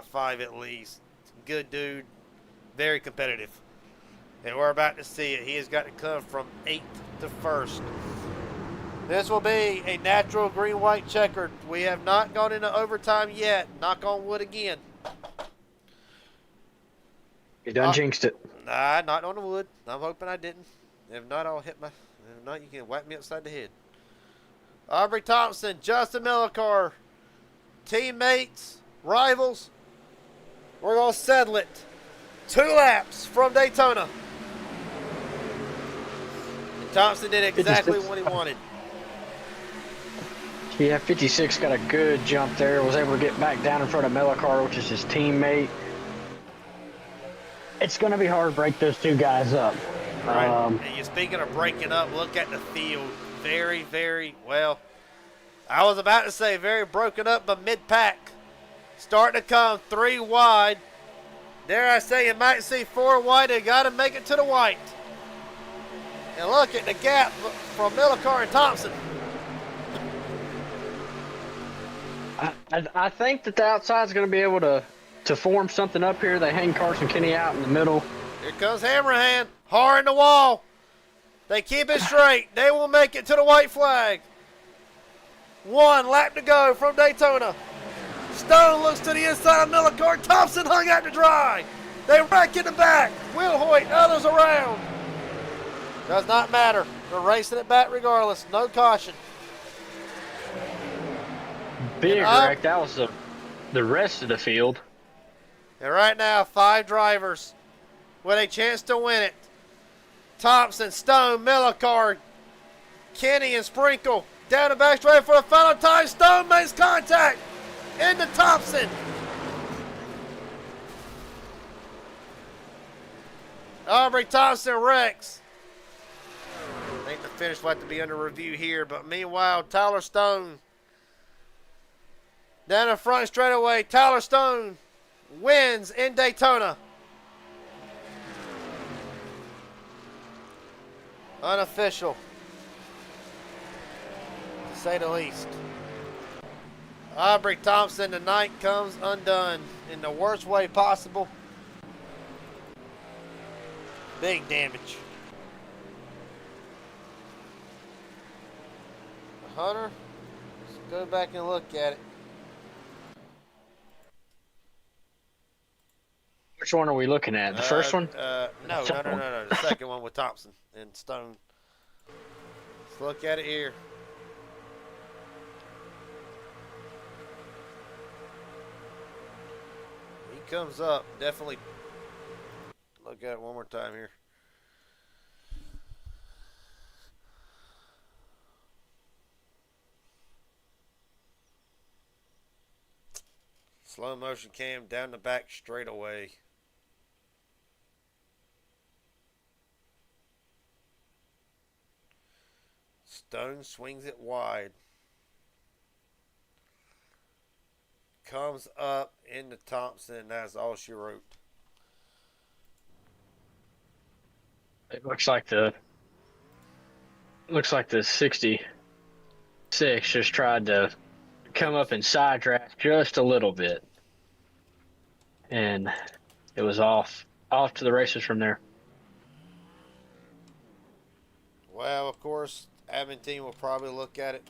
5 at least. Good dude, very competitive. And we're about to see it. He has got to come from 8th to 1st. This will be a natural green-white checkered. We have not gone into overtime yet. Knock on wood again. You done jinxed it. Nah, not on the wood. I'm hoping I didn't. If not, I'll hit my... If not, you can whack me upside the head. Aubrey Thompson, Justin Millicar, teammates, rivals. We're going to settle it. 2 laps from Daytona. And Thompson did exactly what he wanted. Yeah, 56 got a good jump there. Was able to get back down in front of Millicar, which is his teammate. It's going to be hard to break those 2 guys up. Right. And you're speaking of breaking up, look at the field. Very, very, well, I was about to say very broken up, but mid-pack. Starting to come 3 wide. Dare I say you might see 4 wide. They got to make it to the white. And look at the gap from Millicar and Thompson. I think that the outside's going to be able to form something up here. They hang Carson Kenny out in the middle. Here comes Hammerhand. Hard in the wall. They keep it straight. They will make it to the white flag. 1 lap to go from Daytona. Stone looks to the inside of Millicar. Thompson hung out to dry. They wreck in the back. Will Hoyt, others around. Does not matter. They're racing it back regardless. No caution. Big wreck. That was the rest of the field. And right now, 5 drivers with a chance to win it. Thompson, Stone, Millicar, Kenny, and Sprinkle down the back straight for the final time. Stone makes contact into Thompson. Aubrey Thompson wrecks. I think the finish will have to be under review here, but meanwhile, Tyler Stone down the front straightaway. Tyler Stone wins in Daytona. Unofficial, to say the least. Aubrey Thompson tonight comes undone in the worst way possible. Big damage. Hunter, let's go back and look at it. Which one are we looking at? The first one? No. The second one with Thompson and Stone. Let's look at it here. He comes up. Definitely look at it one more time here. Slow motion cam down the back straight away. Stone swings it wide. Comes up into Thompson, and that's all she wrote. It looks like the 66 just tried to come up and side draft just a little bit, and it was off to the races from there. Well, of course, admin team will probably look at it.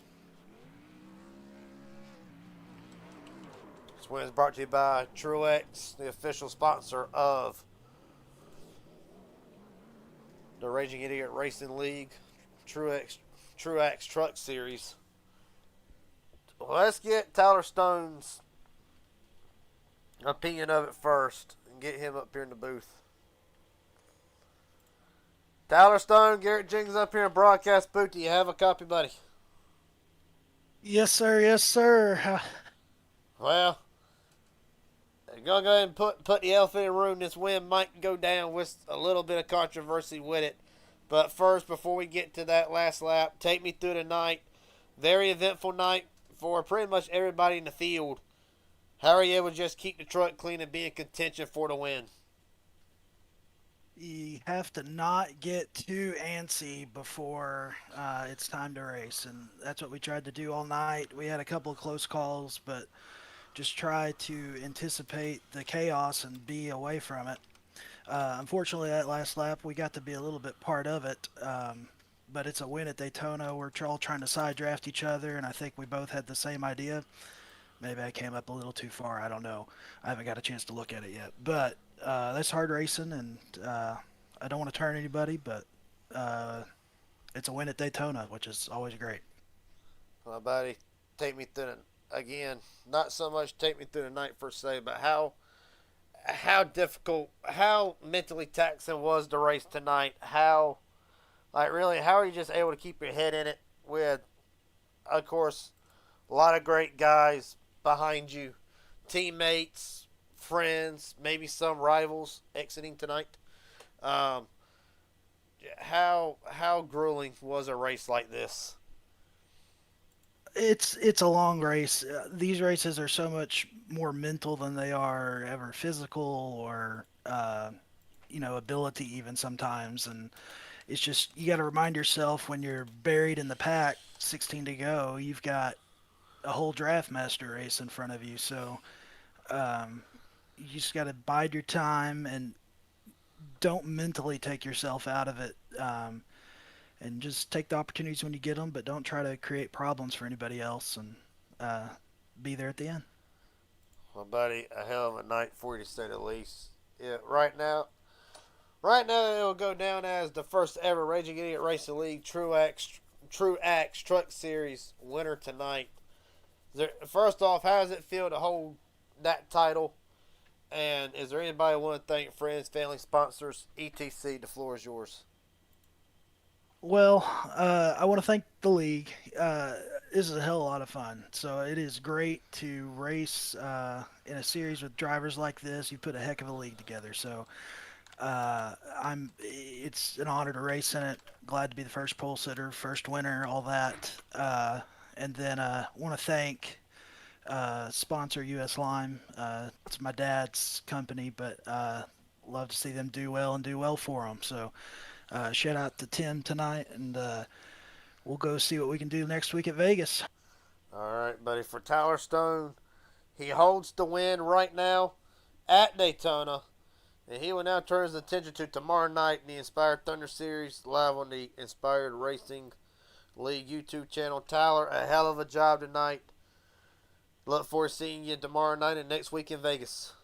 This win is brought to you by Truex, the official sponsor of the Raging Idiot Racing League, Truex Truck Series. Let's get Tyler Stone's opinion of it first and get him up here in the booth. Tyler Stone, Garrett Jenkins up here in broadcast booth. Do you have a copy, buddy? Yes, sir. Yes, sir. Well, I'm going to go ahead and put the elephant in the room. This win might go down with a little bit of controversy with it. But first, before we get to that last lap, take me through the night. Very eventful night for pretty much everybody in the field. How are you able to just keep the truck clean and be in contention for the win? You have to not get too antsy before it's time to race, and that's what we tried to do all night. We had a couple of close calls, but just try to anticipate the chaos and be away from it. Unfortunately, that last lap, we got to be a little bit part of it, but it's a win at Daytona. We're all trying to side draft each other, and I think we both had the same idea. Maybe I came up a little too far. I don't know. I haven't got a chance to look at it yet. But that's hard racing, and I don't want to turn anybody, but it's a win at Daytona, which is always great. Well, buddy, take me through it again. Not so much take me through the night per se, but how difficult, how mentally taxing was the race tonight? How are you just able to keep your head in it with, of course, a lot of great guys behind you, teammates, friends, maybe some rivals exiting tonight. How grueling was a race like this? It's a long race. These races are so much more mental than they are ever physical or ability even sometimes. And it's just you got to remind yourself when you're buried in the pack, 16 to go, you've got a whole draft master race in front of you. So you just got to bide your time and don't mentally take yourself out of it. And just take the opportunities when you get them, but don't try to create problems for anybody else, and be there at the end. Well, buddy, a hell of a night for you to say the least. Yeah, right now it will go down as the first ever Raging Idiot Racing League Truex Truck Series winner tonight. First off, how does it feel to hold that title? And is there anybody want to thank, friends, family, sponsors, etc.? The floor is yours. Well, I want to thank the league. This is a hell of a lot of fun. So it is great to race in a series with drivers like this. You put a heck of a league together. So it's an honor to race in it. Glad to be the first pole sitter, first winner, all that. And then I want to thank sponsor US Lime. It's my dad's company, but love to see them do well and do well for them. So shout out to Tim tonight, and we'll go see what we can do next week at Vegas. All right, buddy. For Tyler Stone, he holds the win right now at Daytona, and he will now turn his attention to tomorrow night in the Inspired Thunder Series live on the Inspired Racing League YouTube channel. Tyler, a hell of a job tonight. Look forward to seeing you tomorrow night and next week in Vegas.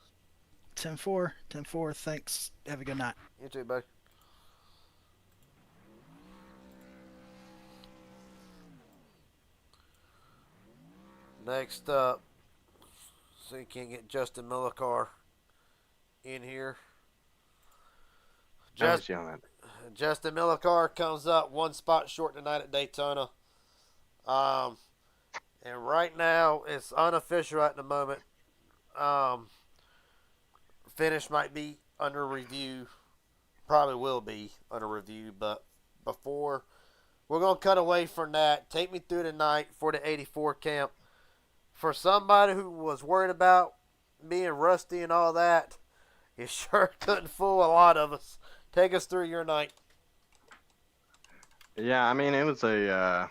10-4. 10-4. Thanks. Have a good night. You too, buddy. Next up, so you can get Justin Millicar in here. Justin Millicar comes up one spot short tonight at Daytona. And right now, it's unofficial at the moment. Finish might be under review. Probably will be under review. But before, we're going to cut away from that. Take me through the night for the 84 camp. For somebody who was worried about being rusty and all that, you sure couldn't fool a lot of us. Take us through your night. Yeah, I mean, it was a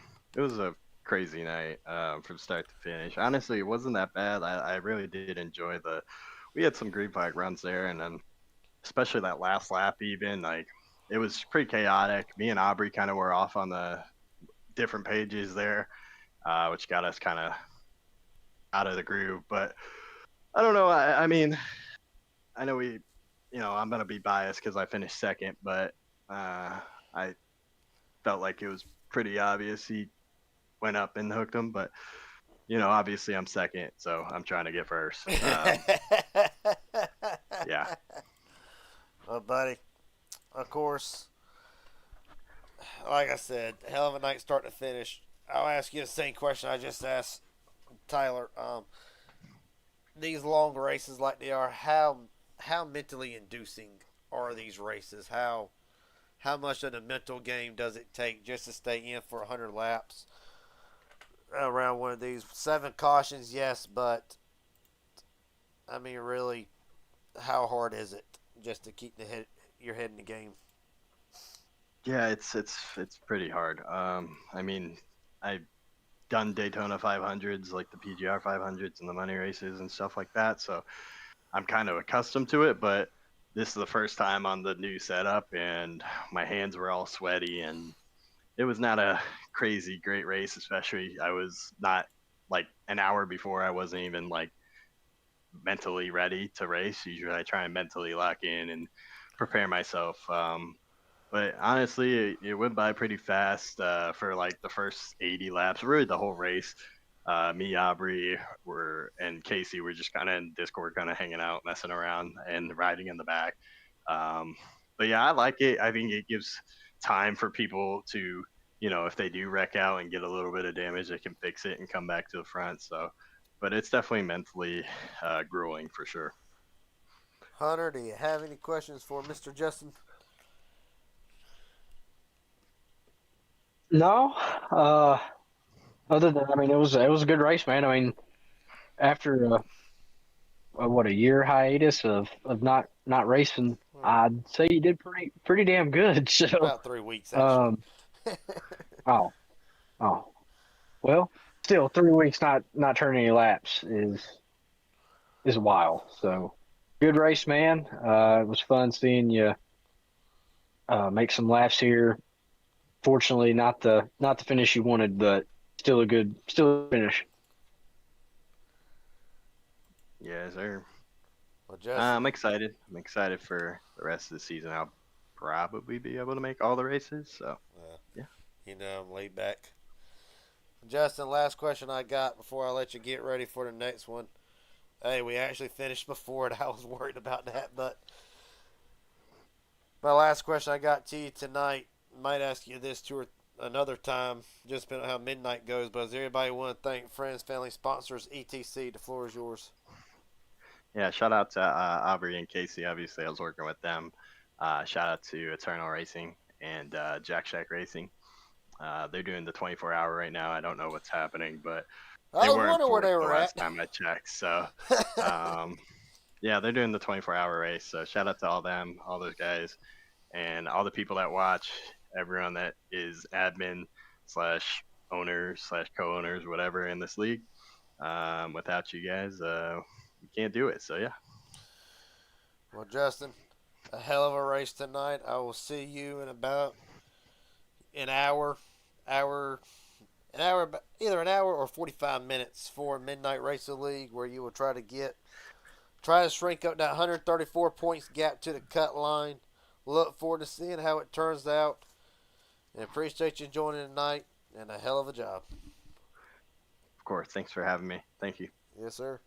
crazy night from start to finish. Honestly, it wasn't that bad. I really did enjoy we had some green flag runs there, and then especially that last lap, even like it was pretty chaotic. Me and Aubrey kind of were off on the different pages there, which got us kind of out of the groove. But I don't know. I mean, I know I'm gonna be biased because I finished second, but I felt like it was pretty obvious he went up and hooked him. But obviously I'm second, so I'm trying to get first. Yeah. Well, buddy, of course, like I said, hell of a night start to finish. I'll ask you the same question I just asked Tyler. These long races like they are, how mentally inducing are these races? How much of the mental game does it take just to stay in for 100 laps around one of these? 7 cautions, yes, but I mean, really, how hard is it just to keep your head in the game? Yeah, it's pretty hard. I mean, I've done Daytona 500s, like the PGR 500s and the money races and stuff like that, so I'm kind of accustomed to it. But this is the first time on the new setup, and my hands were all sweaty, and it was not a crazy great race. Especially, I was not like an hour before. I wasn't even like mentally ready to race. Usually, I try and mentally lock in and prepare myself. But honestly, it went by pretty fast for like the first 80 laps, really the whole race. Me, Aubrey, and Casey were just kind of in Discord, kind of hanging out, messing around, and riding in the back. But yeah, I like it. I think it gives time for people to, if they do wreck out and get a little bit of damage, they can fix it and come back to the front. So, but it's definitely mentally grueling for sure. Hunter, do you have any questions for Mr. Justin? No. Other than, I mean, it was a good race, man. I mean, after a year hiatus of not racing, I'd say you did pretty damn good. So about 3 weeks actually. Oh, well, still 3 weeks not turning any laps is wild. So good race, man. It was fun seeing you make some laps here. Fortunately, not the finish you wanted, but still a good finish. Yeah, sir. Well, Justin, I'm excited. I'm excited for the rest of the season. I'll probably be able to make all the races. So, yeah. I'm laid back. Justin, last question I got before I let you get ready for the next one. Hey, we actually finished before it. I was worried about that, but my last question I got to you tonight, might ask you this too or another time, just depending on how midnight goes, but does everybody want to thank friends, family, sponsors, etc.? The floor is yours. Yeah, shout out to Aubrey and Casey. Obviously, I was working with them. Shout out to Eternal Racing and Jack Shack Racing. They're doing the 24-hour right now. I don't know what's happening, but I was weren't wondering where fourth they the were last at. time I checked. So, yeah, they're doing the 24-hour race. So shout out to all them, all those guys, and all the people that watch, everyone that is admin slash owners slash co-owners, whatever in this league. Without you guys, we can't do it. So yeah. Well, Justin, a hell of a race tonight. I will see you in about an hour, either an hour or 45 minutes for Midnight Racing League, where you will try to shrink up that 134 points gap to the cut line. Look forward to seeing how it turns out, and appreciate you joining tonight. And a hell of a job. Of course. Thanks for having me. Thank you. Yes, sir.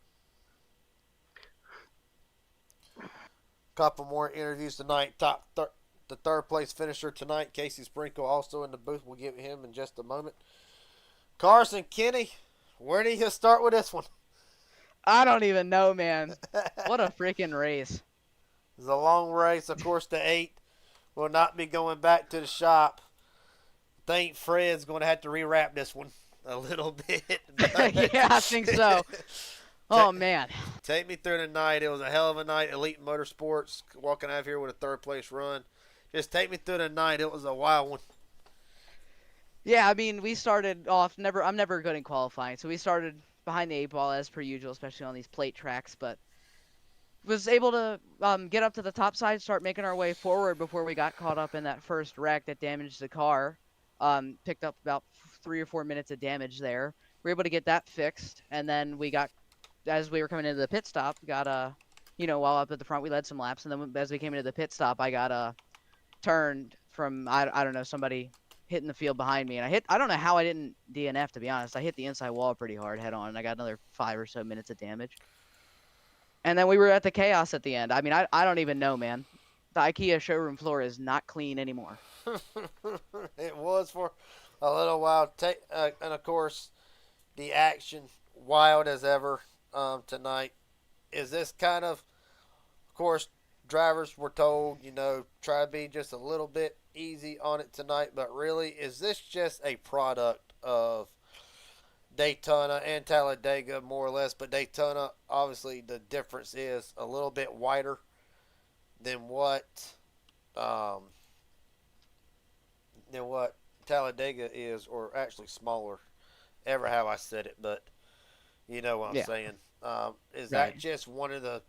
Couple more interviews tonight. The third place finisher tonight, Casey Sprinkle, also in the booth. We'll get him in just a moment. Carson Kenny, where do you start with this one? I don't even know, man. What a freaking race. It's a long race. Of course, the 8 will not be going back to the shop. I think Fred's going to have to rewrap this one a little bit. Yeah, I think so. Oh, man. Take me through the night. It was a hell of a night. Elite Motorsports walking out of here with a third place run. Just take me through the night. It was a wild one. Yeah, I mean, we started off I'm never good in qualifying, so we started behind the 8 ball as per usual, especially on these plate tracks, but was able to get up to the top side, start making our way forward before we got caught up in that first wreck that damaged the car. Picked up about 3 or 4 minutes of damage there. We were able to get that fixed, and then we got, as we were coming into the pit stop, got while up at the front, we led some laps, and then as we came into the pit stop, I got turned from I don't know, somebody hitting the field behind me, and I don't know how I didn't DNF, to be honest. I hit the inside wall pretty hard head on, and I got another 5 or so minutes of damage. And then we were at the chaos at the end. I mean, I don't even know, man. The IKEA showroom floor is not clean anymore. It was for a little while. And of course, the action wild as ever tonight. Is this kind of course, drivers were told, try to be just a little bit easy on it tonight. But really, is this just a product of Daytona and Talladega, more or less? But Daytona, obviously, the difference is a little bit wider than what Talladega is, or actually smaller. Ever how I said it, but you know what I'm saying. Is that just one of the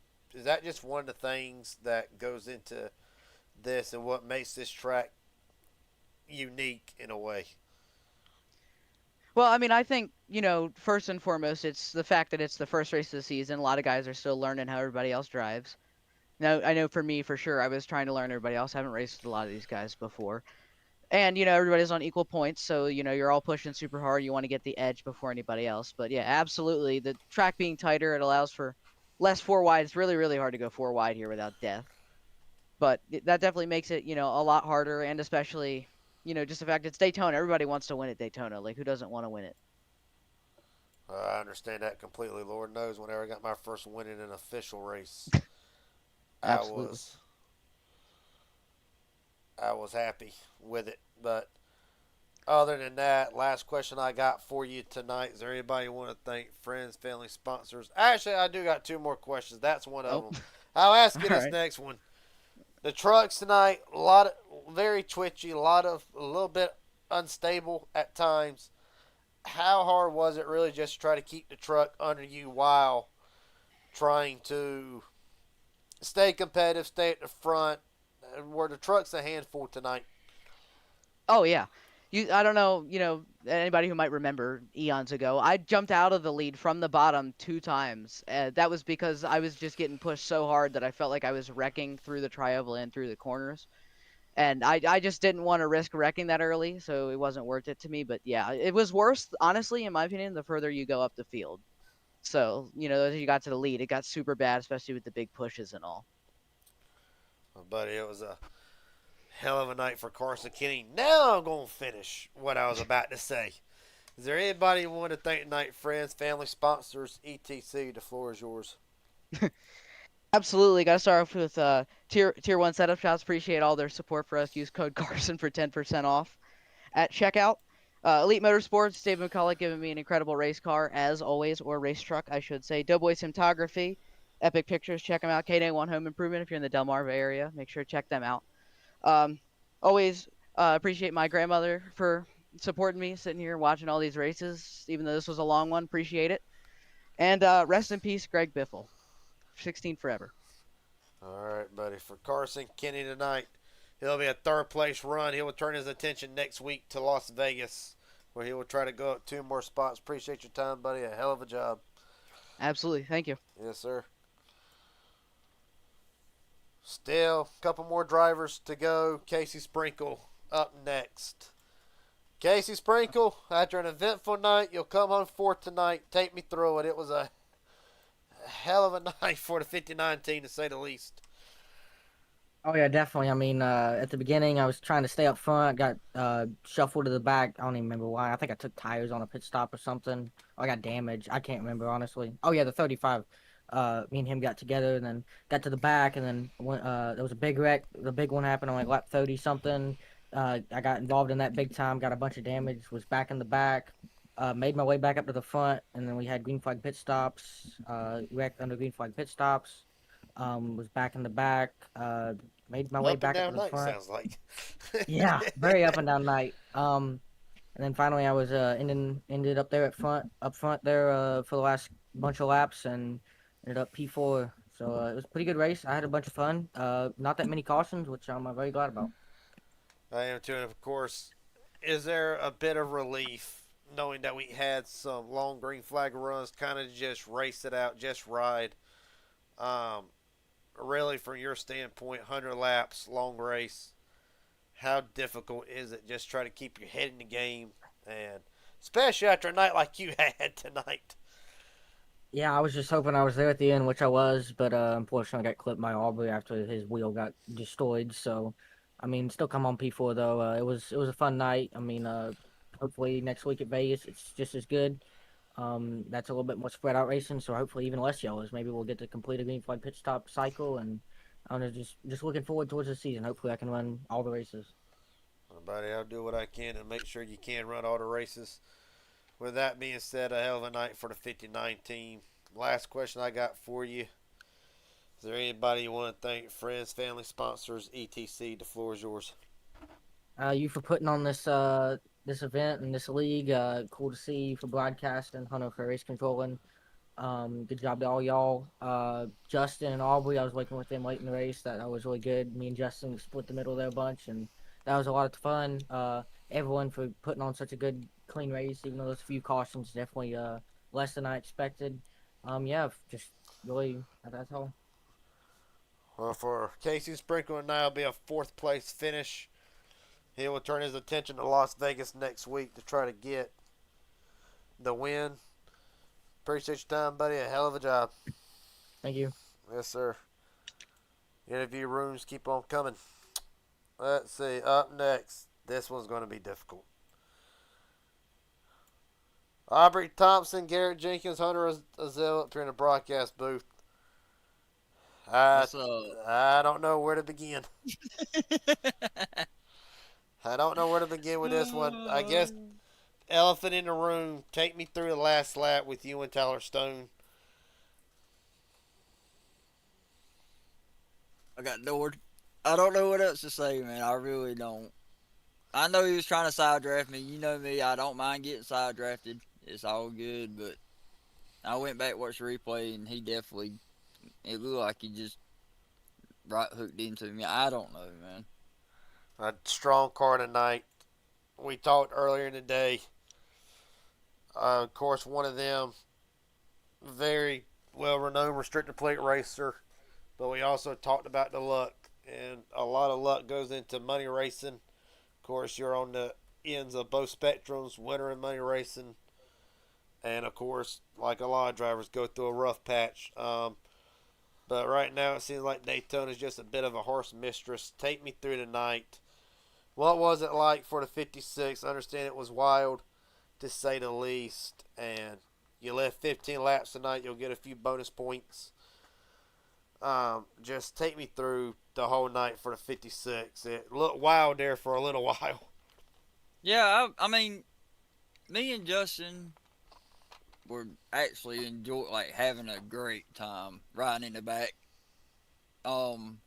things that goes into this, and what makes this track unique in a way? Well, I mean, I think, first and foremost, it's the fact that it's the first race of the season. A lot of guys are still learning how everybody else drives. Now, I know for me, for sure, I was trying to learn everybody else. I haven't raced a lot of these guys before. And, everybody's on equal points, so, you're all pushing super hard. You want to get the edge before anybody else. But, yeah, absolutely. The track being tighter, it allows for less 4 wide. It's really, really hard to go 4 wide here without death. But that definitely makes it, a lot harder, and especially, just the fact it's Daytona. Everybody wants to win at Daytona. Like, who doesn't want to win it? I understand that completely. Lord knows, whenever I got my first win in an official race, Absolutely. I was happy with it. But other than that, last question I got for you tonight. Is there anybody you want to thank? Friends, family, sponsors? Actually, I do got 2 more questions. That's one of them. I'll ask you this next one. The trucks tonight, a lot of very twitchy, a little bit unstable at times. How hard was it really just to try to keep the truck under you while trying to stay competitive, stay at the front? Were the trucks a handful tonight? Oh, yeah. I don't know, anybody who might remember eons ago, I jumped out of the lead from the bottom 2 times. That was because I was just getting pushed so hard that I felt like I was wrecking through the trioval and through the corners. And I just didn't want to risk wrecking that early, so it wasn't worth it to me. But, yeah, it was worse, honestly, in my opinion, the further you go up the field. So, as you got to the lead, it got super bad, especially with the big pushes and all. Well, buddy, it was a hell of a night for Carson Kenny. Now I'm going to finish what I was about to say. Is there anybody you want to thank tonight? Friends, family, sponsors, etc.? The floor is yours. Absolutely. Got to start off with Tier 1 Setup Shops. Appreciate all their support for us. Use code Carson for 10% off at checkout. Elite Motorsports, Dave McCullough giving me an incredible race car, as always, or race truck, I should say. Doughboy Cinematography, Epic Pictures, check them out. K-One Home Improvement, if you're in the Delmarva area, make sure to check them out. Always appreciate my grandmother for supporting me, sitting here watching all these races, even though this was a long one. Appreciate it. And rest in peace, Greg Biffle. 16 forever. All right, buddy. For Carson Kenny tonight, he'll be a third place run. He will turn his attention next week to Las Vegas, where he will try to go up 2 more spots. Appreciate your time, buddy. A hell of a job. Absolutely. Thank you. Yes, sir. Still a couple more drivers to go. Casey Sprinkle up next. Casey Sprinkle, after an eventful night, you'll come home fourth tonight. Take me through it. It was a hell of a night for the 59 team, to say the least. Oh yeah, definitely. I mean, at the beginning, I was trying to stay up front. Got shuffled to the back. I don't even remember why. I think I took tires on a pit stop or something. Or I got damaged. I can't remember honestly. Oh yeah, the 35. Me and him got together, and then got to the back, and then there was a big wreck. The big one happened on like lap 30 something. I got involved in that big time. Got a bunch of damage. Was back in the back. Made my way back up to the front, and then we had green flag pit stops. Wrecked under green flag pit stops. Was back in the back. Made my way back up to the front. Sounds like. Yeah, very up and down night. And then finally I was ended up there up front there for the last bunch of laps, and ended up P4. So it was a pretty good race. I had a bunch of fun. Not that many cautions, which I'm very glad about. I am too, and of course, is there a bit of relief knowing that we had some long green flag runs, kind of just race it out, just ride? Really, from your standpoint, 100 laps, long race, how difficult is it just try to keep your head in the game, and especially after a night like you had tonight? Yeah, I was just hoping I was there at the end, which I was, but unfortunately I got clipped by Aubrey after his wheel got destroyed. So, I mean, still come on P4 though. It was a fun night. I mean, hopefully next week at Vegas it's just as good. That's a little bit more spread out racing, so hopefully even less yellows. Maybe we'll get to complete a green flag pit stop cycle, and I'm just looking forward towards the season. Hopefully I can run all the races. Buddy, I'll do what I can to make sure you can run all the races. With that being said, a hell of a night for the 59 team. Last question I got for you. Is there anybody you want to thank? Friends, family, sponsors, etc. The floor is yours. You for putting on this this event and this league. Cool to see you for broadcasting. Hunter for race controlling. Good job to all y'all. Justin and Aubrey, I was working with them late in the race. That was really good. Me and Justin split the middle there a bunch, and that was a lot of fun. Everyone for putting on such a good, clean race, even though there's a few cautions, definitely less than I expected. Yeah, just really, that's all. Well, for Casey Sprinkle and I, it'll be a 4th place finish. He will turn his attention to Las Vegas next week to try to get the win. Appreciate your time, buddy. A hell of a job. Thank you. Yes, sir. Interview rooms keep on coming. Let's see. Up next. This one's going to be difficult. Aubrey Thompson, Garrett Jenkins, Hunter Azell up here in the broadcast booth. I don't know where to begin. I don't know where to begin with this one. I guess elephant in the room. Take me through the last lap with you and Tyler Stone. I got Nord. I don't know what else to say, man. I really don't. I know he was trying to side draft me. You know me. I don't mind getting side drafted. It's all good, but I went back watched the replay, and he definitely, it looked like he just right hooked into me. I don't know, man. A strong car tonight. We talked earlier in the day. Of course, one of them, very well-renowned restrictor plate racer, but we also talked about the luck, and a lot of luck goes into money racing. Of course, you're on the ends of both spectrums, winter and money racing, and of course, like a lot of drivers, go through a rough patch. But right now, it seems like Daytona is just a bit of a horse mistress. Take me through the night. What was it like for the 56? I understand it was wild, to say the least. And you left 15 laps tonight. You'll get a few bonus points. Just take me through the whole night for the 56. It looked wild there for a little while. Yeah, I mean, me and Justin were actually having a great time riding in the back. Um,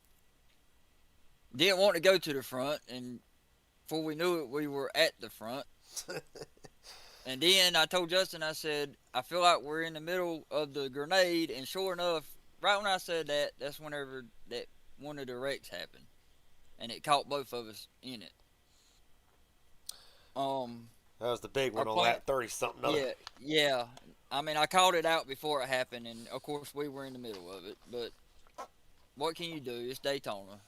didn't want to go to the front, and before we knew it, we were at the front. And then I told Justin, I said, I feel like we're in the middle of the grenade, and sure enough, right when I said that, that's whenever that one of the wrecks happened, and it caught both of us in it. That was the big Our one on plan, that 30 something. yeah. I mean, I called it out before it happened, and of course we were in the middle of it. But what can you do? It's Daytona.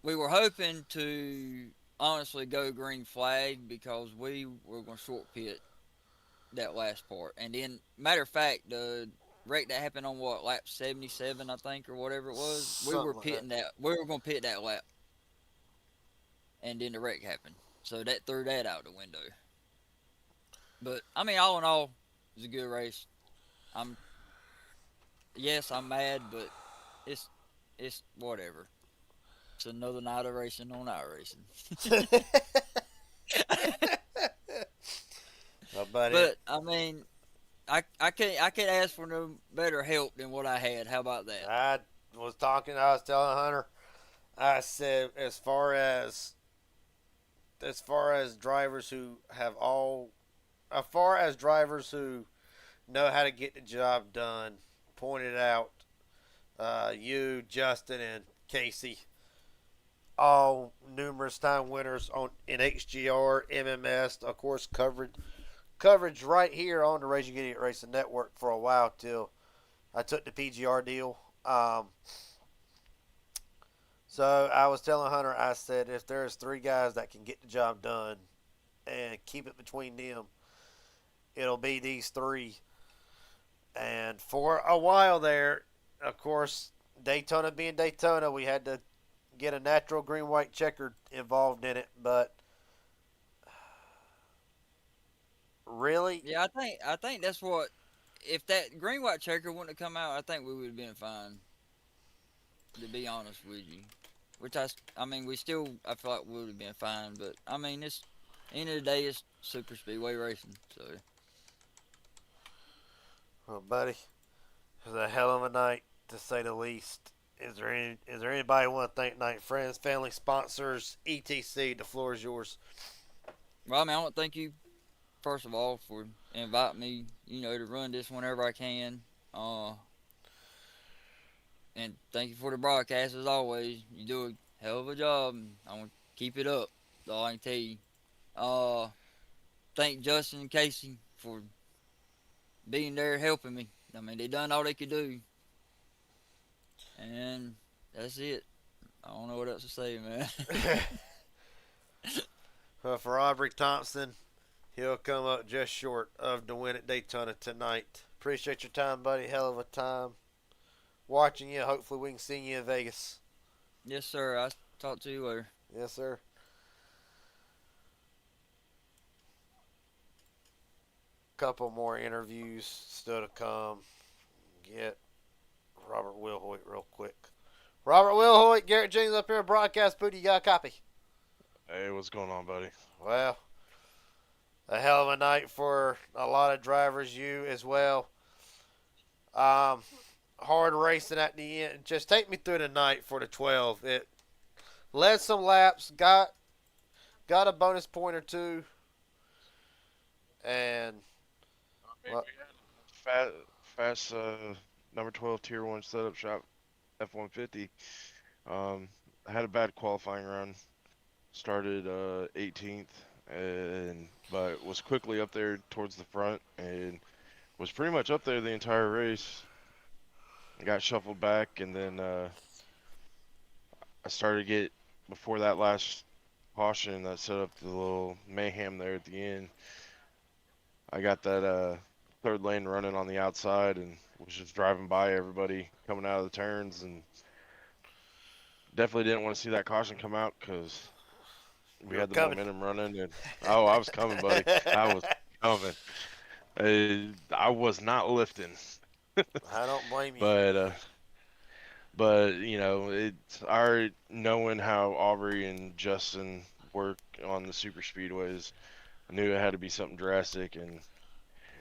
We were hoping to honestly go green flag because we were going to short pit that last part. And then, matter of fact, the wreck that happened on lap 77, I think, or whatever it was, we were pitting that. We were going to pit that lap, and then the wreck happened. So that threw that out the window. But I mean, all in all, it was a good race. I'm mad, but it's whatever. It's another night of racing on iRacing. But I mean, I can't ask for no better help than what I had. How about that? I was telling Hunter, I said as far as drivers who know how to get the job done, pointed out you, Justin, and Casey, all numerous time winners in HGR, MMS, of course, coverage right here on the Raging Idiot Racing Network for a while till I took the PGR deal. So I was telling Hunter, I said, if there's 3 guys that can get the job done and keep it between them, it'll be these 3. And for a while there, of course, Daytona being Daytona, we had to get a natural green-white checker involved in it. But really, yeah, I think that's what. If that green-white checker wouldn't have come out, I think we would have been fine. To be honest with you, I mean, we still, I feel like we would have been fine. But I mean, it's end of the day, it's super speedway racing, so. Well, buddy, it was a hell of a night to say the least. Is there anybody you want to thank tonight? Friends, family, sponsors, etc. The floor is yours. Well, I mean, I want to thank you first of all for inviting me. To run this whenever I can. And thank you for the broadcast as always. You do a hell of a job. And I want to keep it up. That's all I can tell you. Thank Justin and Casey for being there helping me. I mean, they done all they could do. And that's it. I don't know what else to say, man. For Aubrey Thompson, he'll come up just short of the win at Daytona tonight. Appreciate your time, buddy. Hell of a time watching you. Hopefully we can see you in Vegas. Yes, sir. I'll talk to you later. Yes, sir. Couple more interviews still to come. Get Robert Wilhoit real quick. Robert Wilhoit, Garrett James up here in broadcast booth. You got a copy? Hey, what's going on, buddy? Well, a hell of a night for a lot of drivers. You as well. Hard racing at the end. Just take me through the night for the 12. It led some laps, got a bonus point or two, and well, fast number 12 tier 1 setup shop F-150. I had a bad qualifying run. Started 18th, but was quickly up there towards the front and was pretty much up there the entire race. I got shuffled back, and then I started to get, before that last caution that set up the little mayhem there at the end, I got that third lane running on the outside and was just driving by everybody coming out of the turns, and definitely didn't want to see that caution come out because we had the momentum running. And I was coming, buddy. I was coming. I was not lifting. I don't blame you. But it's our knowing how Aubrey and Justin work on the super speedways. I knew it had to be something drastic, and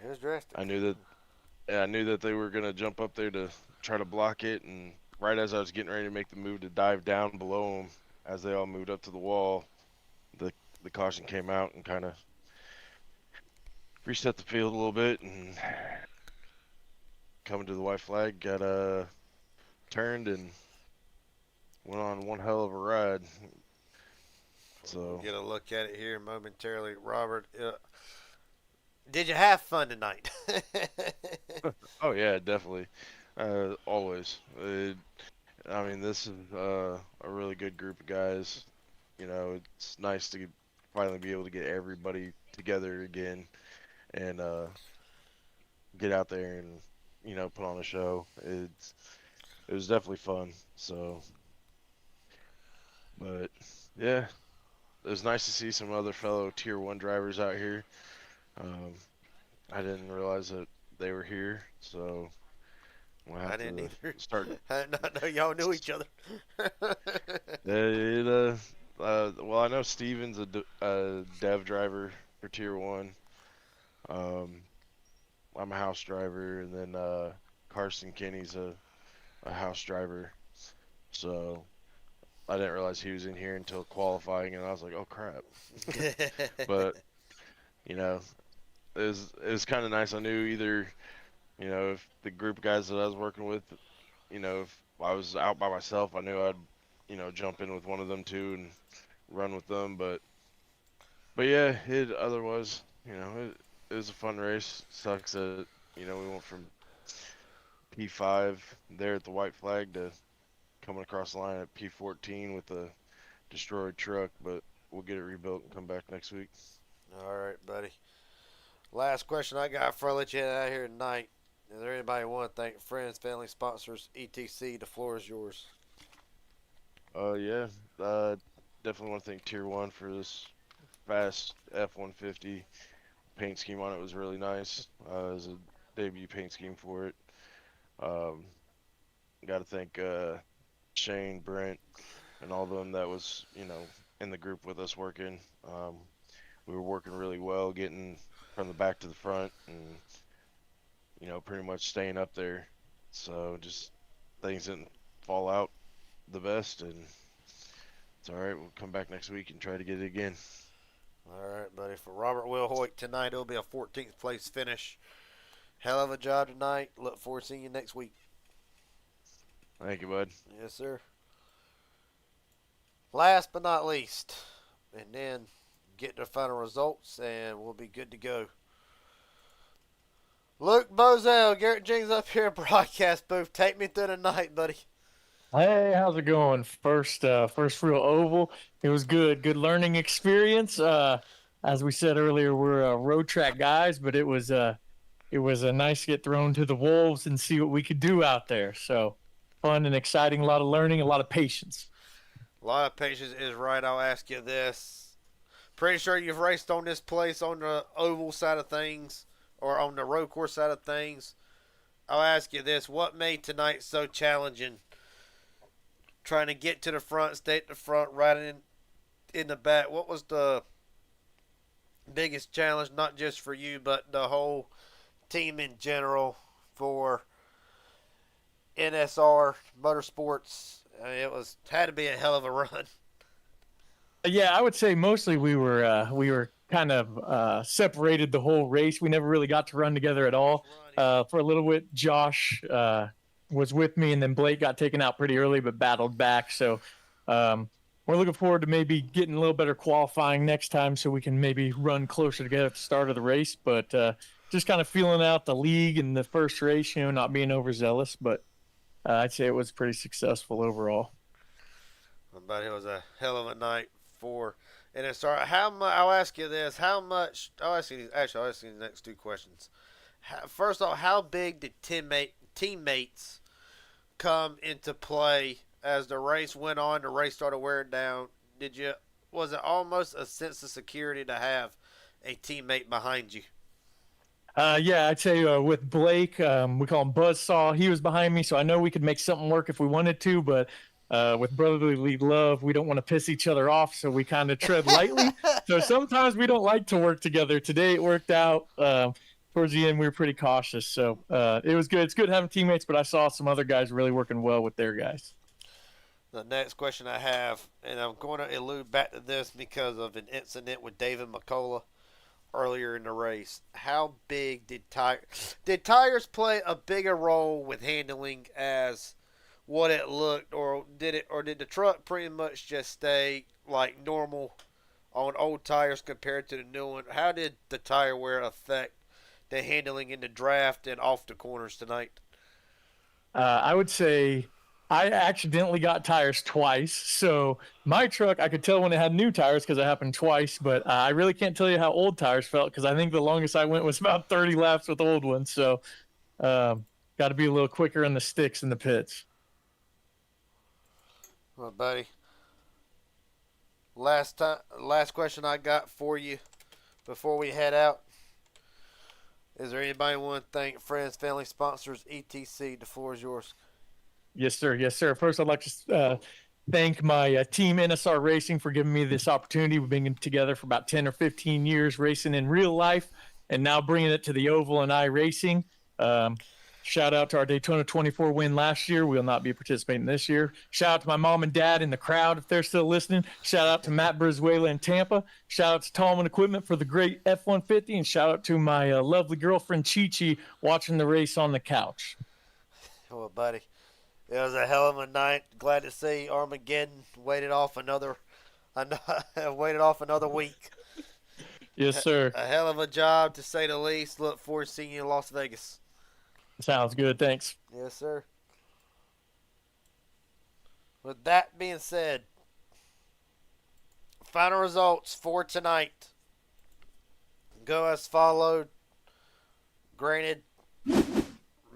It was drastic. I knew that they were gonna jump up there to try to block it, and right as I was getting ready to make the move to dive down below them, as they all moved up to the wall, the caution came out and kind of reset the field a little bit, and coming to the white flag, got turned and went on one hell of a ride. So we'll get a look at it here momentarily. Robert, did you have fun tonight? oh yeah, definitely, always. I mean, this is a really good group of guys. You know, it's nice to finally be able to get everybody together again and get out there and put on a show. It was definitely fun. So, but yeah, it was nice to see some other fellow Tier 1 drivers out here. I didn't realize that they were here, so we'll have I didn't to either. start. I did not know y'all knew each other. Well, I know Steven's a dev driver for Tier 1. I'm a house driver, and then Carson Kenny's a house driver. So I didn't realize he was in here until qualifying, and I was like, oh crap. But it was kind of nice. I knew either if the group of guys that I was working with, if I was out by myself, I knew I'd jump in with one of them too and run with them. But yeah, it otherwise it was a fun race. Sucks that we went from P5 there at the white flag to coming across the line at P14 with a destroyed truck, but we'll get it rebuilt and come back next week. All right, buddy. Last question I got before I let you head out here tonight. Is there anybody you want to thank? Friends, family, sponsors, etc. The floor is yours. Yeah. Definitely want to thank Tier 1 for this fast F-150. Paint scheme on it was really nice. As a debut paint scheme for it. Got to thank Shane, Brent, and all of them that was, in the group with us working. We were working really well, getting from the back to the front, and pretty much staying up there. So just things didn't fall out the best, and it's all right. We'll come back next week and try to get it again. All right, buddy. For Robert Wilhoit tonight, it'll be a 14th place finish. Hell of a job tonight. Look forward to seeing you next week. Thank you, bud. Yes, sir. Last but not least, and then get the final results, and we'll be good to go. Luke Bozell, Garrett Jennings up here in broadcast booth. Take me through the night, buddy. Hey, how's it going? First real oval. It was good. Good learning experience. As we said earlier, we're road track guys, but it was nice to get thrown to the wolves and see what we could do out there. So fun and exciting. A lot of learning, a lot of patience. A lot of patience is right. I'll ask you this. Pretty sure you've raced on this place on the oval side of things or on the road course side of things. I'll ask you this. What made tonight so challenging? Trying to get to the front, stay at the front, riding in the back. What was the biggest challenge, not just for you, but the whole team in general for NSR Motorsports? I mean, had to be a hell of a run. Yeah, I would say mostly we were kind of separated the whole race. We never really got to run together at all. For a little bit, Josh was with me, and then Blake got taken out pretty early, but battled back. So we're looking forward to maybe getting a little better qualifying next time, so we can maybe run closer together at the start of the race. But just kind of feeling out the league in the first race, not being overzealous, but I'd say it was pretty successful overall. But it was a hell of a night for NSR. I'll ask you this. I'll ask you the next two questions. First off, how big did teammates come into play as the race went on, the race started wearing down? Was it almost a sense of security to have a teammate behind you? Yeah, I'd say with Blake, we call him Buzzsaw. He was behind me, so I know we could make something work if we wanted to. But with brotherly love, we don't want to piss each other off, so we kind of tread lightly. So sometimes we don't like to work together. Today it worked out. Towards the end, we were pretty cautious, so it was good. It's good having teammates, but I saw some other guys really working well with their guys. The next question I have, and I'm going to allude back to this because of an incident with David McCullough earlier in the race. How big did tires play a bigger role with handling as what it looked, or did the truck pretty much just stay like normal on old tires compared to the new one? How did the tire wear affect the handling in the draft and off the corners tonight? I would say I accidentally got tires twice. So my truck, I could tell when it had new tires because it happened twice, but I really can't tell you how old tires felt because I think the longest I went was about 30 laps with old ones. So got to be a little quicker in the sticks in the pits. Well, buddy, last question I got for you before we head out. Is there anybody want to thank friends, family, sponsors, etc.? The floor is yours. Yes, sir. Yes, sir. First, I'd like to thank my team, NSR Racing, for giving me this opportunity. We've been together for about 10 or 15 years racing in real life and now bringing it to the oval and iRacing. Shout out to our Daytona 24 win last year. We'll not be participating this year. Shout out to my mom and dad in the crowd if they're still listening. Shout out to Matt Brizuela in Tampa. Shout out to Tallman Equipment for the great F-150. And shout out to my lovely girlfriend, Chi-Chi, watching the race on the couch. Well, buddy, it was a hell of a night. Glad to see Armageddon waited off another week. Yes, sir. A hell of a job, to say the least. Look forward to seeing you in Las Vegas. Sounds good. Thanks. Yes, sir. With that being said, final results for tonight go as followed. Granted,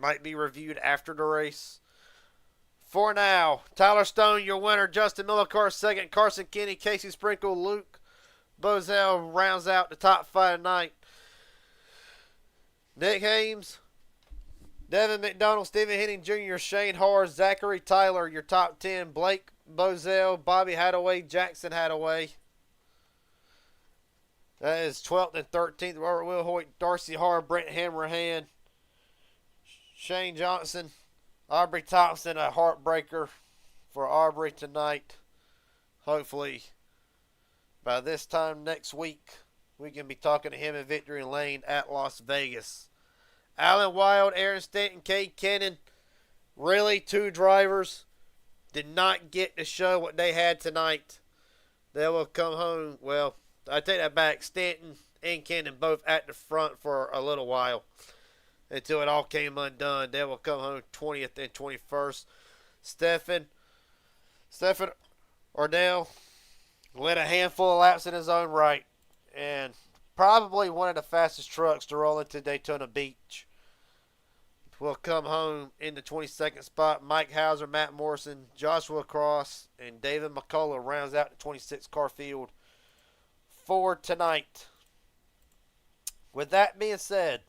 might be reviewed after the race. For now, Tyler Stone, your winner. Justin Millicar, second. Carson Kenny, Casey Sprinkle, Luke Bozell rounds out the top five tonight. Nick Hames, Devin McDonald, Stephen Henning Jr., Shane Hars, Zachary Tyler, your top 10. Blake Bozell, Bobby Hadaway, Jackson Hadaway. That is 12th and 13th. Robert Wilhoit, Darcy Har, Brent Hammerhand, Shane Johnson, Aubrey Thompson, a heartbreaker for Aubrey tonight. Hopefully, by this time next week, we can be talking to him in Victory Lane at Las Vegas. Alan Wild, Aaron Stanton, Cade Kennan, really two drivers did not get to show what they had tonight. They will come home. Well, I take that back. Stanton and Kennan both at the front for a little while until it all came undone. They will come home 20th and 21st. Stephen Ordell led a handful of laps in his own right and probably one of the fastest trucks to roll into Daytona Beach. Will come home in the 22nd spot. Mike Hauser, Matt Morrison, Joshua Cross, and David McCullough rounds out the 26th car field for tonight. With that being said,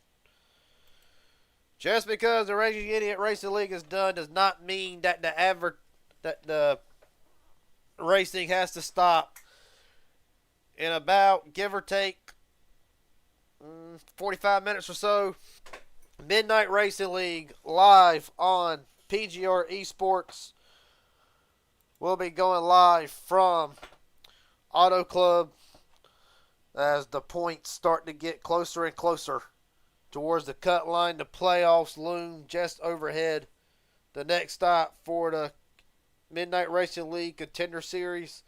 just because the Raging Idiot Racing League is done does not mean that the racing has to stop. In about, give or take, 45 minutes or so, Midnight Racing League live on PGR Esports. We'll be going live from Auto Club as the points start to get closer and closer towards the cut line. The playoffs loom just overhead. The next stop for the Midnight Racing League Contender Series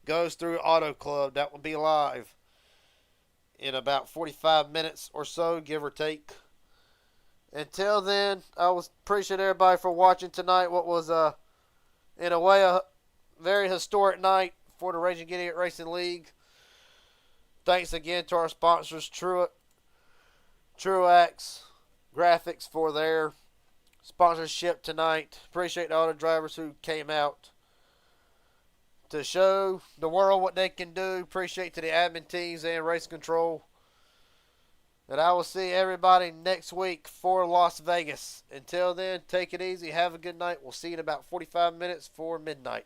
goes through Auto Club. That will be live in about 45 minutes or so, give or take. Until then, I appreciate everybody for watching tonight. What was, in a way, a very historic night for the Raging Idiot Racing League. Thanks again to our sponsors, Truax Graphics, for their sponsorship tonight. Appreciate all the drivers who came out to show the world what they can do. Appreciate to the admin teams and race control. And I will see everybody next week for Las Vegas. Until then, take it easy. Have a good night. We'll see you in about 45 minutes for midnight.